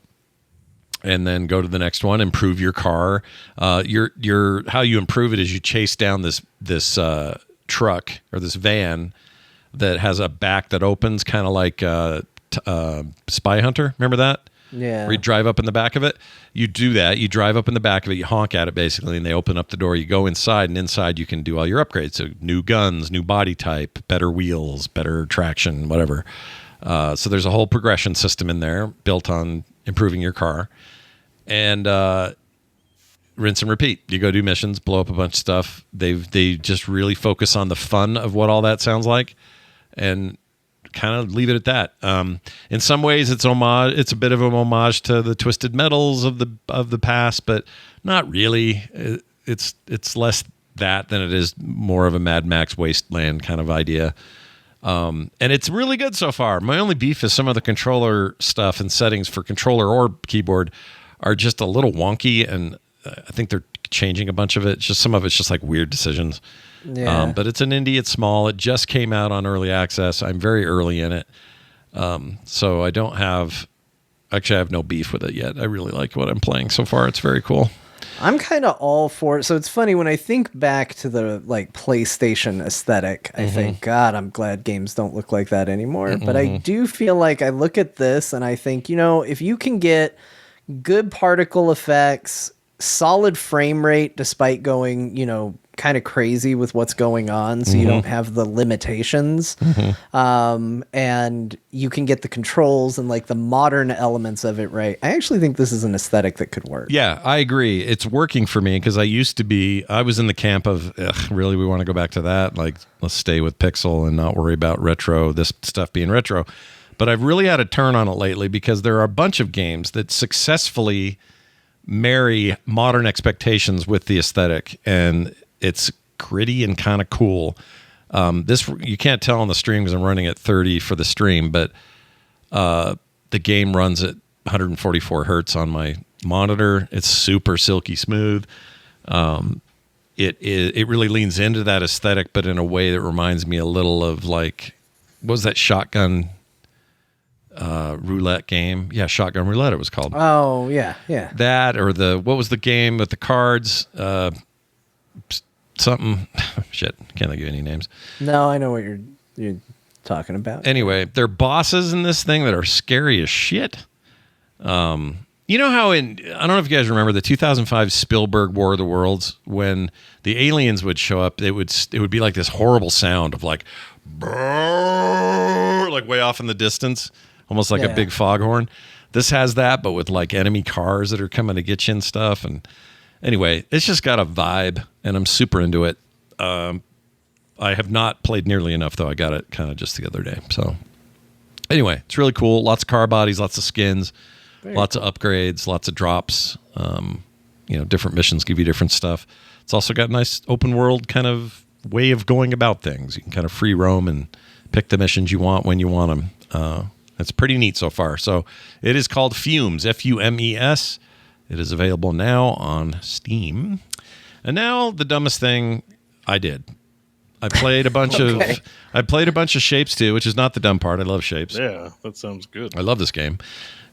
And then go to the next one, improve your car. Your how you improve it is you chase down this truck or this van that has a back that opens, kind of like Spy Hunter. Remember that? Yeah. Where you drive up in the back of it. You do that. You drive up in the back of it. You honk at it, basically, and they open up the door. You go inside, and inside you can do all your upgrades. So new guns, new body type, better wheels, better traction, whatever. So there's a whole progression system in there built on improving your car. And rinse and repeat. You go do missions, blow up a bunch of stuff. They just really focus on the fun of what all that sounds like, and kind of leave it at that. In some ways, it's a bit of an homage to the Twisted Metals of the past, but not really. It's less that than it is more of a Mad Max Wasteland kind of idea. And it's really good so far. My only beef is some of the controller stuff and settings for controller or keyboard are just a little wonky, and I think they're changing a bunch of it. Some of it's just like weird decisions. Yeah. But it's an indie. It's small. It just came out on early access. I'm very early in it. So I have no beef with it yet. I really like what I'm playing so far. It's very cool. I'm kind of all for it. So it's funny when I think back to the like PlayStation aesthetic, I think, God, I'm glad games don't look like that anymore. But I do feel like I look at this and I think, if you can get good particle effects, solid frame rate, despite going, kind of crazy with what's going on, so you don't have the limitations, and you can get the controls and like the modern elements of it right. I actually think this is an aesthetic that could work. Yeah, I agree. It's working for me because I was in the camp of, really, we want to go back to that? Like, let's stay with pixel and not worry about retro, this stuff being retro. But I've really had a turn on it lately because there are a bunch of games that successfully marry modern expectations with the aesthetic, and it's gritty and kind of cool. This you can't tell on the stream because I'm running at 30 for the stream, but the game runs at 144 hertz on my monitor. It's super silky smooth. It really leans into that aesthetic, but in a way that reminds me a little of like, what was that shotgun roulette game? Yeah, shotgun roulette it was called. Oh, yeah. That, or what was the game with the cards? Something. Shit, can't think of any names. No, I know what you're talking about. Anyway, there are bosses in this thing that are scary as shit. You know how I don't know if you guys remember the 2005 Spielberg War of the Worlds, when the aliens would show up, it would be like this horrible sound of like, brrr, like way off in the distance, almost like a big foghorn. This has that, but with like enemy cars that are coming to get you and stuff. And anyway, it's just got a vibe, and I'm super into it. I have not played nearly enough, though. I got it kind of just the other day. So anyway, it's really cool. Lots of car bodies, lots of skins, lots of upgrades, lots of drops. Different missions give you different stuff. It's also got a nice open world kind of way of going about things. You can kind of free roam and pick the missions you want when you want them. It's pretty neat so far. So it is called Fumes, Fumes. It is available now on Steam. And now the dumbest thing I did. I played a bunch of Shapes too, which is not the dumb part. I love Shapes. Yeah, that sounds good. I love this game.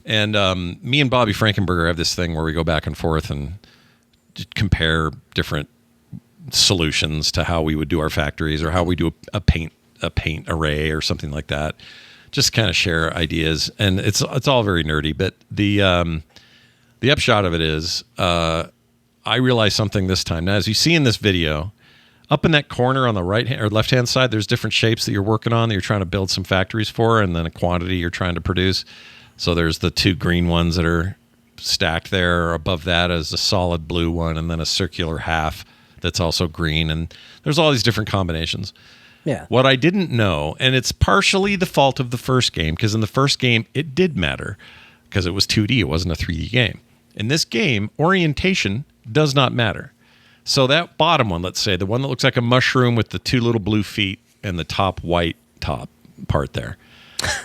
And me and Bobby Frankenberger have this thing where we go back and forth and compare different solutions to how we would do our factories or how we do a paint array or something like that. Just kind of share ideas, and it's all very nerdy. But the upshot of it is, I realized something this time. Now, as you see in this video, up in that corner on the right hand or left hand side, there's different shapes that you're working on that you're trying to build some factories for, and then a quantity you're trying to produce. So there's the two green ones that are stacked there. Above that is a solid blue one, and then a circular half that's also green. And there's all these different combinations. Yeah. What I didn't know, and it's partially the fault of the first game, because in the first game it did matter because it was 2D, it wasn't a 3D game. In this game, orientation does not matter. So that bottom one, let's say, the one that looks like a mushroom with the two little blue feet and the top white top part there,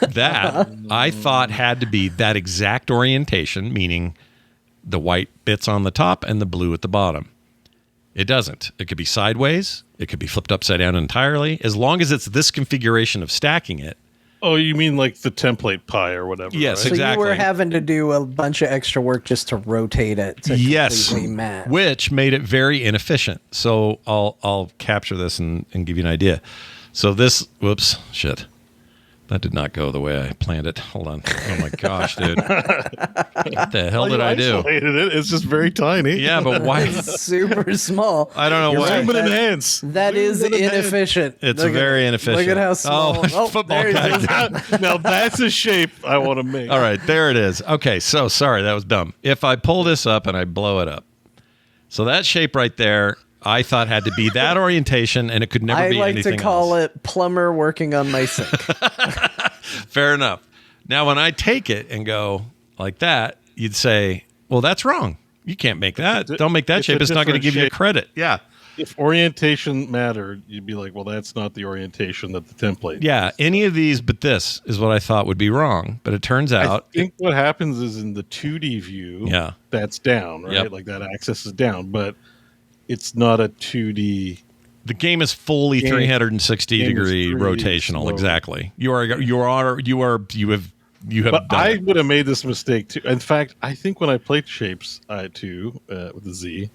that I thought had to be that exact orientation, meaning the white bits on the top and the blue at the bottom. It doesn't. It could be sideways. It could be flipped upside down entirely. As long as it's this configuration of stacking it. Oh, you mean like the template pie or whatever? Yes, right? exactly. So you were having to do a bunch of extra work just to rotate it to completely match. Which made it very inefficient. So I'll capture this and give you an idea. So this, whoops, shit. That did not go the way I planned it. Hold on. Oh my gosh, dude. What the hell did I do? Isolated it. It's just very tiny. Yeah, but why? It's super small. I don't know You're why. right. Zoom and enhance. That is inefficient. It's very inefficient. Look at how small. Oh, football there it guy. is. Now that's a shape I want to make. All right, there it is. Okay, so sorry, that was dumb. If I pull this up and I blow it up, so that shape right there, I thought had to be that orientation, and it could never be anything else. I like to call it plumber working on my sink. Fair enough. Now, when I take it and go like that, you'd say, well, that's wrong. You can't make that. Don't make that It's shape. a It's not going to different give you shape. credit. Yeah. If orientation mattered, you'd be like, well, that's not the orientation that the template. Yeah. Any of these but this is what I thought would be wrong. But it turns out. I think what happens is in the 2D view, Yeah. that's down, right? Yep. Like that axis is down, but it's not a 2D. The game is fully Game- 360 game is degree 3D rotational. slow. Exactly. You have But done I it. would have made this mistake too. In fact, I think when I played Shapes 2 with the Z,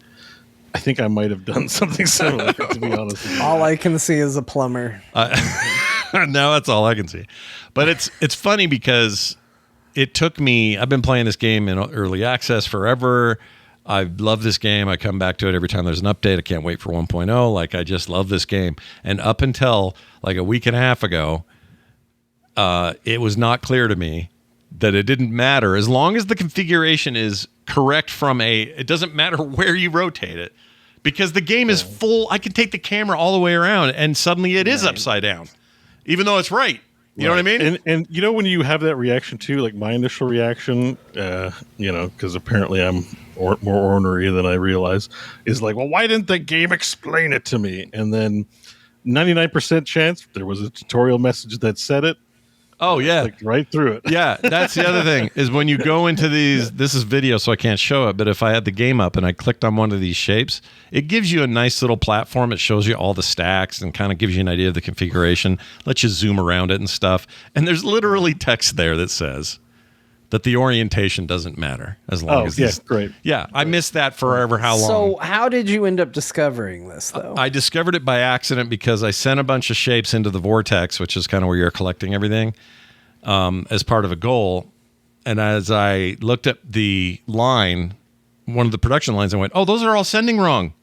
I think I might have done something similar, to be honest with you. All I can see is a plumber. Now that's all I can see. But it's funny because it took me. I've been playing this game in early access forever. I love this game. I come back to it every time there's an update. I can't wait for 1.0. Like, I just love this game. And up until like a week and a half ago, it was not clear to me that it didn't matter. As long as the configuration is correct it doesn't matter where you rotate it. Because the game is full. I can take the camera all the way around and suddenly it is upside down. Even though it's right. You know what I mean? And you know when you have that reaction too, like my initial reaction, because apparently I'm more ornery than I realize, is like, well, why didn't the game explain it to me? And then 99% chance there was a tutorial message that said it. Oh, yeah. Clicked right through it. Yeah, that's the other thing is when you go into these, this is video, so I can't show it, but if I had the game up and I clicked on one of these shapes, it gives you a nice little platform. It shows you all the stacks and kind of gives you an idea of the configuration, lets you zoom around it and stuff. And there's literally text there that says that the orientation doesn't matter as long as yes, great. Yeah, I missed that forever. How long? So how did you end up discovering this, though? I discovered it by accident because I sent a bunch of shapes into the vortex, which is kind of where you're collecting everything, as part of a goal. And as I looked at the line, one of the production lines, I went, oh, those are all sending wrong.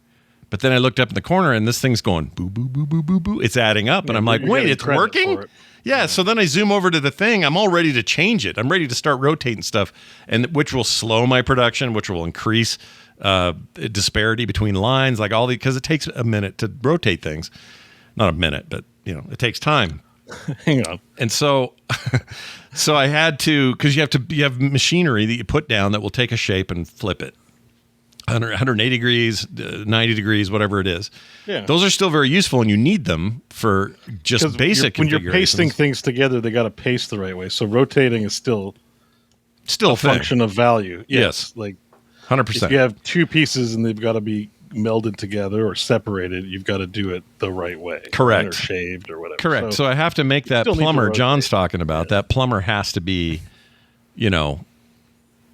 But then I looked up in the corner and this thing's going boo, boo, boo, boo, boo, boo. It's adding up. And I'm like, you're wait, getting it's credit working? for it. Yeah, so then I zoom over to the thing. I'm all ready to change it. I'm ready to start rotating stuff, and which will slow my production, which will increase disparity between lines, like all because it takes a minute to rotate things. Not a minute, but it takes time. Hang on. And so I had to, because you have machinery that you put down that will take a shape and flip it 180 degrees, 90 degrees, whatever it is. Yeah. Those are still very useful, and you need them for just basic when you're configurations. pasting things together, they got to paste the right way. So rotating is still a thing. function of value. Yes. Like 100%. if you have two pieces and they've got to be melded together or separated, you've got to do it the right way. Correct. Or shaved or whatever. Correct. So I have to make that still need to plumber rotate. John's talking about. That plumber has to be,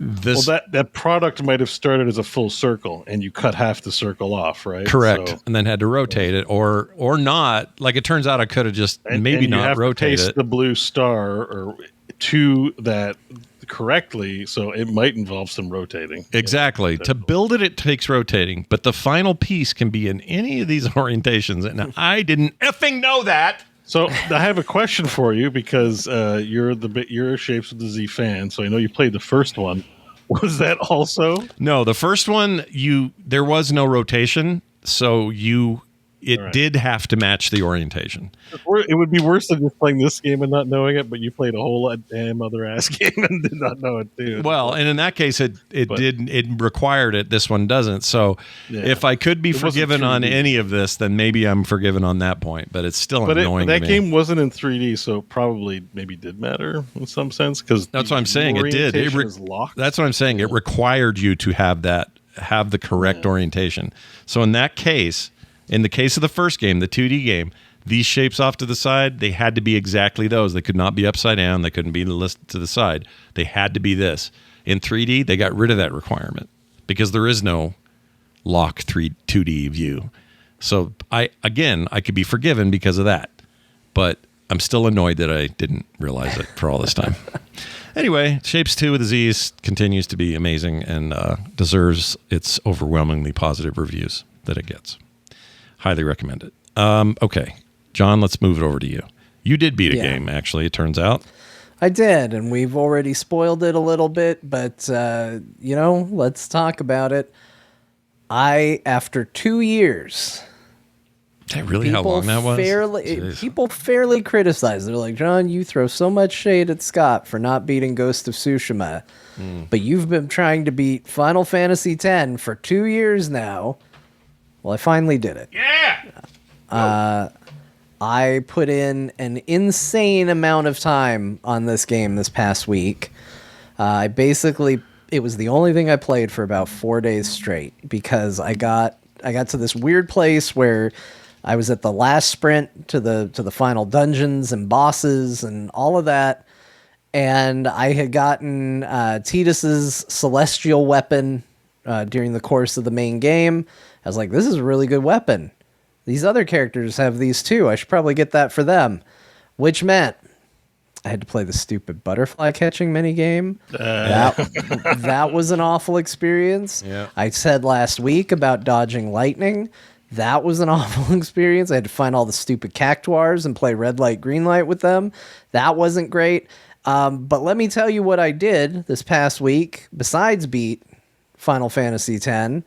this. Well, that product might have started as a full circle, and you cut half the circle off, right? Correct. So, And then had to rotate it or not. Like it turns out I could have just maybe and you not have to rotate paste it. the blue star or to that correctly, so it might involve some rotating. Exactly. To build it takes rotating, but the final piece can be in any of these orientations. And I didn't effing know that. So I have a question for you because you're a Shapes with the Z fan, so I know you played the first one. Was that also? No, the first one there was no rotation, so it did have to match the orientation. It would be worse than just playing this game and not knowing it, but you played a whole damn other ass game and did not know it too. Well, and in that case, it required it. This one doesn't. So if I could be forgiven on any of this, then maybe I'm forgiven on that point. But it's still annoying. That to me. game wasn't in 3D, so probably maybe did matter in some sense because that's what I'm saying. It did. Is locked. That's what I'm saying. It required you to have the correct orientation. So in that case. In the case of the first game, the 2D game, these shapes off to the side, they had to be exactly those. They could not be upside down. They couldn't be listed to the side. They had to be this. In 3D, they got rid of that requirement because there is no lock 2D view. So I could be forgiven because of that. But I'm still annoyed that I didn't realize it for all this time. Anyway, Shapes 2 with the Z's continues to be amazing and deserves its overwhelmingly positive reviews that it gets. Highly recommend it. Okay, John, let's move it over to you. You did beat a game, actually, it turns out. I did, and we've already spoiled it a little bit, but, let's talk about it. After 2 years... Is that really how long that was? People fairly criticize. They're like, John, you throw so much shade at Scott for not beating Ghost of Tsushima, but you've been trying to beat Final Fantasy X for 2 years now. Well, I finally did it. Yeah! I put in an insane amount of time on this game this past week. It was the only thing I played for about 4 days straight because I got to this weird place where I was at the last sprint to the final dungeons and bosses and all of that. And I had gotten Tidus's celestial weapon during the course of the main game. I was like, this is a really good weapon. These other characters have these too. I should probably get that for them. Which meant I had to play the stupid butterfly catching minigame. That was an awful experience. Yeah. I said last week about dodging lightning. That was an awful experience. I had to find all the stupid cactuars and play red light, green light with them. That wasn't great. But let me tell you what I did this past week besides beat Final Fantasy X.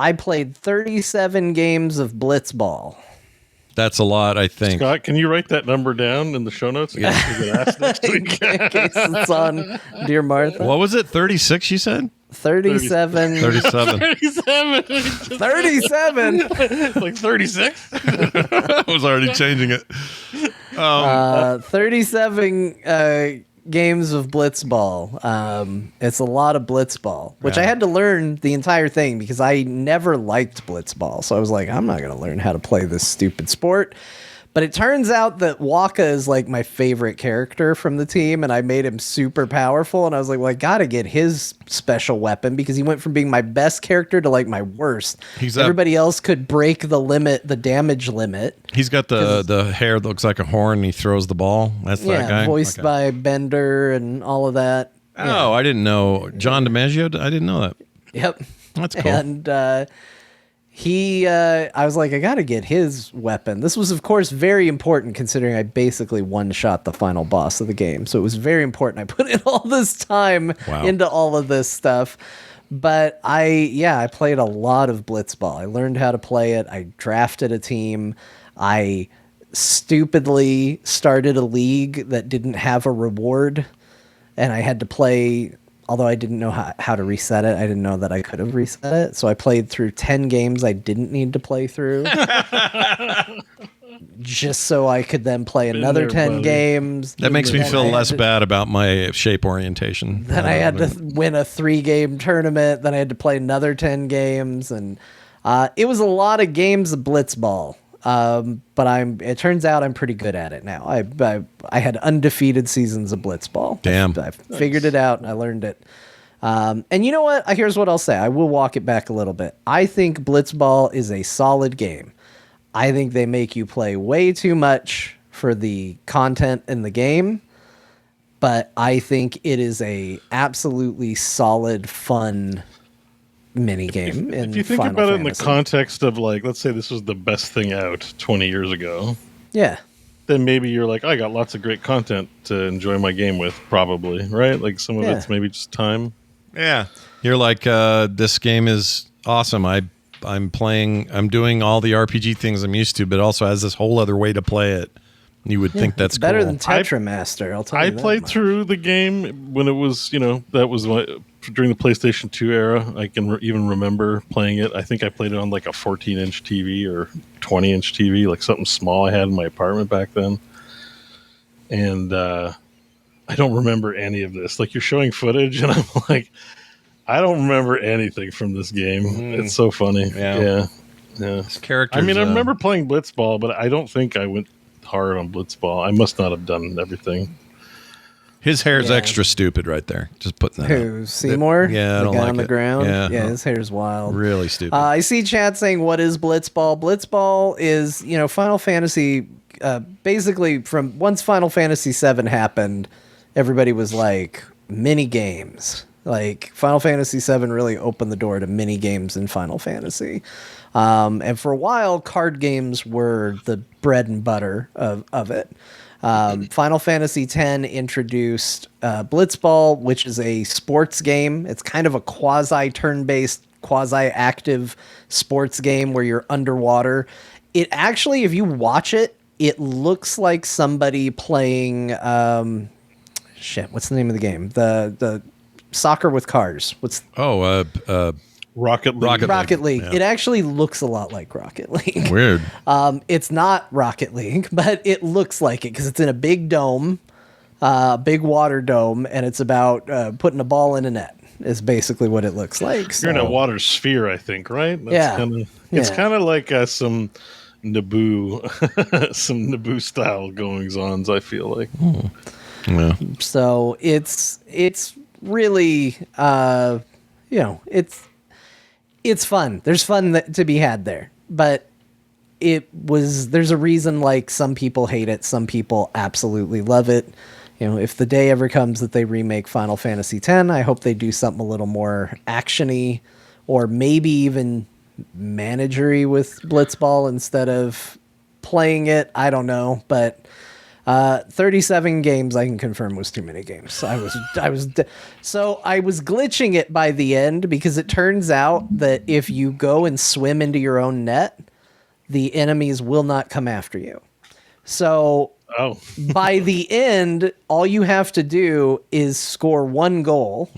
I played 37 games of Blitzball. That's a lot, I think. Scott, can you write that number down in the show notes? In case we get asked next week? In case it's on Dear Martha. What was it? 36, you said? 37. 37. 37. 37. Like 36? I was already changing it. 37 games of Blitzball. It's a lot of Blitzball, which I had to learn the entire thing because I never liked Blitzball. So I was like, I'm not going to learn how to play this stupid sport. But it turns out that Waka is like my favorite character from the team, and I made him super powerful. And I was like, well, I got to get his special weapon because he went from being my best character to like my worst. Everybody else could break the limit, the damage limit. He's got the hair that looks like a horn, and he throws the ball. That's that guy? Voiced by Bender and all of that. Oh, I didn't know. John DiMaggio? I didn't know that. Yep. That's cool. And I was like, I got to get his weapon. This was, of course, very important considering I basically one-shot the final boss of the game. So it was very important. I put in all this time into all of this stuff. But I played a lot of Blitzball. I learned how to play it. I drafted a team. I stupidly started a league that didn't have a reward, and I had to play, although I didn't know how to reset it. I didn't know that I could have reset it. So I played through 10 games I didn't need to play through. Just so I could then play another 10 games. That makes me Then feel I had less to- bad about my shape orientation. Then I had to win a 3-game tournament. Then I had to play another 10 games. And it was a lot of games of blitzball. But it turns out I'm pretty good at it now. I had undefeated seasons of blitzball. Damn. I figured it out and I learned it. And you know what? Here's what I'll say. I will walk it back a little bit. I think blitzball is a solid game. I think they make you play way too much for the content in the game, but I think it is a absolutely solid, fun mini game. If you think about it in the context of, like, let's say this was the best thing out 20 years ago, yeah, then maybe you're like, I got lots of great content to enjoy my game with, probably, right? Like some of it's maybe just time. Yeah. You're like, this game is awesome. I'm doing all the RPG things I'm used to, but also has this whole other way to play it. You would think that's better cool. than Tetramaster. I'll tell you I that played much. through the game when it was, that was during the PlayStation 2 era. I can even remember playing it. I think I played it on like a 14-inch TV or 20-inch TV, like something small I had in my apartment back then. And I don't remember any of this. Like, you're showing footage, and I'm like, I don't remember anything from this game. It's so funny. Yeah. Characters, I mean, I remember playing Blitzball, but I don't think I went hard on Blitzball. I must not have done everything. his hair's extra stupid right there. Just putting that Who, Seymour? Yeah, I the don't guy like on the it. ground? Yeah. His hair's wild. Really stupid. I see chat saying, what is Blitzball? Blitzball is, Final Fantasy, basically from once Final Fantasy VII happened, everybody was like, mini games. Like, Final Fantasy VII really opened the door to mini games in Final Fantasy. And for a while, card games were the bread and butter of it. Final Fantasy X introduced Blitzball, which is a sports game. It's kind of a quasi-turn-based, quasi-active sports game where you're underwater. It actually, if you watch it, it looks like somebody playing... what's the name of the game? The soccer with cars. Rocket League. Rocket League. Yeah. It actually looks a lot like Rocket League. Weird. It's not Rocket League, but it looks like it because it's in a big dome, big water dome, and it's about putting a ball in a net. Is basically what it looks like. So. You're in a water sphere, I think, right? Yeah. It's kind of like some Naboo style goings-ons, I feel like. Yeah. So it's really it's fun. There's fun to be had there, but there's a reason like some people hate it, some people absolutely love it. If the day ever comes that they remake Final Fantasy X, I hope they do something a little more actiony or maybe even managery with Blitzball instead of playing it. I don't know, but 37 games I can confirm was too many games. So I was glitching it by the end because it turns out that if you go and swim into your own net, the enemies will not come after you. So by the end, all you have to do is score one goal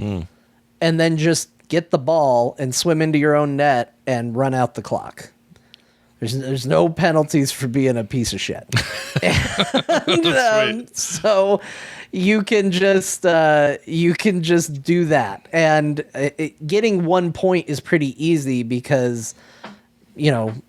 and then just get the ball and swim into your own net and run out the clock. There's no penalties for being a piece of shit. And, so you can just do that. And getting 1 point is pretty easy because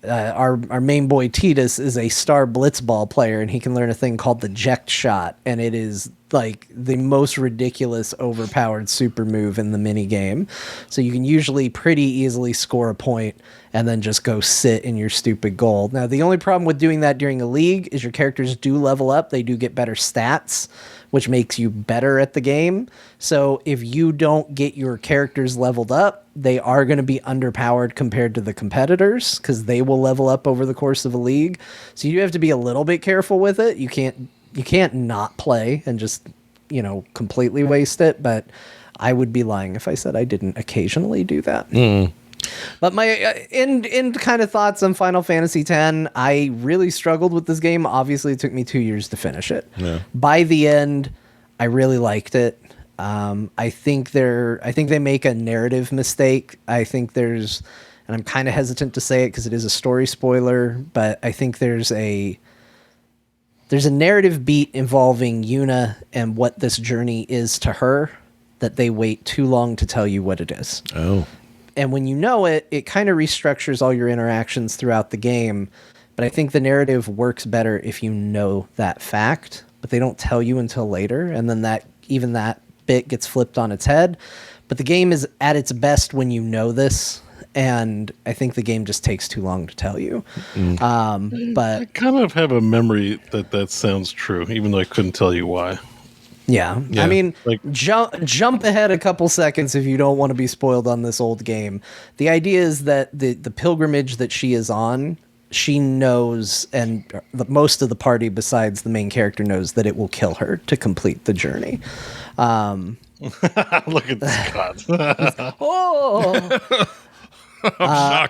our main boy Titus is a star blitzball player, and he can learn a thing called the Ject shot, and it is like the most ridiculous overpowered super move in the mini game. So you can usually pretty easily score a point and then just go sit in your stupid goal. Now, the only problem with doing that during a league is your characters do level up. They do get better stats, which makes you better at the game. So if you don't get your characters leveled up, they are going to be underpowered compared to the competitors because they will level up over the course of a league. So you have to be a little bit careful with it. You can't not play and just, completely waste it. But I would be lying if I said I didn't occasionally do that. But my end kind of thoughts on Final Fantasy X, I really struggled with this game. Obviously, it took me 2 years to finish it. Yeah. By the end, I really liked it. I think they make a narrative mistake. I think there's, and I'm kind of hesitant to say it because it is a story spoiler, but I think there's a narrative beat involving Yuna and what this journey is to her that they wait too long to tell you what it is. Oh. And when you know it, it kind of restructures all your interactions throughout the game. But I think the narrative works better if you know that fact, but they don't tell you until later. And then that bit gets flipped on its head. But the game is at its best when you know this. And I think the game just takes too long to tell you. But I kind of have a memory that sounds true, even though I couldn't tell you why. yeah. Yeah. I mean, Like- jump ahead a couple seconds if you don't want to be spoiled on this old game. The idea is that the pilgrimage that she is on, she knows, and most of the party besides the main character knows that it will kill her to complete the journey. Look at Scott. Oh!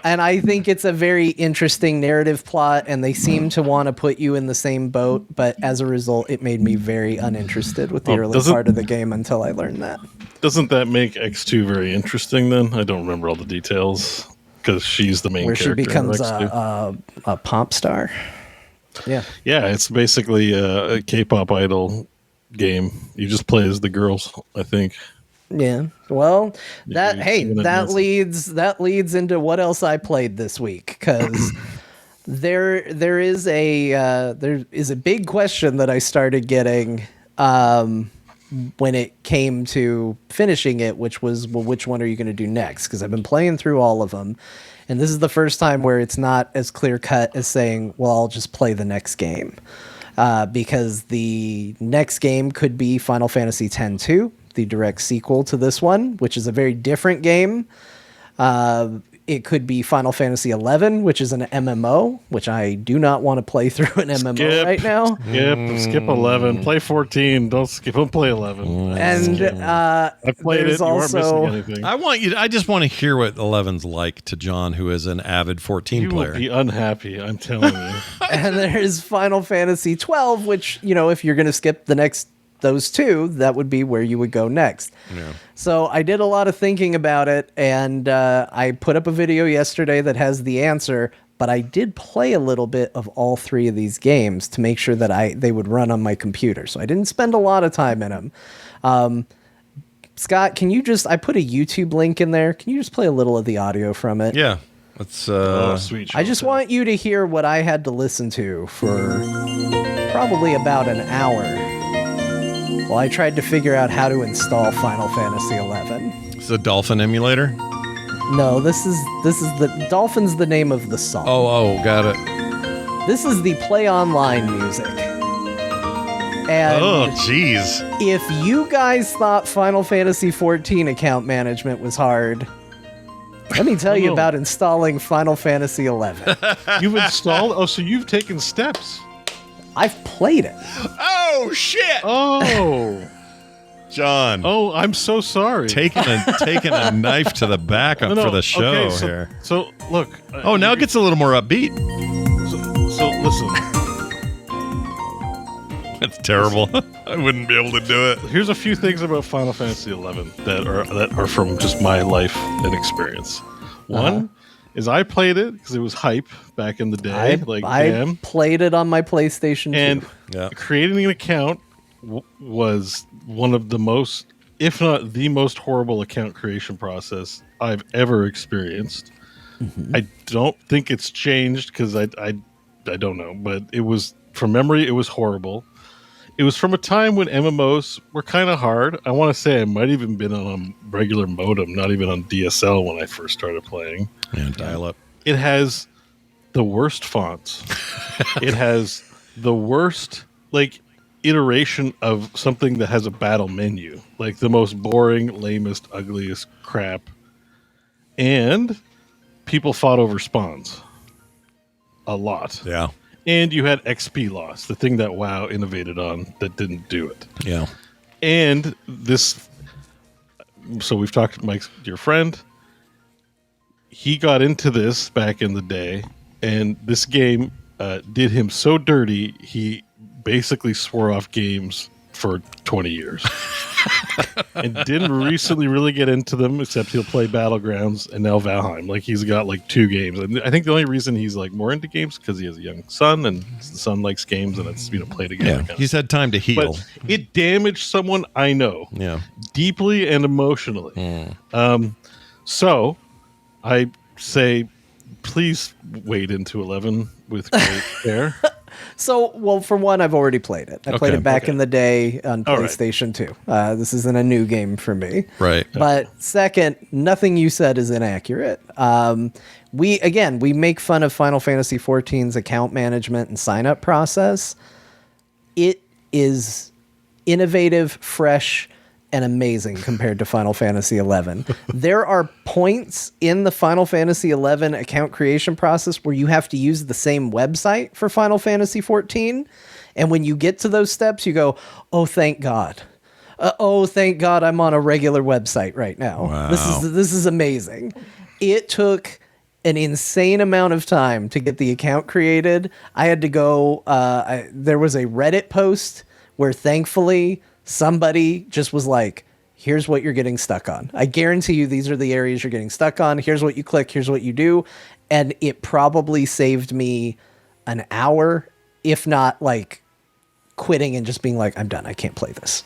And I think it's a very interesting narrative plot, and they seem to want to put you in the same boat, but as a result, it made me very uninterested with the early part of the game until I learned that. Doesn't that make X2 very interesting then? I don't remember all the details because she's the main Where she character. becomes in X2. a pop star. Yeah. Yeah, it's basically a K-pop idol game. You just play as the girls, I think. Yeah. Well, you that leads into what else I played this week, because there is a big question that I started getting when it came to finishing it, which was, well, which one are you going to do next? Because I've been playing through all of them, and this is the first time where it's not as clear cut as saying, well, I'll just play the next game, because the next game could be Final Fantasy X-2, the direct sequel to this one, which is a very different game. It could be Final Fantasy XI, which is an MMO, which I do not want to play through an MMO right now. Skip 11. Play 14. Don't play 11. And I played it. there's You weren't missing also anything. I just want to hear what 11's like to John, who is an avid 14 You player. will be unhappy, I'm telling you. and there's Final Fantasy XII, which, if you're going to skip those two, that would be where you would go next. Yeah. So I did a lot of thinking about it, and I put up a video yesterday that has the answer, but I did play a little bit of all three of these games to make sure that they would run on my computer. So I didn't spend a lot of time in them. Scott, I put a YouTube link in there. Can you just play a little of the audio from it? Yeah. Let's Oh, sweet. I just want you to hear what I had to listen to for probably about an hour. Well, I tried to figure out how to install Final Fantasy XI. it's a Dolphin emulator. No, this is the Dolphin's the name of the song. Oh, got it. This is the Play Online music. And Oh, jeez. if you guys thought Final Fantasy XIV account management was hard, let me tell you no. about installing Final Fantasy XI. You've installed? Oh, so you've taken steps. I've played it. Oh, shit. Oh. John. Oh, I'm so sorry. Taking a knife to the back No, no, for the show okay, here. So, look. Oh, now it gets a little more upbeat. So listen. That's terrible. I wouldn't be able to do it. Here's a few things about Final Fantasy XI that are from just my life and experience. One is I played it because it was hype back in the day. I played it on my PlayStation 2. And Yeah. creating an account was one of the most, if not the most horrible account creation process I've ever experienced. Mm-hmm. I don't think it's changed because I don't know, but it was, from memory, it was horrible. It was from a time when MMOs were kind of hard. I want to say I might even been on a regular modem, not even on DSL when I first started playing. Yeah, dial up. It has the worst fonts. It has the worst iteration of something that has a battle menu, like the most boring, lamest, ugliest crap. And people fought over spawns a lot. Yeah. And you had XP loss, the thing that WoW innovated on that didn't do it. Yeah. And this, so we've talked to Mike's dear friend. he got into this back in the day, and this game did him so dirty, he basically swore off games for 20 years. And didn't recently really get into them, except he'll play Battlegrounds and now Valheim. Like, he's got like 2 games. And I think the only reason he's like more into games because he has a young son, and the son likes games, and it's, play together. Yeah, he's had time to heal. But it damaged someone I know. Yeah. Deeply and emotionally. So I say, please wade into 11 with great care. So, well, for one, I've already played it. I played it back in the day on PlayStation 2. This isn't a new game for me. Right. But second, nothing you said is inaccurate. We make fun of Final Fantasy XIV's account management and sign-up process. It is innovative, fresh, and amazing compared to Final Fantasy XI. There are points in the Final Fantasy XI account creation process where you have to use the same website for Final Fantasy XIV. And when you get to those steps, you go, oh, thank God. Thank God I'm on a regular website right now. Wow. This is amazing. It took an insane amount of time to get the account created. I had to go, there was a Reddit post where thankfully somebody just was like, here's what you're getting stuck on. I guarantee you these are the areas you're getting stuck on. Here's what you click. Here's what you do. And it probably saved me an hour, if not like quitting and just being like, I'm done. I can't play this.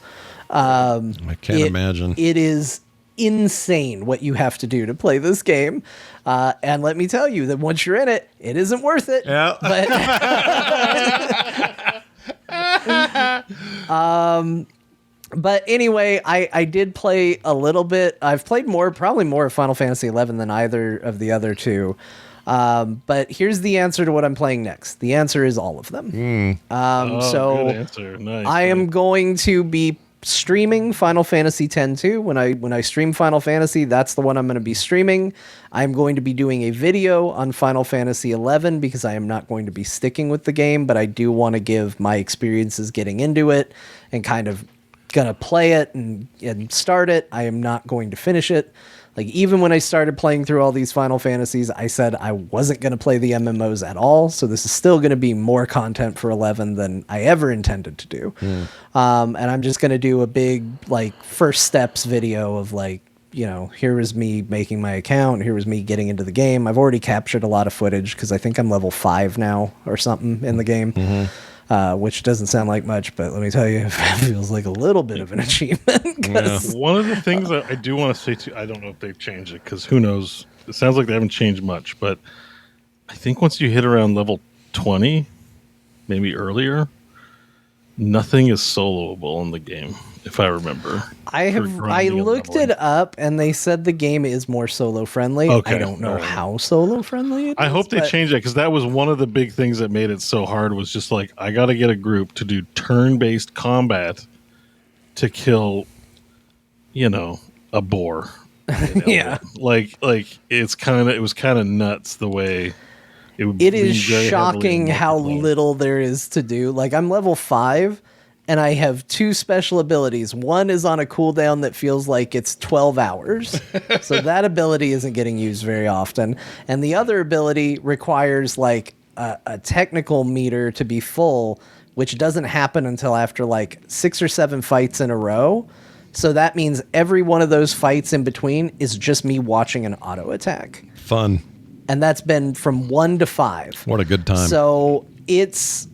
I can't imagine. It is insane what you have to do to play this game. And let me tell you that once you're in it, it isn't worth it. Yeah. But anyway, I did play a little bit. I've played probably more of Final Fantasy XI than either of the other two. But here's the answer to what I'm playing next. The answer is all of them. Good answer. Nice. I am going to be streaming Final Fantasy X too. When I stream Final Fantasy, that's the one I'm going to be streaming. I'm going to be doing a video on Final Fantasy XI because I am not going to be sticking with the game, but I do want to give my experiences getting into it and kind of gonna play it and start it. I am not going to finish it. Like, even when I started playing through all these Final Fantasies, I said I wasn't going to play the MMOs at all. So this is still going to be more content for 11 than I ever intended to do. And I'm just going to do a big, like, first steps video of, like, here was me making my account. Here was me getting into the game. I've already captured a lot of footage because I think I'm level 5 now or something in the game. Which doesn't sound like much, but let me tell you, it feels like a little bit of an achievement. One of the things that I do want to say too, I don't know if they've changed it because who knows? It sounds like they haven't changed much, but I think once you hit around level 20, maybe earlier, nothing is soloable in the game, if I remember. I looked it up, and they said the game is more solo friendly. Okay. I don't know how solo friendly it is. I hope they change that because that was one of the big things that made it so hard. Was just like, I got to get a group to do turn-based combat to kill, a boar. Yeah, like it was kind of nuts the way. It is shocking how little there is to do. Like, I'm level 5. And I have 2 special abilities. One is on a cooldown that feels like it's 12 hours. So that ability isn't getting used very often. And the other ability requires like a technical meter to be full, which doesn't happen until after like 6 or 7 fights in a row. So that means every one of those fights in between is just me watching an auto attack. Fun. And that's been from 1 to 5. What a good time. So it's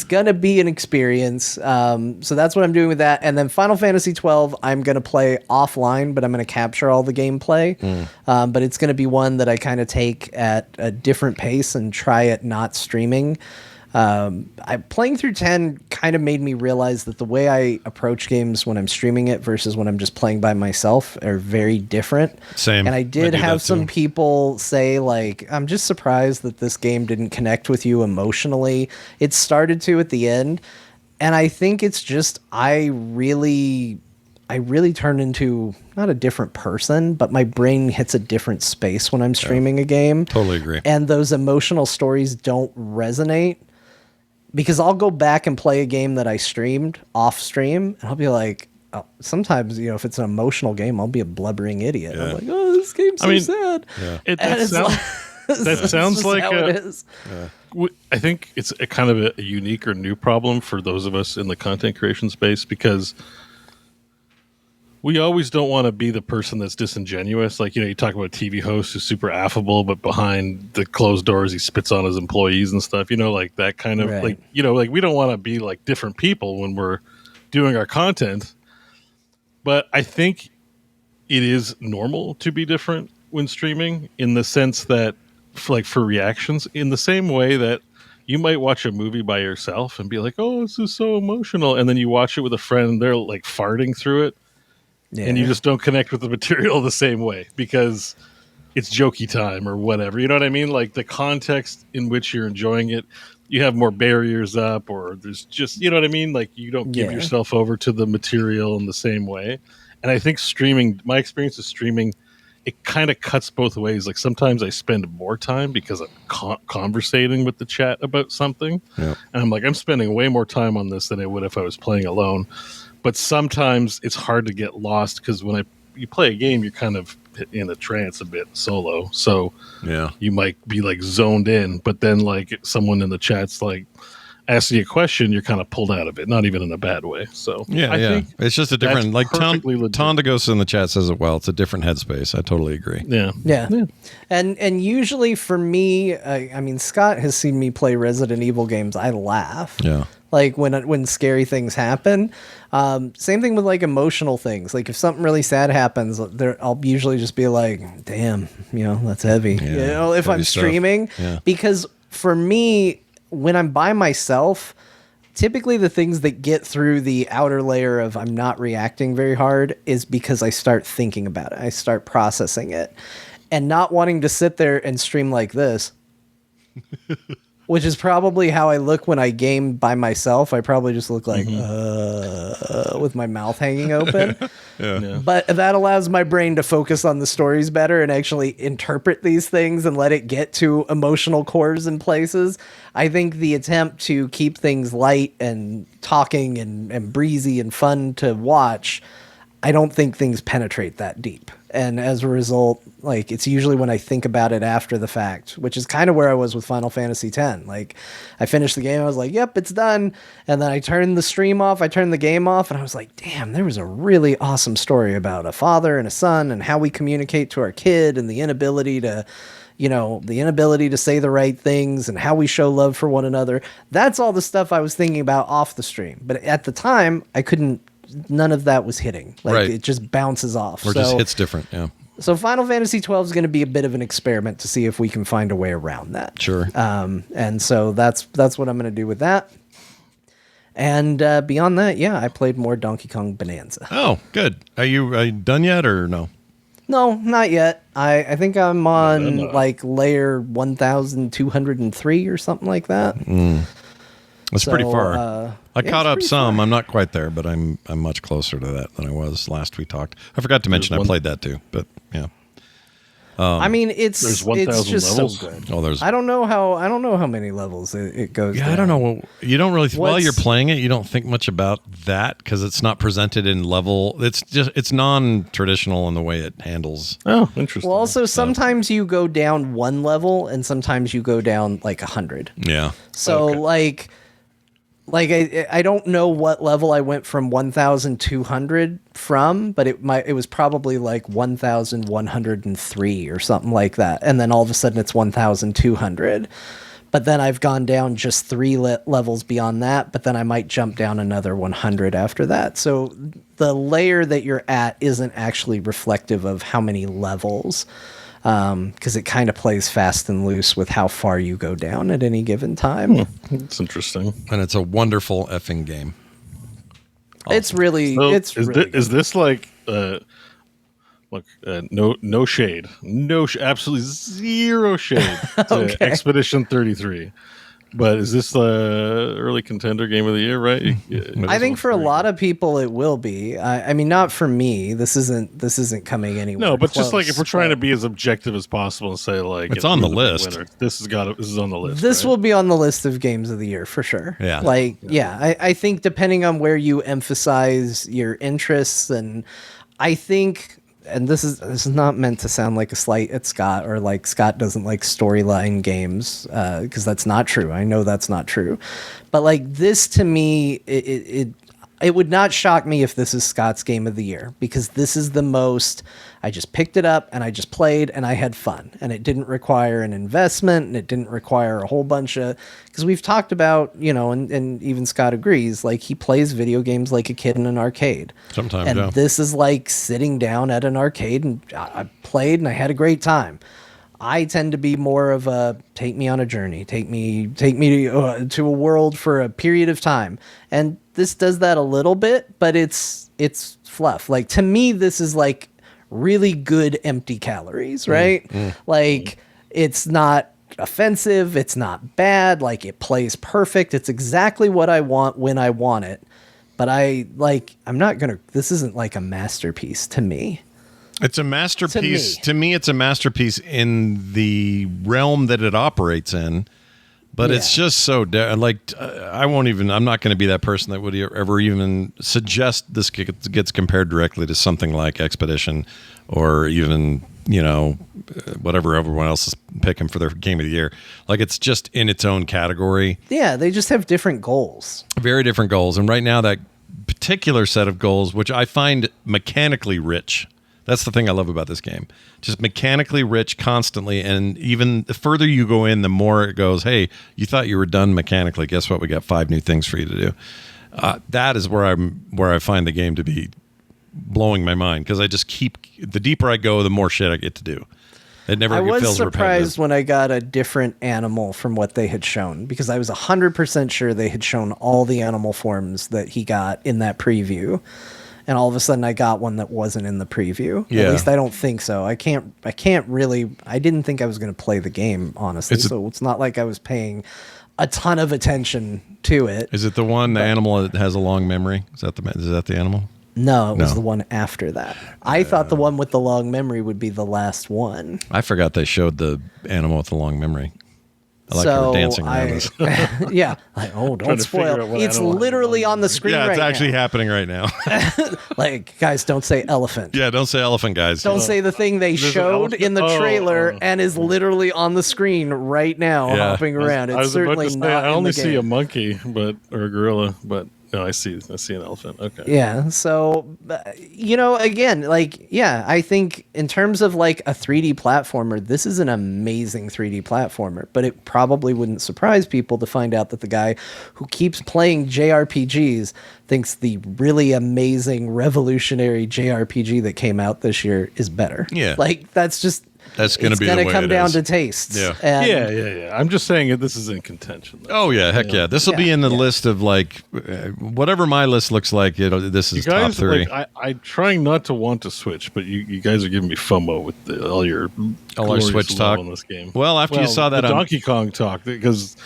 going to be an experience. So that's what I'm doing with that. And then Final Fantasy XII, I'm going to play offline, but I'm going to capture all the gameplay. But it's going to be one that I kind of take at a different pace and try it not streaming. Playing through 10 kind of made me realize that the way I approach games when I'm streaming it versus when I'm just playing by myself are very different. Same. And I did have some people say, like, I'm just surprised that this game didn't connect with you emotionally. It started to at the end. And I think it's just, I really turn into not a different person, but my brain hits a different space when I'm streaming a game. Totally agree. And those emotional stories don't resonate. Because I'll go back and play a game that I streamed off stream, and I'll be like, sometimes, if it's an emotional game, I'll be a blubbering idiot. I'm like, oh, this game's so sad. Yeah. That sounds like how it is. I think it's a kind of a unique or new problem for those of us in the content creation space, because we always don't want to be the person that's disingenuous. Like, you talk about a TV host who's super affable, but behind the closed doors, he spits on his employees and stuff, like that kind of Right. like we don't want to be like different people when we're doing our content. But I think it is normal to be different when streaming, in the sense that for reactions, in the same way that you might watch a movie by yourself and be like, oh, this is so emotional. And then you watch it with a friend and they're like farting through it. Yeah. And you just don't connect with the material the same way because it's jokey time or whatever. You know what I mean? Like the context in which you're enjoying it, you have more barriers up, or there's just, you know what I mean? Like you don't give yourself over to the material in the same way. And I think streaming, my experience of streaming, it kind of cuts both ways. Like sometimes I spend more time because I'm conversating with the chat about something. Yeah. And I'm like, I'm spending way more time on this than I would if I was playing alone. But sometimes it's hard to get lost because when you play a game, you're kind of in a trance a bit solo. So you might be like zoned in, but then like someone in the chat's like asking you a question, you're kind of pulled out of it, not even in a bad way. So I think it's just a different, like perfectly legit. Tondagos in the chat says it well. It's a different headspace. I totally agree. Yeah. And usually for me, I mean, Scott has seen me play Resident Evil games. I laugh. Yeah. Like when scary things happen. Same thing with like emotional things. Like if something really sad happens, I'll usually just be like, damn, that's heavy. Yeah, if I'm streaming. Yeah. Because for me, when I'm by myself, typically the things that get through the outer layer of I'm not reacting very hard is because I start thinking about it. I start processing it and not wanting to sit there and stream like this, which is probably how I look when I game by myself. I probably just look like, with my mouth hanging open. But that allows my brain to focus on the stories better and actually interpret these things and let it get to emotional cores and places. I think the attempt to keep things light and talking and breezy and fun to watch, I don't think things penetrate that deep. And as a result, like it's usually when I think about it after the fact, which is kind of where I was with Final Fantasy X. Like I finished the game, I was like, yep, it's done. And then I turned the stream off, I turned the game off, and I was like, damn, there was a really awesome story about a father and a son and how we communicate to our kid and the inability to say the right things and how we show love for one another. That's all the stuff I was thinking about off the stream. But at the time, none of that was hitting. Like it just bounces off. Or just hits different. Yeah. So Final Fantasy XII is going to be a bit of an experiment to see if we can find a way around that. Sure. And so that's what I'm going to do with that. And beyond that, I played more Donkey Kong Bonanza. Oh, good. Are you done yet or no? No, not yet. I think I'm on like layer 1,203 or something like that. That's pretty far. I caught up some. Far. I'm not quite there, but I'm much closer to that than I was last we talked. I forgot to mention I played that too, but yeah. I mean, it's just levels. so good. Oh, I don't know how many levels it goes. Yeah, down. I don't know. You don't really while you're playing it, you don't think much about that because it's not presented in level. It's non-traditional in the way it handles. Oh, interesting. Well, also sometimes you go down one level and sometimes you go down like 100. Yeah. So like I don't know what level I went from 1,200 from, but it was probably like 1,103 or something like that. And then all of a sudden it's 1,200. But then I've gone down just 3 levels beyond that, but then I might jump down another 100 after that. So the layer that you're at isn't actually reflective of how many levels, because it kind of plays fast and loose with how far you go down at any given time. That's interesting. And it's a wonderful effing game. Awesome. It's really is this like look, no shade, absolutely zero shade to Okay. Expedition 33, But is this the early contender game of the year, right? I think for a lot of people it will be. I mean, not for me. This isn't coming anywhere. No, but close, just like if we're trying to be as objective as possible and say like It's on the list. winner, this is on the list. This right? will be on the list of games of the year for sure. Yeah. I think depending on where you emphasize your interests, and I think, and this is not meant to sound like a slight at Scott or like Scott doesn't like storyline games, because that's not true. I know that's not true, but like this to me, it would not shock me if this is Scott's game of the year, because this is the most, I just picked it up and I just played and I had fun, and it didn't require an investment and it didn't require a whole bunch of, because we've talked about, and even Scott agrees, like he plays video games like a kid in an arcade. Sometimes, and yeah. this is like sitting down at an arcade, and I played and I had a great time. I tend to be more of a take me on a journey, take me to a world for a period of time, and this does that a little bit, but it's fluff. Like to me, this is like really good empty calories, right? Like it's not offensive, it's not bad, like it plays perfect. It's exactly what I want when I want it. But this isn't like a masterpiece to me. It's a masterpiece. To me, it's a masterpiece in the realm that it operates in. But it's just so I'm not going to be that person that would ever even suggest this gets compared directly to something like Expedition or even, whatever everyone else is picking for their game of the year. Like it's just in its own category. Yeah, they just have different goals. Very different goals. And right now that particular set of goals, which I find mechanically rich. That's the thing I love about this game. Just mechanically rich constantly, and even the further you go in, the more it goes, hey, you thought you were done mechanically. Guess what? We got 5 new things for you to do. That is where I find the game to be blowing my mind, because I just the deeper I go, the more shit I get to do. It never feels repetitive. I was surprised when I got a different animal from what they had shown, because I was 100% sure they had shown all the animal forms that he got in that preview. And all of a sudden I got one that wasn't in the preview. Yeah. At least I don't think so. I didn't think I was going to play the game, honestly. So it's not like I was paying a ton of attention to it. Is it the animal that has a long memory? Is that the animal? No, it was the one after that. I thought the one with the long memory would be the last one. I forgot they showed the animal with the long memory. I like her dancing around this. Yeah. Like, don't spoil. It's literally on the screen right now. Yeah, it's actually happening right now. Like, guys, don't say elephant. Yeah, don't say elephant, guys. Don't say the thing they showed in the trailer and is literally on the screen right now, hopping around. It's certainly not I only in the see game. a monkey or a gorilla, but no, I see an elephant. Okay. Yeah. So, again, I think in terms of like a 3D platformer, this is an amazing 3D platformer, but it probably wouldn't surprise people to find out that the guy who keeps playing JRPGs thinks the really amazing revolutionary JRPG that came out this year is better. Yeah. Like that's going to come down to taste. Yeah. Yeah. I'm just saying this is in contention. Oh yeah, heck yeah. This will be in the list of like whatever my list looks like. This is top 3. I'm trying not to want to switch, but you guys are giving me FOMO with all our Switch talk on this game. Well, after you saw that the Donkey Kong talk, because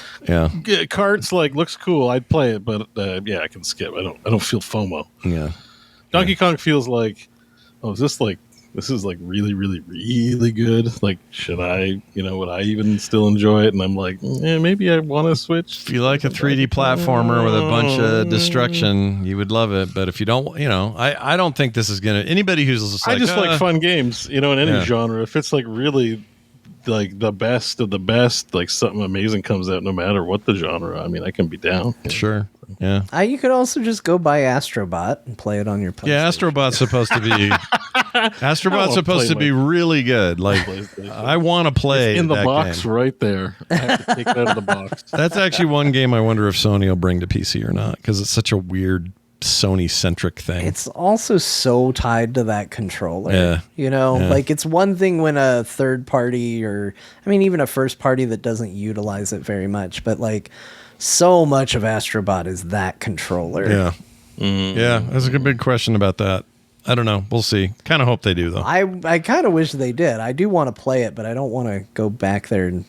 carts looks cool. I'd play it, but I can skip. I don't feel FOMO. Yeah. Donkey Kong feels like, this is like really, really, really good. Like, should I, would I even still enjoy it? And I'm like, maybe I want to switch. If you like a 3D platformer with a bunch of destruction, you would love it. But if you don't, I don't think this is going to, anybody who's just like, I just like fun games, in any genre. If it's like really like the best of the best, like something amazing comes out no matter what the genre, I mean, I can be down. Sure. Yeah. You could also just go buy Astrobot and play it on your PlayStation. Yeah, Astrobot's supposed to be really good. Like, I want to play it's in the that box game. right there. I have to take it out of the box. That's actually one game I wonder if Sony will bring to PC or not, because it's such a weird Sony-centric thing. It's also so tied to that controller. Yeah. Like it's one thing when a third party even a first party that doesn't utilize it very much, but like so much of Astrobot is that controller. Yeah. Yeah, there's a big question about that. I don't know. We'll see. Kind of hope they do, though. I kind of wish they did. I do want to play it, but I don't want to go back there and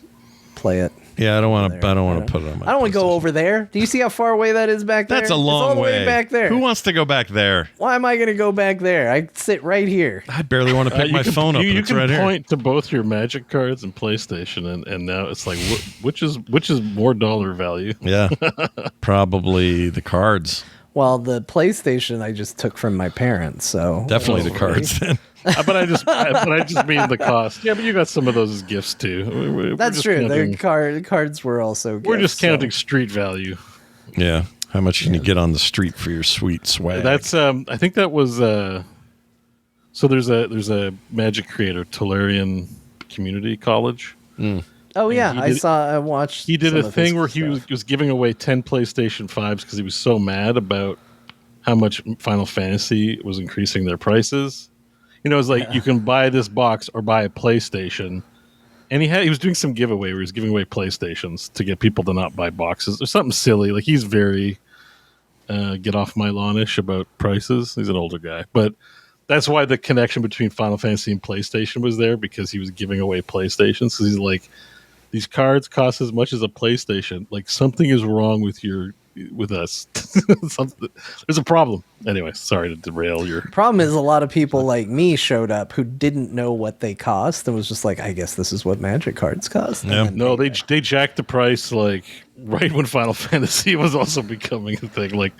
play it. Yeah, I don't want to. I don't want to put it on my. I don't want to go PlayStation. over there. Do you see how far away that is back there? That's a long it's all the way. way back there. Who wants to go back there? Why am I going to go back there? I sit right here. I barely want to pick my phone up. You It's can right here. point to both your Magic cards and PlayStation, and now it's like, which is more dollar value? Yeah, probably the cards. Well, the PlayStation I just took from my parents, so Definitely the cards. Then. but I just mean the cost. Yeah, but you got some of those as gifts too. We're That's just true. counting- The cards were also. We're gifts, just counting So. street value. Yeah. How much can you get on the street for your sweet swag? That's I think that was so there's a Magic creator, Tolarian Community College. Oh yeah, he did- I watched. He did some a of his thing where he stuff. was giving away 10 PlayStation 5s because he was so mad about how much Final Fantasy was increasing their prices. You know, it's like you can buy this box or buy a PlayStation. And he was doing some giveaway where he was giving away PlayStations to get people to not buy boxes or something silly. Like he's very get off my lawn-ish about prices. He's an older guy. But that's why the connection between Final Fantasy and PlayStation was there, because he was giving away PlayStations. So he's like, these cards cost as much as a PlayStation. Like something is wrong with us. There's a problem. Anyway, sorry to derail your. Problem is, a lot of people like me showed up who didn't know what they cost and was just like, I guess this is what Magic cards cost. Yeah. No, they jacked the price like right when Final Fantasy was also becoming a thing, like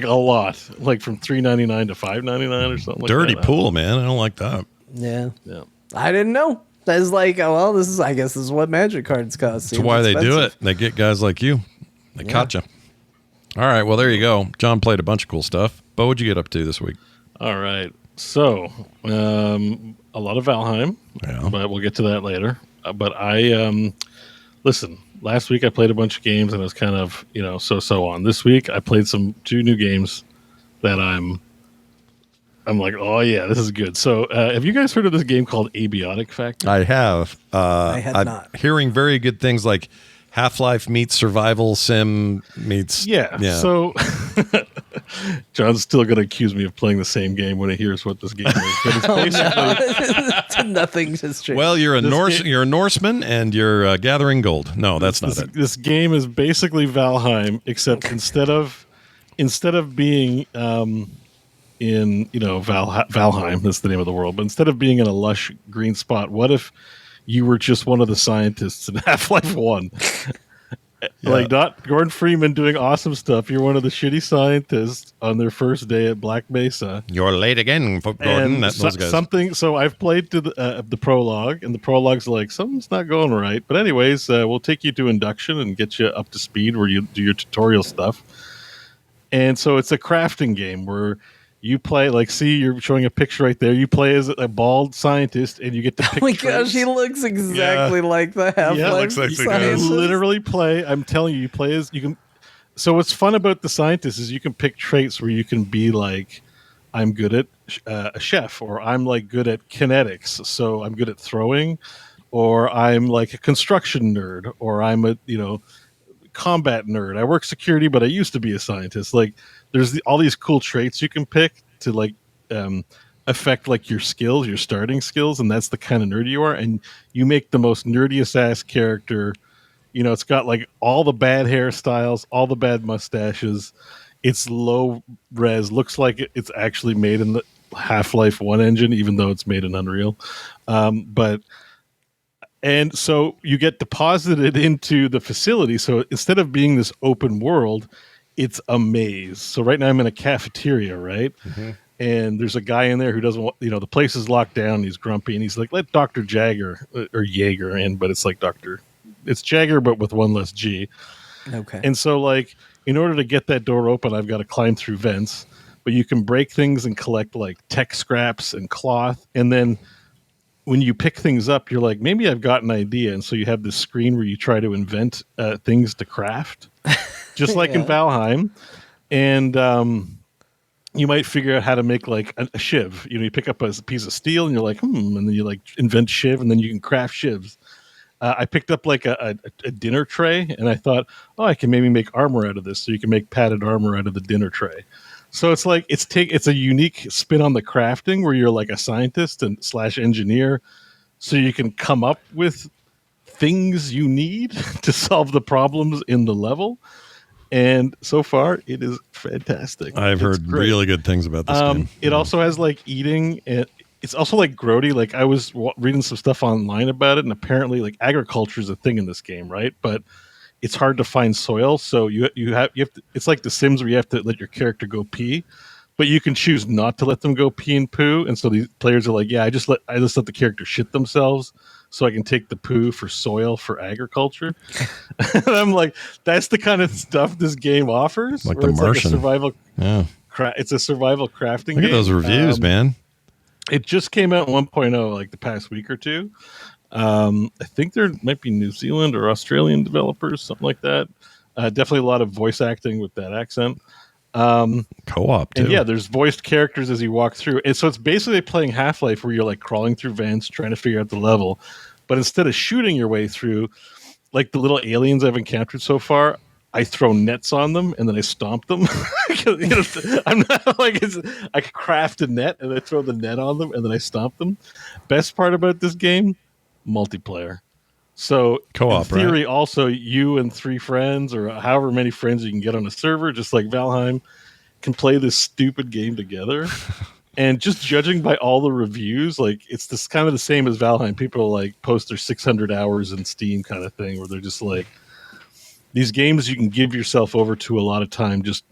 a lot, like from $3.99 to $5.99 or something. dirty like that. pool, man. I don't like that. Yeah. Yeah. I didn't know. I was like, oh, well, I guess this is what Magic cards cost. That's why they do it. They get guys like you. They caught you. All right. Well, there you go. John played a bunch of cool stuff. Bo, what'd you get up to this week? All right. So, a lot of Valheim, Yeah. but we'll get to that later. But I, listen, last week I played a bunch of games and I was kind of, so on. This week I played two new games that I'm like, oh yeah, this is good. So, have you guys heard of this game called Abiotic Factor? I have. I had I'm not. hearing very good things like Half-Life meets survival sim meets. Yeah. So John's still going to accuse me of playing the same game when he hears what this game is. But it's basically Nothing has changed. Well, you're a This game- you're a Norseman, and you're gathering gold. No, that's not it. this game is basically Valheim, except instead of being in Valheim, that's the name of the world, but instead of being in a lush green spot, what if you were just one of the scientists in Half-Life 1? Like not Gordon Freeman doing awesome stuff. You're one of the shitty scientists on their first day at Black Mesa. You're late again, Gordon. And Those guys. something. So I've played to the prologue, and the prologue's like something's not going right. But anyways, we'll take you to induction and get you up to speed where you do your tutorial stuff. And so it's a crafting game where you play, like, see, you're showing a picture right there. You play as a bald scientist, and you get to pick oh my traits. gosh, he looks exactly like the Half-Life looks like the guy. scientist. You literally play. I'm telling you, you play as you can. So what's fun about the scientist is you can pick traits where you can be like, I'm good at a chef, or I'm like good at kinetics, so I'm good at throwing, or I'm like a construction nerd, or I'm a combat nerd. I work security, but I used to be a scientist. Like there's all these cool traits you can pick to like affect like your skills, your starting skills, and that's the kind of nerd you are. And you make the most nerdiest ass character. It's got like all the bad hairstyles, all the bad mustaches. It's low res, looks like it's actually made in the Half-Life 1 engine, even though it's made in Unreal. And so you get deposited into the facility. So instead of being this open world, it's a maze. So right now I'm in a cafeteria, right? Mm-hmm. And there's a guy in there who doesn't want, the place is locked down. He's grumpy and he's like, let Dr. Jagger or Jaeger in, but it's like it's Jagger, but with one less G. Okay. And so like, in order to get that door open, I've got to climb through vents, but you can break things and collect like tech scraps and cloth. And then when you pick things up, you're like, maybe I've got an idea. And so you have this screen where you try to invent things to craft, just like in Valheim. And you might figure out how to make like a shiv. You pick up a piece of steel and you're like, and then you like invent shiv, and then you can craft shivs. I picked up like a dinner tray, and I thought, I can maybe make armor out of this. So you can make padded armor out of the dinner tray. So it's like it's a unique spin on the crafting where you're like a scientist and / engineer, so you can come up with things you need to solve the problems in the level. And so far, it is fantastic. I've heard really good things about this game. It also has like eating, and it's also like grody. Like I was reading some stuff online about it, and apparently, like agriculture is a thing in this game, right? But it's hard to find soil, so you have to. It's like The Sims where you have to let your character go pee, but you can choose not to let them go pee and poo. And so these players are like, yeah, I just let the character shit themselves, so I can take the poo for soil for agriculture. And I'm like, that's the kind of stuff this game offers. Like The Martian. Like a survival. Yeah. It's a survival crafting Look game. at those reviews, man. It just came out 1.0 like the past week or two. I think there might be New Zealand or Australian developers, something like that. Definitely a lot of voice acting with that accent. Co-op, too. And yeah, there's voiced characters as you walk through. And so it's basically playing Half-Life where you're like crawling through vents trying to figure out the level. But instead of shooting your way through, like the little aliens I've encountered so far, I throw nets on them and then I stomp them. I'm not like I craft a net and I throw the net on them and then I stomp them. Best part about this game, multiplayer. So Co-op, in theory, right? also you and 3 friends or however many friends you can get on a server, just like Valheim, can play this stupid game together. And just judging by all the reviews, like it's this kind of the same as Valheim. People like post their 600 hours in Steam kind of thing, where they're just like, these games you can give yourself over to a lot of time just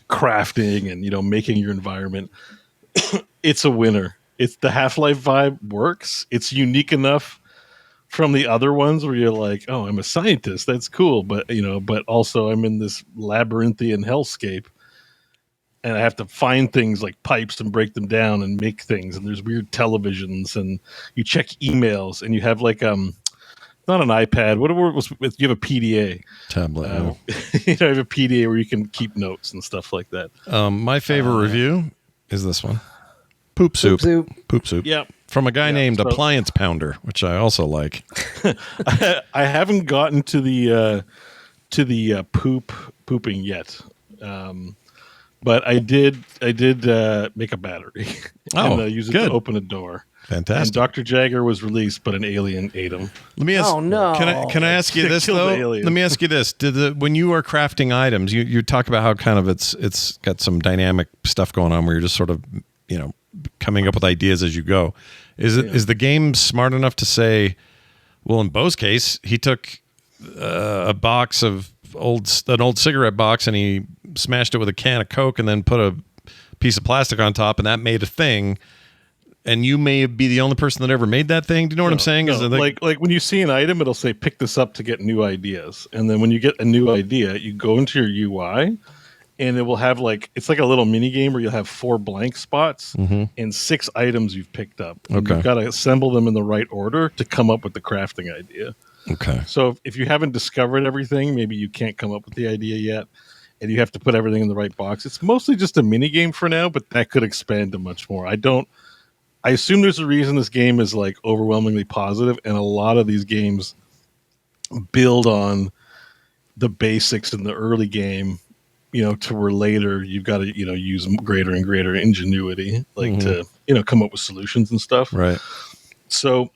crafting and making your environment. It's a winner. It's the Half-Life vibe works. It's unique enough from the other ones where you're like, oh, I'm a scientist. That's cool. But, but also I'm in this labyrinthian hellscape and I have to find things like pipes and break them down and make things. And there's weird televisions and you check emails and you have like, not an iPad. You have a PDA Tablet. you have a PDA where you can keep notes and stuff like that. My favorite review is this one. Poop soup. Poop soup. Yep. From a guy named Appliance Pounder, which I also like. I haven't gotten to the pooping yet, but I did make a battery and use it to open a door. Fantastic. And Dr. Jagger was released, but an alien ate him. Let me ask. Oh no! Can I ask you this though? Let me ask you this: when you are crafting items, you talk about how kind of it's got some dynamic stuff going on where you're just sort of coming up with ideas as you go. Is the game smart enough to say, well, in Beau's case, he took a box of an old cigarette box and he smashed it with a can of Coke and then put a piece of plastic on top and that made a thing. And you may be the only person that ever made that thing. Do you know what I'm saying? No. Like when you see an item, it'll say pick this up to get new ideas. And then when you get a new idea, you go into your UI and it will have it's like a little mini game where you'll have 4 blank spots and 6 items you've picked up. And you've got to assemble them in the right order to come up with the crafting idea. Okay. So if you haven't discovered everything, maybe you can't come up with the idea yet and you have to put everything in the right box. It's mostly just a mini game for now, but that could expand to much more. I assume there's a reason this game is like overwhelmingly positive, and a lot of these games build on the basics in the early game, to where later you've got to, use greater and greater ingenuity, to, come up with solutions and stuff. Right. So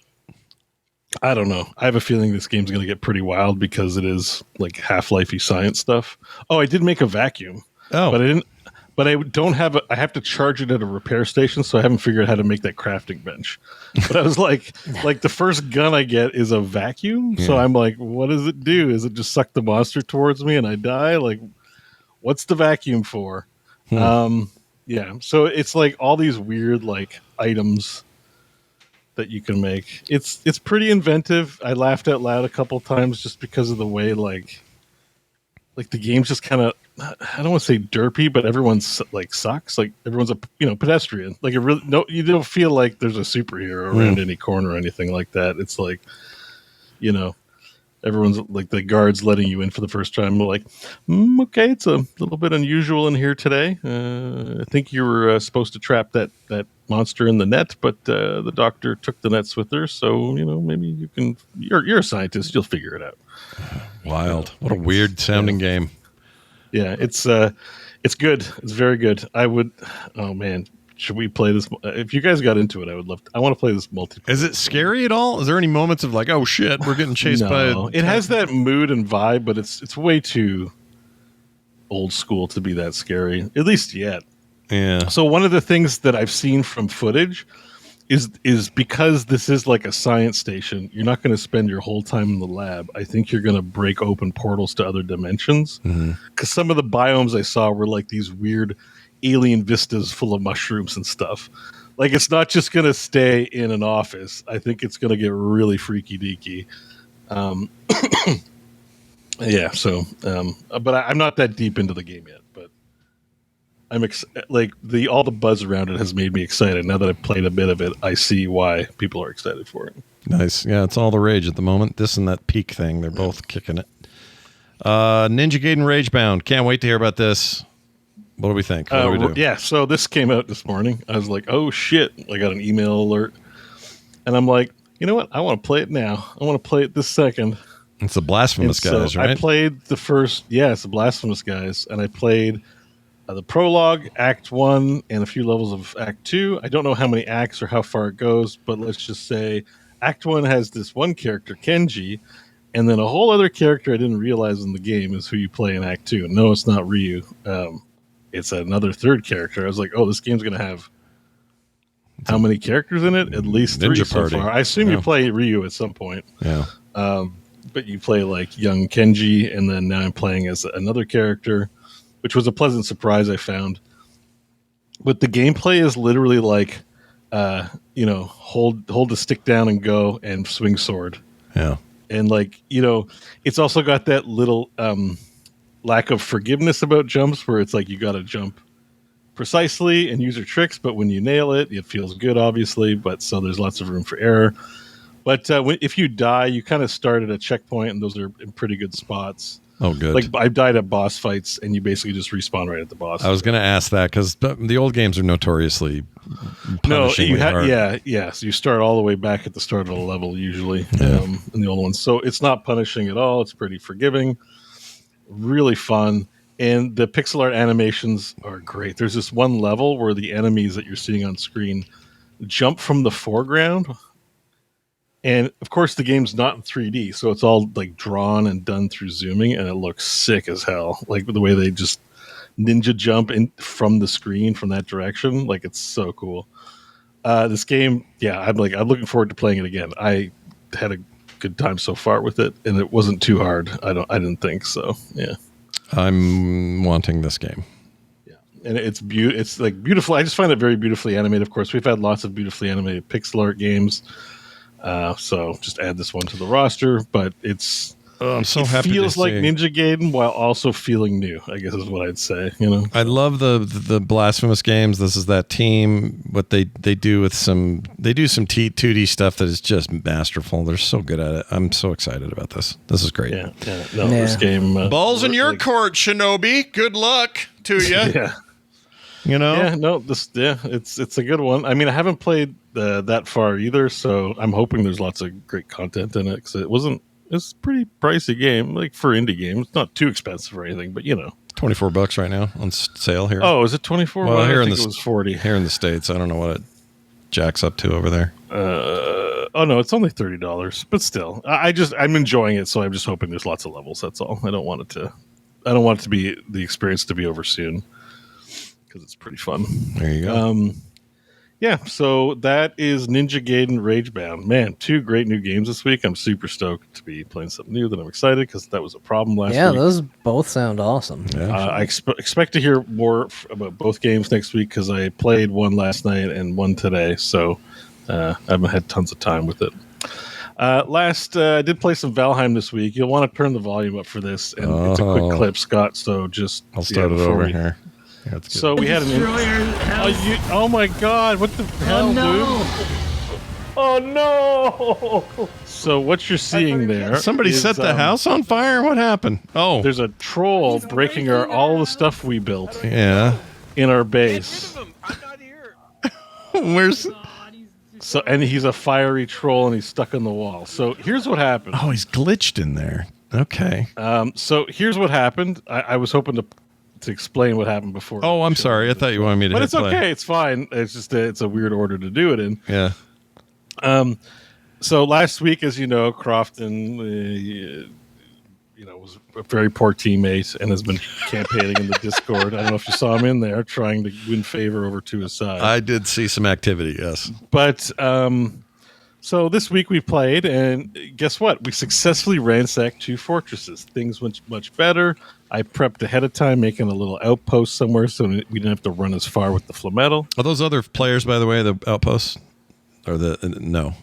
I don't know. I have a feeling this game's going to get pretty wild because it is like Half-Life-y science stuff. Oh, I did make a vacuum. Oh, but I didn't. But I don't have I have to charge it at a repair station, so I haven't figured out how to make that crafting bench. But I was like the first gun I get is a vacuum. Yeah. So I'm like, what does it do? Is it just suck the monster towards me and I die? Like, what's the vacuum for? Yeah. So it's like all these weird like items that you can make. It's pretty inventive. I laughed out loud a couple times just because of the way like the game's just kind of, I don't want to say derpy, but everyone's like sucks. Like everyone's a pedestrian. Like you don't feel like there's a superhero around any corner or anything like that. It's like, everyone's like the guards letting you in for the first time. Like, okay, it's a little bit unusual in here today. I think you were supposed to trap that monster in the net, but the doctor took the nets with her. So maybe you can. You're a scientist. You'll figure it out. Wild! What a weird sounding game. Yeah, it's good. It's very good. I would. Oh man, should we play this? If you guys got into it, I want to play this multiplayer. Is it scary at all? Is there any moments of like, oh shit, we're getting chased by? It has that mood and vibe, but it's way too old school to be that scary, at least yet. Yeah. So one of the things that I've seen from footage is because this is like a science station, you're not going to spend your whole time in the lab. I think you're going to break open portals to other dimensions. Because some of the biomes I saw were like these weird alien vistas full of mushrooms and stuff. Like, it's not just going to stay in an office. I think it's going to get really freaky deaky. Yeah, so, but I'm not that deep into the game yet. But I'm all the buzz around it has made me excited. Now that I've played a bit of it, I see why people are excited for it. Nice. Yeah, it's all the rage at the moment. This and that peak thing, they're both kicking it. Ninja Gaiden Ragebound. Can't wait to hear about this. What do we think? What do we do? Yeah, so this came out this morning. I was like, oh shit. I got an email alert. And I'm like, you know what? I want to play it now. I want to play it this second. It's the Blasphemous guys, right? I played the first, it's the Blasphemous guys. And I played the prologue, Act 1, and a few levels of Act 2. I don't know how many acts or how far it goes, but let's just say Act 1 has this one character, Kenji, and then a whole other character I didn't realize in the game is who you play in Act 2. No, it's not Ryu. It's another third character. I was like, oh, this game's going to have how many characters in it? At least 3 Ninja so Party. far. I assume you play Ryu at some point. Yeah. But you play like young Kenji, and then now I'm playing as another character, which was a pleasant surprise I found. But the gameplay is literally like, hold the stick down and go and swing sword. Yeah. And like, it's also got that little lack of forgiveness about jumps where it's like you got to jump precisely and use your tricks, but when you nail it, it feels good, obviously. But so there's lots of room for error. But if you die, you kind of start at a checkpoint, and those are in pretty good spots. Oh, good. Like, I've died at boss fights, and you basically just respawn right at the boss. I was going to ask that because the old games are notoriously punishingly hard. Yeah. So you start all the way back at the start of the level usually in the old ones. So it's not punishing at all. It's pretty forgiving, really fun, and the pixel art animations are great. There's this one level where the enemies that you're seeing on screen jump from the foreground. And of course, the game's not in 3D, so it's all like drawn and done through zooming, and it looks sick as hell. Like the way they just ninja jump in from the screen from that direction, like it's so cool. This game, I'm looking forward to playing it again. I had a good time so far with it, and it wasn't too hard. I didn't think so. Yeah, I'm wanting this game. Yeah, and it's like beautiful. I just find it very beautifully animated. Of course, we've had lots of beautifully animated pixel art games. So just add this one to the roster, but I'm so happy. It feels to like see. Ninja Gaiden while also feeling new, I guess is what I'd say. I love the Blasphemous games. This is that team. What they do with some 2D stuff that is just masterful. They're so good at it. I'm so excited about this. This is great. This game. Balls in your court, Shinobi. Good luck to you. Yeah. It's a good one. I mean, I haven't played that far either, so I'm hoping there's lots of great content in it because it's a pretty pricey game, like for indie games. It's not too expensive or anything, but $24 right now on sale here. Oh, is it 24? Well, here in it was 40. Here in the States, I don't know what it jacks up to over there. Oh no, it's only $30, but still, I'm enjoying it, so I'm just hoping there's lots of levels. That's all. I don't want it to be the experience to be over soon because it's pretty fun. There you go. So that is Ninja Gaiden Ragebound. Man, 2 great new games this week. I'm super stoked to be playing something new that I'm excited because that was a problem last week. Yeah, those both sound awesome. Yeah, I expect to hear more about both games next week because I played one last night and one today, so I haven't had tons of time with it. I did play some Valheim this week. You'll want to turn the volume up for this, and it's a quick clip, Scott, so just... I'll start it over here. Yeah, so we had an... Oh my god, what the hell, dude? Oh no! So what you're seeing there... Somebody set the house on fire? What happened? Oh. There's a troll breaking all the stuff we built. Yeah. In our base. I'm not here. Where's... So, and he's a fiery troll, and he's stuck in the wall. So here's what happened. Oh, he's glitched in there. Okay. So here's what happened. I was hoping to to explain what happened before. Oh, I'm sorry. I thought you wanted me to. But hit it's play. okay. It's fine. It's just it's a weird order to do it in. Yeah. So last week, as you know, Crofton, was a very poor teammate and has been campaigning in the Discord. I don't know if you saw him in there trying to win favor over to his side. I did see some activity. Yes. But so this week we played, and guess what? We successfully ransacked 2 fortresses. Things went much better. I prepped ahead of time, making a little outpost somewhere so we didn't have to run as far with the Flametal. Are those other players, by the way, the outposts? Or no?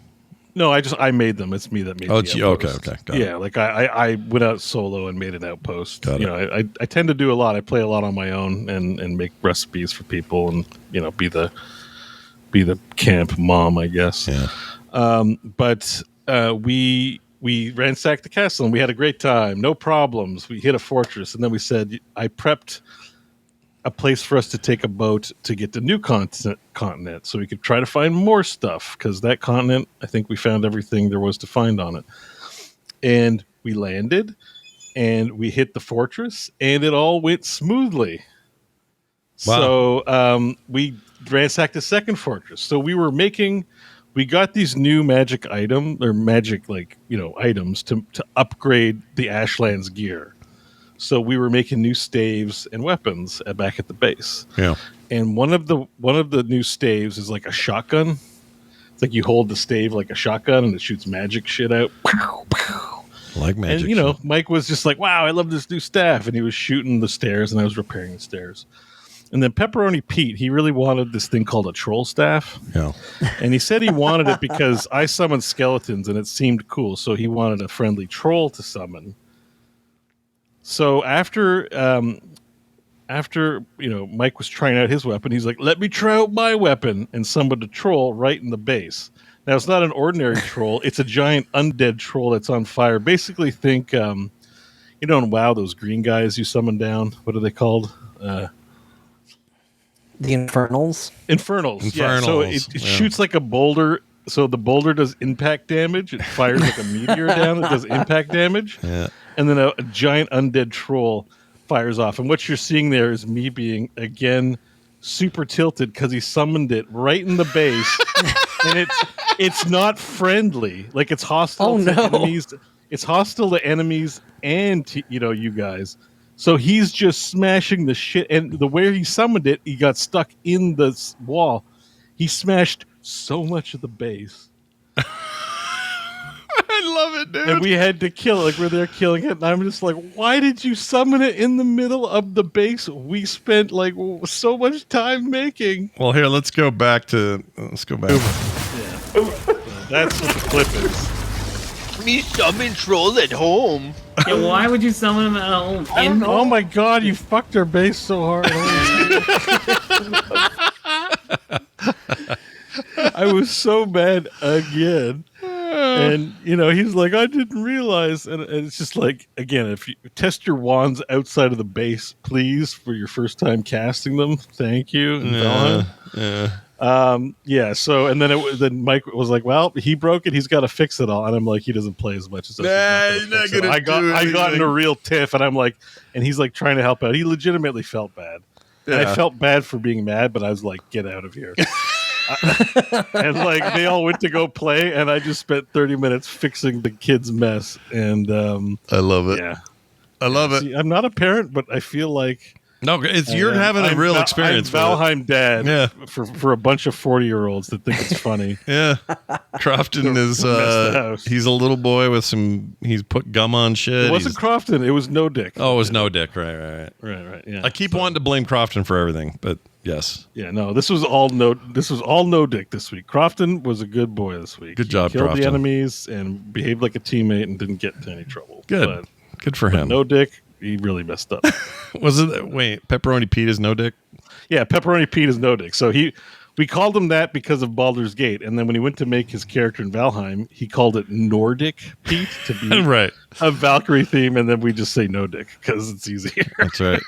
No, I made them. It's me that made. Oh, the it's you. Okay, outpost. okay. Got Yeah, it. like I went out solo and made an outpost. Got it. I tend to do a lot. I play a lot on my own and make recipes for people and be the camp mom, I guess. Yeah. But we ransacked the castle and we had a great time. No problems. We hit a fortress and then we said I prepped a place for us to take a boat to get to new continent so we could try to find more stuff because that continent, I think we found everything there was to find on it. And we landed and we hit the fortress and it all went smoothly. Wow. So we ransacked a second fortress. So we got these new magic items to upgrade the Ashlands gear. So we were making new staves and weapons back at the base. Yeah. And one of the new staves is like a shotgun. It's like you hold the stave like a shotgun and it shoots magic shit out. Like magic. And Mike was just like, "Wow, I love this new staff." And he was shooting the stairs and I was repairing the stairs. And then Pepperoni Pete, he really wanted this thing called a Trollstav. Yeah. And he said he wanted it because I summoned skeletons and it seemed cool. So he wanted a friendly troll to summon. So after Mike was trying out his weapon, he's like, "Let me try out my weapon," and summoned a troll right in the base. Now it's not an ordinary troll; it's a giant undead troll that's on fire. Basically, think in WoW, those green guys you summon down. What are they called? The Infernals. Infernals. Yeah. So it shoots like a boulder. So the boulder does impact damage. It fires like a meteor down. It does impact damage. Yeah. And then a giant undead troll fires off. And what you're seeing there is me being, again, super tilted because he summoned it right in the base. And it's not friendly. Like, it's hostile to enemies. It's hostile to enemies and to, you guys. So he's just smashing the shit. And the way he summoned it, he got stuck in the wall. He smashed so much of the base. I love it, dude. And we had to kill it. Like, we're there killing it. And I'm just like, why did you summon it in the middle of the base? We spent, like, so much time making. Well, here, let's go back. Yeah. That's what the clip is. Me summon troll at home. Yeah, why would you summon him at home? Oh my god, you fucked our base so hard. I was so mad again. And, he's like, "I didn't realize." And it's just like, again, if you test your wands outside of the base, please, for your first time casting them. Thank you. And so, and then Mike was like, "Well, he broke it. He's got to fix it all." And I'm like, he doesn't play as much as us. He's not gonna I got anything. in a real tiff, and I'm like, and he's like trying to help out. He legitimately felt bad. And I felt bad for being mad, but I was like, "Get out of here." And like they all went to go play, and I just spent 30 minutes fixing the kids' mess. And I love it. Yeah, I love it. See, I'm not a parent, but I feel like You're having a real experience. I'm Valheim dad. Yeah. For a bunch of 40-year-olds that think it's funny. Yeah, Crofton is the house. he's a little boy with he's put gum on shit. It wasn't Crofton. It was No Dick. Oh, it was No Dick. Right. Right. Yeah. I keep wanting to blame Crofton for everything, but yes. Yeah, no, this was all No Dick this week. Crofton was a good boy this week. Good job, he killed Crofton. the enemies and behaved like a teammate and didn't get into any trouble. Good. Good for him. No Dick, he really messed up. Was it? Wait, Pepperoni Pete is No Dick? Yeah, Pepperoni Pete is No Dick. So we called him that because of Baldur's Gate, and then when he went to make his character in Valheim, he called it Nordic Pete to be Right. a Valkyrie theme, and then we just say No Dick because it's easier. That's right.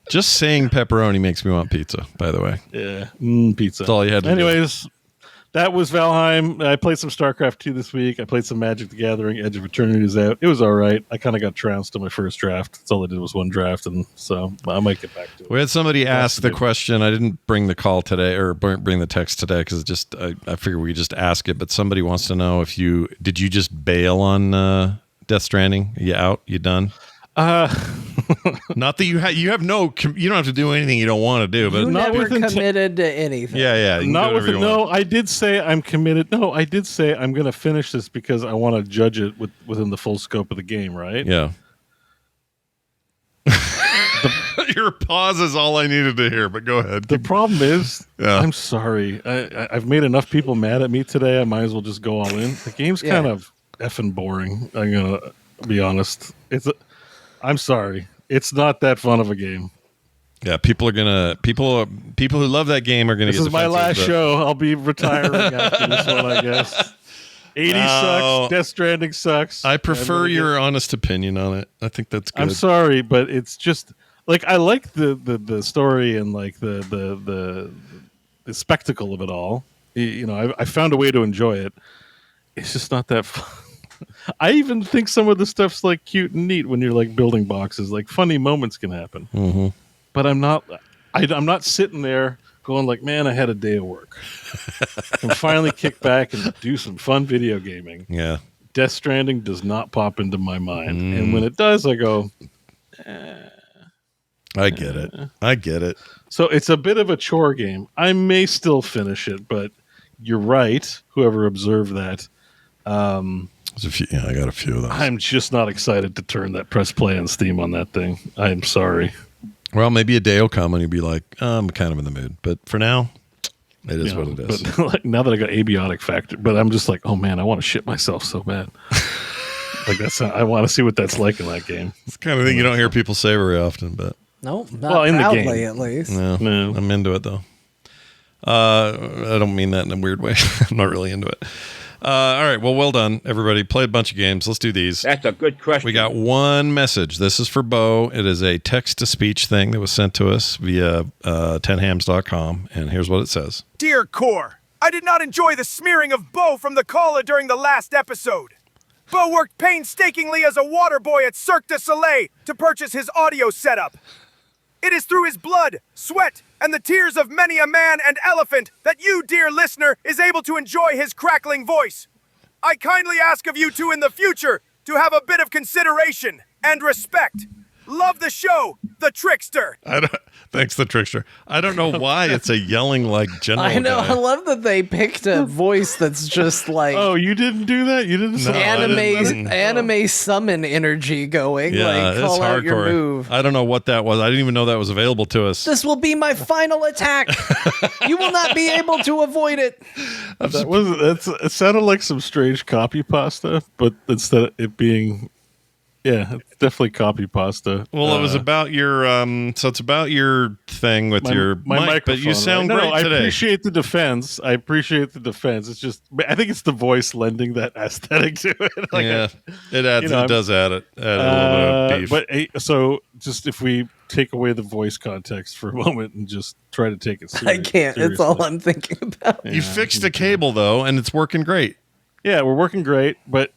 Just saying pepperoni makes me want pizza, by the way. Yeah, pizza. That's all you had to do. Anyways, that was Valheim. I played some StarCraft 2 this week. I played some Magic the Gathering. Edge of Eternity is out. It was all right. I kind of got trounced on my first draft. That's all I did was one draft, and so I might get back to it. We had somebody ask the question. I didn't bring the call today or bring the text today because I figured we just ask it. But somebody wants to know if did you just bail on Death Stranding? You out? You done? Not that you have no. You don't have to do anything you don't want to do. But You not never within committed to anything. yeah. You can Not do with whatever it. you No, want. I did say I'm committed. No, I did say I'm going to finish this because I want to judge it within the full scope of the game, right? Yeah. Your pause is all I needed to hear, but go ahead. The problem is, Yeah. I'm sorry. I've made enough people mad at me today. I might as well just go all in. The game's kind of effing boring. I'm going to be honest. I'm sorry. It's not that fun of a game. Yeah, people who love that game are going to This get is my defensive, last but- show. I'll be retiring after this one, I guess. 80 No. sucks. Death Stranding sucks. I prefer I'm your honest opinion on it. I think that's good. I'm sorry, but it's just like I like the story and like the spectacle of it all. You know, I found a way to enjoy it. It's just not that fun. I even think some of the stuff's like cute and neat when you're like building boxes. Like funny moments can happen, but I'm not sitting there going like, man, I had a day of work. And finally kick back and do some fun video gaming. Yeah. Death Stranding does not pop into my mind, and when it does, I go. I get it. I get it. So it's a bit of a chore game. I may still finish it, but you're right. Whoever observed that. There's a few, I got a few of those. I'm just not excited to turn that press play on Steam on that thing. I'm sorry. Well, maybe a day will come and you'll be like, I'm kind of in the mood. But for now, it is what it is. But like, now that I got Abiotic Factor, but I'm just like, oh man, I want to shit myself so bad. Like I want to see what that's like in that game. It's the kind of thing you don't hear people say very often, but Nope, not Well, in the proudly game. at least. No. I'm into it though. I don't mean that in a weird way. I'm not really into it. All right. Well done, everybody. Played a bunch of games. Let's do these. That's a good question. We got one message. This is for Beau. It is a text-to-speech thing that was sent to us via 10hams.com, and here's what it says. Dear Core, I did not enjoy the smearing of Beau from the caller during the last episode. Beau worked painstakingly as a water boy at Cirque du Soleil to purchase his audio setup. It is through his blood, sweat, and the tears of many a man and elephant that you, dear listener, is able to enjoy his crackling voice. I kindly ask of you two in the future to have a bit of consideration and respect. Love the show, The Trickster. Thanks, the trickster. I don't know why it's a yelling like general. I know. guy. I love that they picked a voice that's just like Oh, you didn't do that? You didn't say I didn't. anime summon energy going. Yeah, like it's call out your hardcore. move. I don't know what that was. I didn't even know that was available to us. This will be my final attack. You will not be able to avoid it. It sounded like some strange copy pasta, but instead of it being, it's definitely copy pasta. Well, it was about your so it's about your thing with your mic, microphone, but you sound right? great I today. appreciate the defense. It's just, I think it's the voice lending that aesthetic to it. Like, yeah, it adds. you know, it does add it. Add a little bit of beef. But so just if we take away the voice context for a moment and just try to take it I can't. It's all I'm thinking about. You fixed the cable though, and it's working great. Yeah, we're working great, but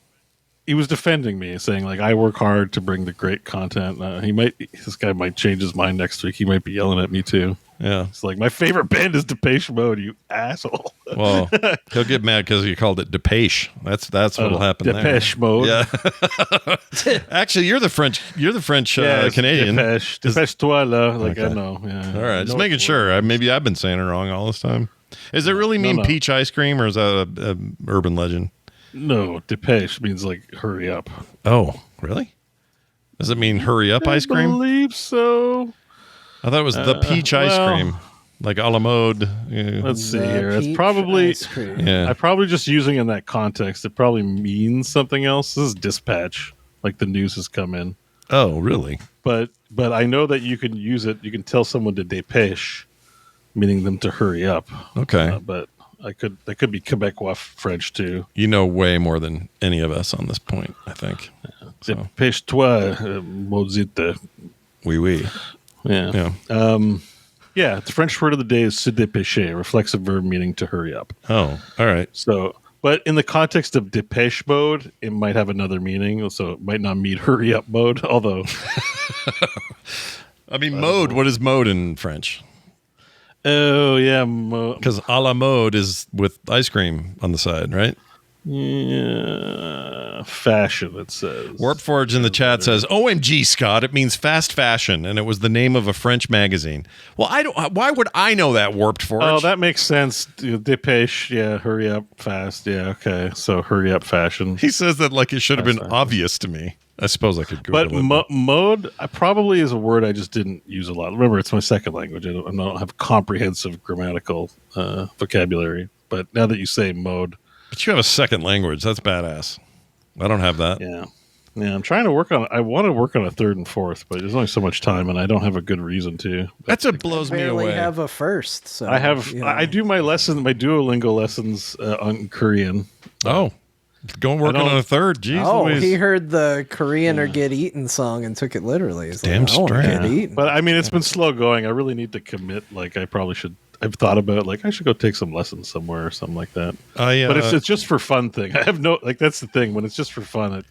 he was defending me, saying like I work hard to bring the great content. This guy might change his mind next week. He might be yelling at me too. Yeah. It's like my favorite band is Depeche Mode. You asshole. Well, he'll get mad because you called it Depeche. That's what'll happen Depeche there. Mode. Yeah. Actually, you're the French Yes, Canadian. Depeche toi là. Like Okay. I know. Yeah. All right, just No, making sure. Maybe I've been saying it wrong all this time. Does it really mean no. peach ice cream, or is that a urban legend? No, Depeche means like hurry up. Oh, really? Does it mean hurry up ice I cream? believe so. I thought it was the peach ice well, cream, like a la mode. Let's see The here. It's peach probably ice cream. Yeah. I'm probably just using in that context. It probably means something else. This is dispatch, like the news has come in. Oh, really? But I know that you can use it. You can tell someone to dépêche, meaning them to hurry up. Okay. But that could be Quebecois French too. You know way more than any of us on this point, I think. So, Dépêche-toi, maudite. oui. Yeah. Yeah. Yeah, the French word of the day is se dépêcher, reflexive verb meaning to hurry up. Oh, all right. So, but in the context of dépêche mode, it might have another meaning. So it might not mean hurry up mode, although. I mean, mode. What is mode in French? Oh, yeah. Because a la mode is with ice cream on the side, right? Yeah, fashion, it says. Warpforge in the chat says, "OMG, Scott! It means fast fashion, and it was the name of a French magazine." Well, I don't. Why would I know that, Warped Forge? Oh, that makes sense. Dépêche, yeah, hurry up, fast, yeah, okay. So hurry up, fashion. He says that like it should have been Fast obvious to me. I suppose I could Google But it. mode probably is a word I just didn't use a lot. Remember, it's my second language. I don't have comprehensive grammatical vocabulary. But now that you say mode, But you have a second language. That's badass. I don't have that. yeah, I'm trying to work on. I want to work on a third and fourth, but there's only so much time, and I don't have a good reason to. That's what blows me Barely away. have a first. So I have. you know. I do my Duolingo lessons on Korean. Oh, go and work on a third. Jeez, Oh, Louise. he heard the Korean or get eaten song and took it literally. He's Damn like, I wanna straight. get eaten. But I mean, it's been slow going. I really need to commit. Like, I probably should. I've thought about like I should go take some lessons somewhere or something like that. But it's just for fun thing. I have no like. That's the thing. When it's just for fun,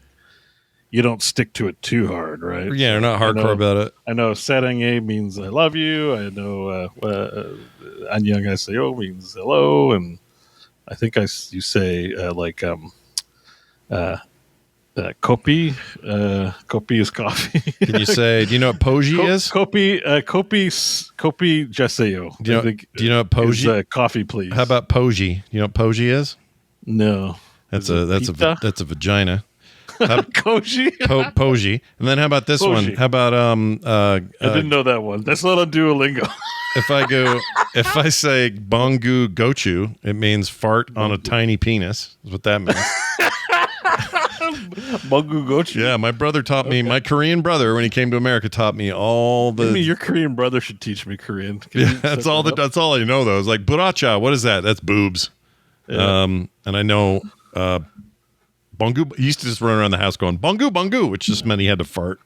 you don't stick to it too hard, right? Yeah, you're not hardcore about it. I know saranghae means I love you. I know annyeonghaseyo means hello, and I think you say kopi. Kopi is coffee. Can you say? Do you know what Poji is? Kopi jaseyo. Do you know what Poji? Coffee, please. How about Poji? You know what Poji is? No? That's Is it pita? a vagina. Koji. Poji. And then how about this one? Poji. How about I didn't know that one. That's not on Duolingo. if I say Bongu Gochu, it means fart on a tiny penis. Is what that means. Bungu Gochi. Yeah, my brother taught me. My Korean brother, when he came to America, taught me all the. I mean, your Korean brother should teach me Korean. Can Yeah, you set that's all. that up? That's all I know though. It's like buracha. What is that? That's boobs. Yeah. And I know bungu. He used to just run around the house going bungu bungu, which just meant he had to fart.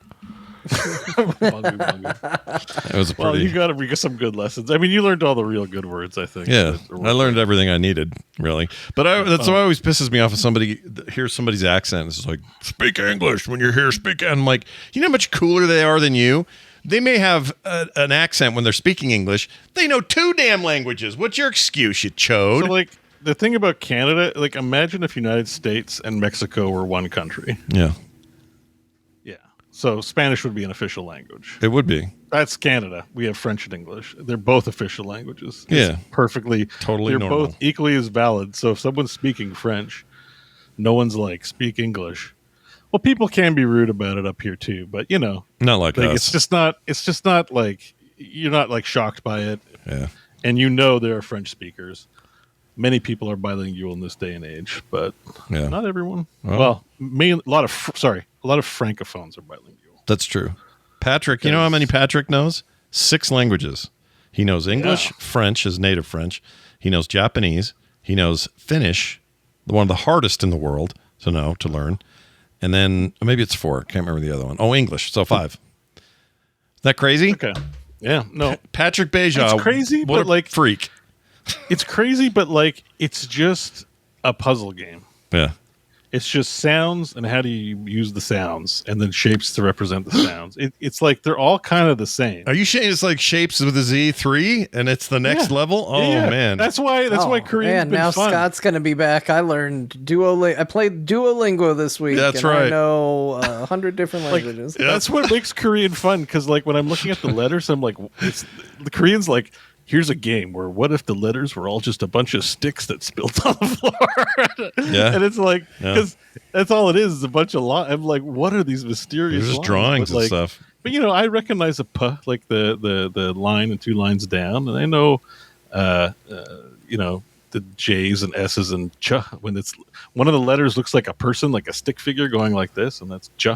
Bungu, bungu. It was a Well, pretty. you got some good lessons. I mean, you learned all the real good words, I think. Yeah, I learned everything I needed, really. But that's why it always pisses me off if somebody hears somebody's accent. It's just like, speak English when you're here. Speak. And I'm like, you know how much cooler they are than you? They may have an accent when they're speaking English. They know 2 damn languages. What's your excuse, you chode? So, like, the thing about Canada, like, imagine if United States and Mexico were one country. Yeah, Yeah. So Spanish would be an official language. it would be. That's Canada. We have French and English. They're both official languages. Yeah. Perfectly. Totally They're normal. both equally as valid. So if someone's speaking French, no one's like, speak English. Well, people can be rude about it up here too, but you know, Not like us. it's just not like you're not like shocked by it. Yeah. And you know there are French speakers. Many people are bilingual in this day and age, but Yeah. not everyone. Oh. Well, a lot of francophones are bilingual. That's true. Patrick, you know how many Patrick knows? 6 languages. He knows English, Yeah. French, his native French. He knows Japanese. He knows Finnish, one of the hardest in the world to learn. And then maybe it's 4. Can't remember the other one. Oh, English. So 5. Is that crazy? Okay. Yeah. No. Patrick Beja. It's crazy, what but a like freak. It's crazy, but like it's just a puzzle game. Yeah. It's just sounds and how do you use the sounds and then shapes to represent the sounds. It's like they're all kind of the same. Are you saying it's like Shapes with a Z3 and it's the next Yeah. level? Oh, Yeah. man. That's why Korean's Man, been now fun. Scott's gonna be back. I learned Duolingo. I played Duolingo this week. That's and right. I know 100 different languages. That's what makes Korean fun because like when I'm looking at the letters, I'm like, the Koreans like. Here's a game where what if the letters were all just a bunch of sticks that spilled on the floor? Yeah. And it's like, Yeah. because that's all it is a bunch of I'm like, what are these mysterious There's just lines? drawings But, and like, stuff. But, you know, I recognize a P, like the line and 2 lines down. And I know, you know, the J's and S's and Ch when it's one of the letters looks like a person, like a stick figure going like this, and that's Ch.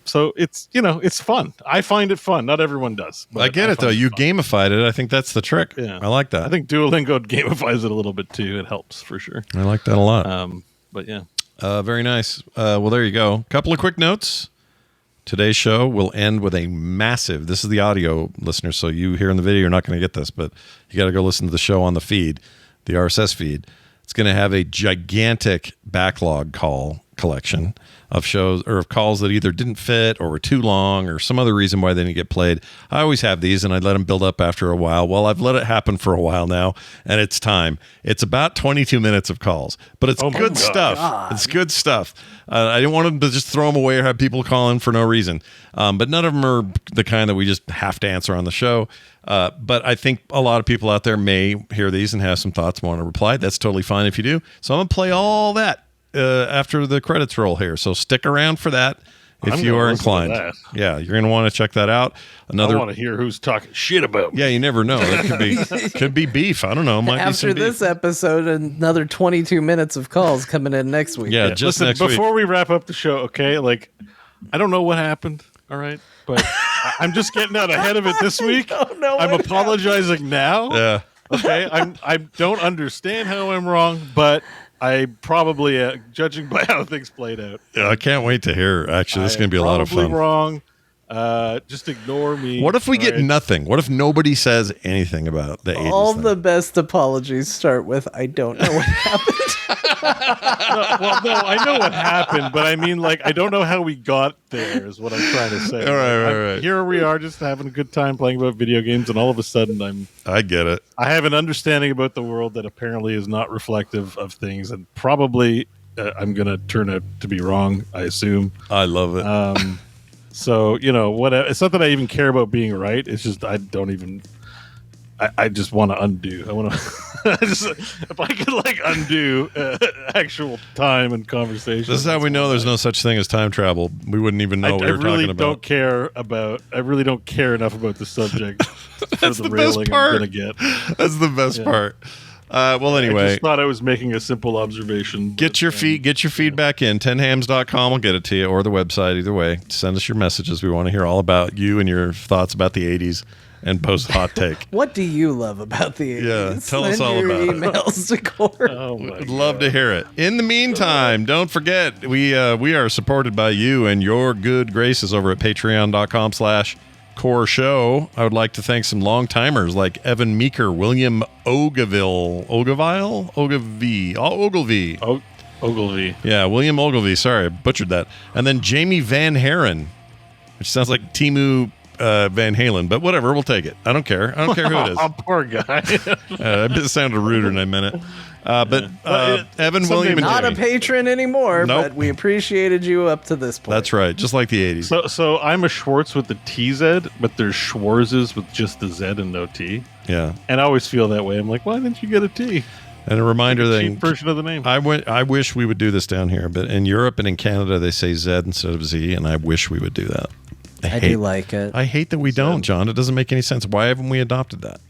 So it's, you know, it's fun. I find it fun. Not everyone does. But I get it, though. find You fun. gamified it. I think that's the trick. Yeah. I like that. I think Duolingo gamifies it a little bit too. It helps for sure. I like that a lot. But yeah. Very nice. Well, there you go. Couple of quick notes. Today's show will end with a massive, this is the audio listeners, so you here in the video, you're not going to get this, but you got to go listen to the show on the feed, the RSS feed. It's going to have a gigantic backlog call collection of shows or of calls that either didn't fit or were too long or some other reason why they didn't get played. I always have these and I let them build up after a while. Well, I've let it happen for a while now and it's time. It's about 22 minutes of calls, but it's good stuff. God. It's good stuff. I didn't want them to just throw them away or have people call in for no reason. But none of them are the kind that we just have to answer on the show. But I think a lot of people out there may hear these and have some thoughts, want to reply. That's totally fine if you do. So I'm going to play all that after the credits roll here. So stick around for that if you are inclined. Yeah, you're going to want to check that out. I want to hear who's talking shit about me. Yeah, you never know. It could be beef. I don't know. Might after be some this beef. episode, another 22 minutes of calls coming in next week. Yeah, just Listen, next week. Before we wrap up the show, okay? Like, I don't know what happened, all right? But I'm just getting out ahead of it this week. I'm apologizing now. Yeah. Okay, I don't understand how I'm wrong, but I probably, judging by how things played out. Yeah, I can't wait to hear. Actually, this is going to be a lot of fun. Probably wrong. Just ignore me. What if we get nothing? What if nobody says anything about the 80s All thing? the best apologies start with, I don't know what happened. No, I know what happened, but I mean, like, I don't know how we got there is what I'm trying to say. All right. Here we are just having a good time playing about video games, and all of a sudden I get it. I have an understanding about the world that apparently is not reflective of things, and probably I'm going to turn out to be wrong, I assume. I love it. So, it's not that I even care about being right. It's just I don't even. I just want to undo. I want to. If I could undo actual time and conversation. This is how we know there's no such thing as time travel. We wouldn't even know what we were talking about. I really don't care enough about the subject. That's for the railing best part. I'm gonna get. That's the best part. Well, anyway, I just thought I was making a simple observation. Get your feedback in 10hams.com. I'll get it to you, or the website. Either way, send us your messages. We want to hear all about you and your thoughts about the 80s and Beau's hot take. What do you love about the 80s? Yeah, tell us all your about it. emails to Core. Oh my We'd love to hear it. In the meantime, don't forget, we are supported by you and your good graces over at patreon.com/Core Show. I would like to thank some long timers like Evan Meeker, William Ogilvie. Yeah, William Ogilvie. Sorry, I butchered that. And then Jamie Van Haren, which sounds like Timu Van Halen, but whatever, we'll take it. I don't care. I don't care who it is. Oh, poor guy. It sounded ruder than I meant it. But Evan, William, and Not Jamie. a patron anymore, Nope. but we appreciated you up to this point. That's right, just like the 80s. So I'm a Schwartz with the TZ, but there's Schwarzes with just the Z and no T. Yeah. And I always feel that way. I'm like, why didn't you get a T? And a reminder that Cheap version of the name. I wish we would do this down here, but in Europe and in Canada they say Z instead of Z, and I wish we would do that. I do like it. I hate that we don't, John. It doesn't make any sense. Why haven't we adopted that?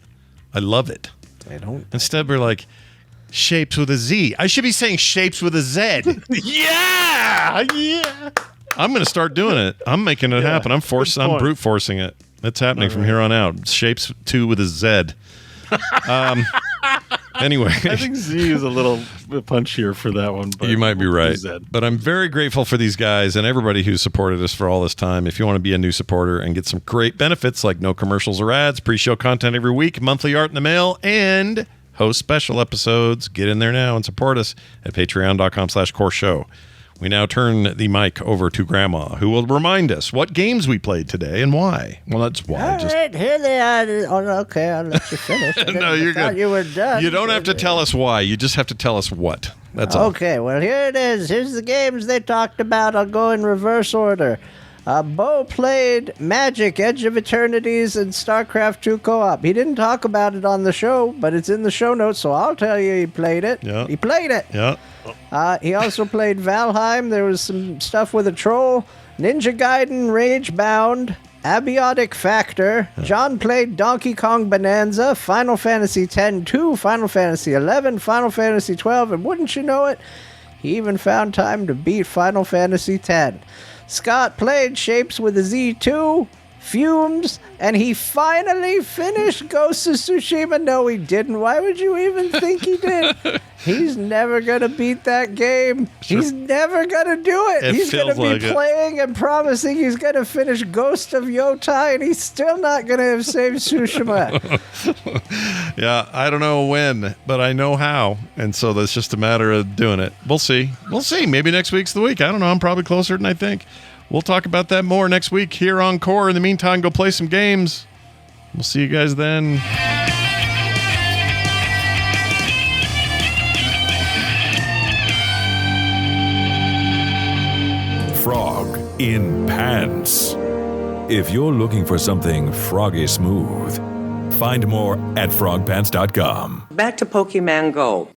I love it. I don't. Instead, we're like shapes with a Z. I should be saying shapes with a Z. Yeah. I'm going to start doing it. I'm making it happen. I'm brute forcing it. It's happening from here on out. Shapes 2 with a Z. Anyway, I think Z is a little punchier for that one. But you might be right. Z. But I'm very grateful for these guys and everybody who supported us for all this time. If you want to be a new supporter and get some great benefits like no commercials or ads, pre-show content every week, monthly art in the mail, and host special episodes, get in there now and support us at patreon.com/Core Show. We now turn the mic over to Grandma, who will remind us what games we played today and why. Well, that's why. All right, here they are. Oh, okay, I'll let you finish. No, you're thought good. You were done. You don't have to tell us why. You just have to tell us what. That's all. Okay, well, here it is. Here's the games they talked about. I'll go in reverse order. Beau played Magic, Edge of Eternities, and StarCraft 2 co-op. He didn't talk about it on the show, but it's in the show notes, so I'll tell you he played it. Yeah. He played it. Yeah. He also played Valheim. There was some stuff with a troll. Ninja Gaiden, Ragebound, Abiotic Factor. John played Donkey Kong Bananza, Final Fantasy X-2, Final Fantasy XI, Final Fantasy XII, and wouldn't you know it, he even found time to beat Final Fantasy X. Scott played Shapes with a Z2, Fumes, and he finally finished Ghost of Tsushima. No, he didn't. Why would you even think he did? He's never going to beat that game. He's never going to do it. He's going to be playing and promising he's going to finish Ghost of Yotai, and he's still not going to have saved Tsushima. Yeah, I don't know when, but I know how. And so that's just a matter of doing it. We'll see. Maybe next week's the week. I don't know. I'm probably closer than I think. We'll talk about that more next week here on Core. In the meantime, go play some games. We'll see you guys then. Frog in Pants. If you're looking for something froggy smooth, find more at frogpants.com. Back to Pokemon Go.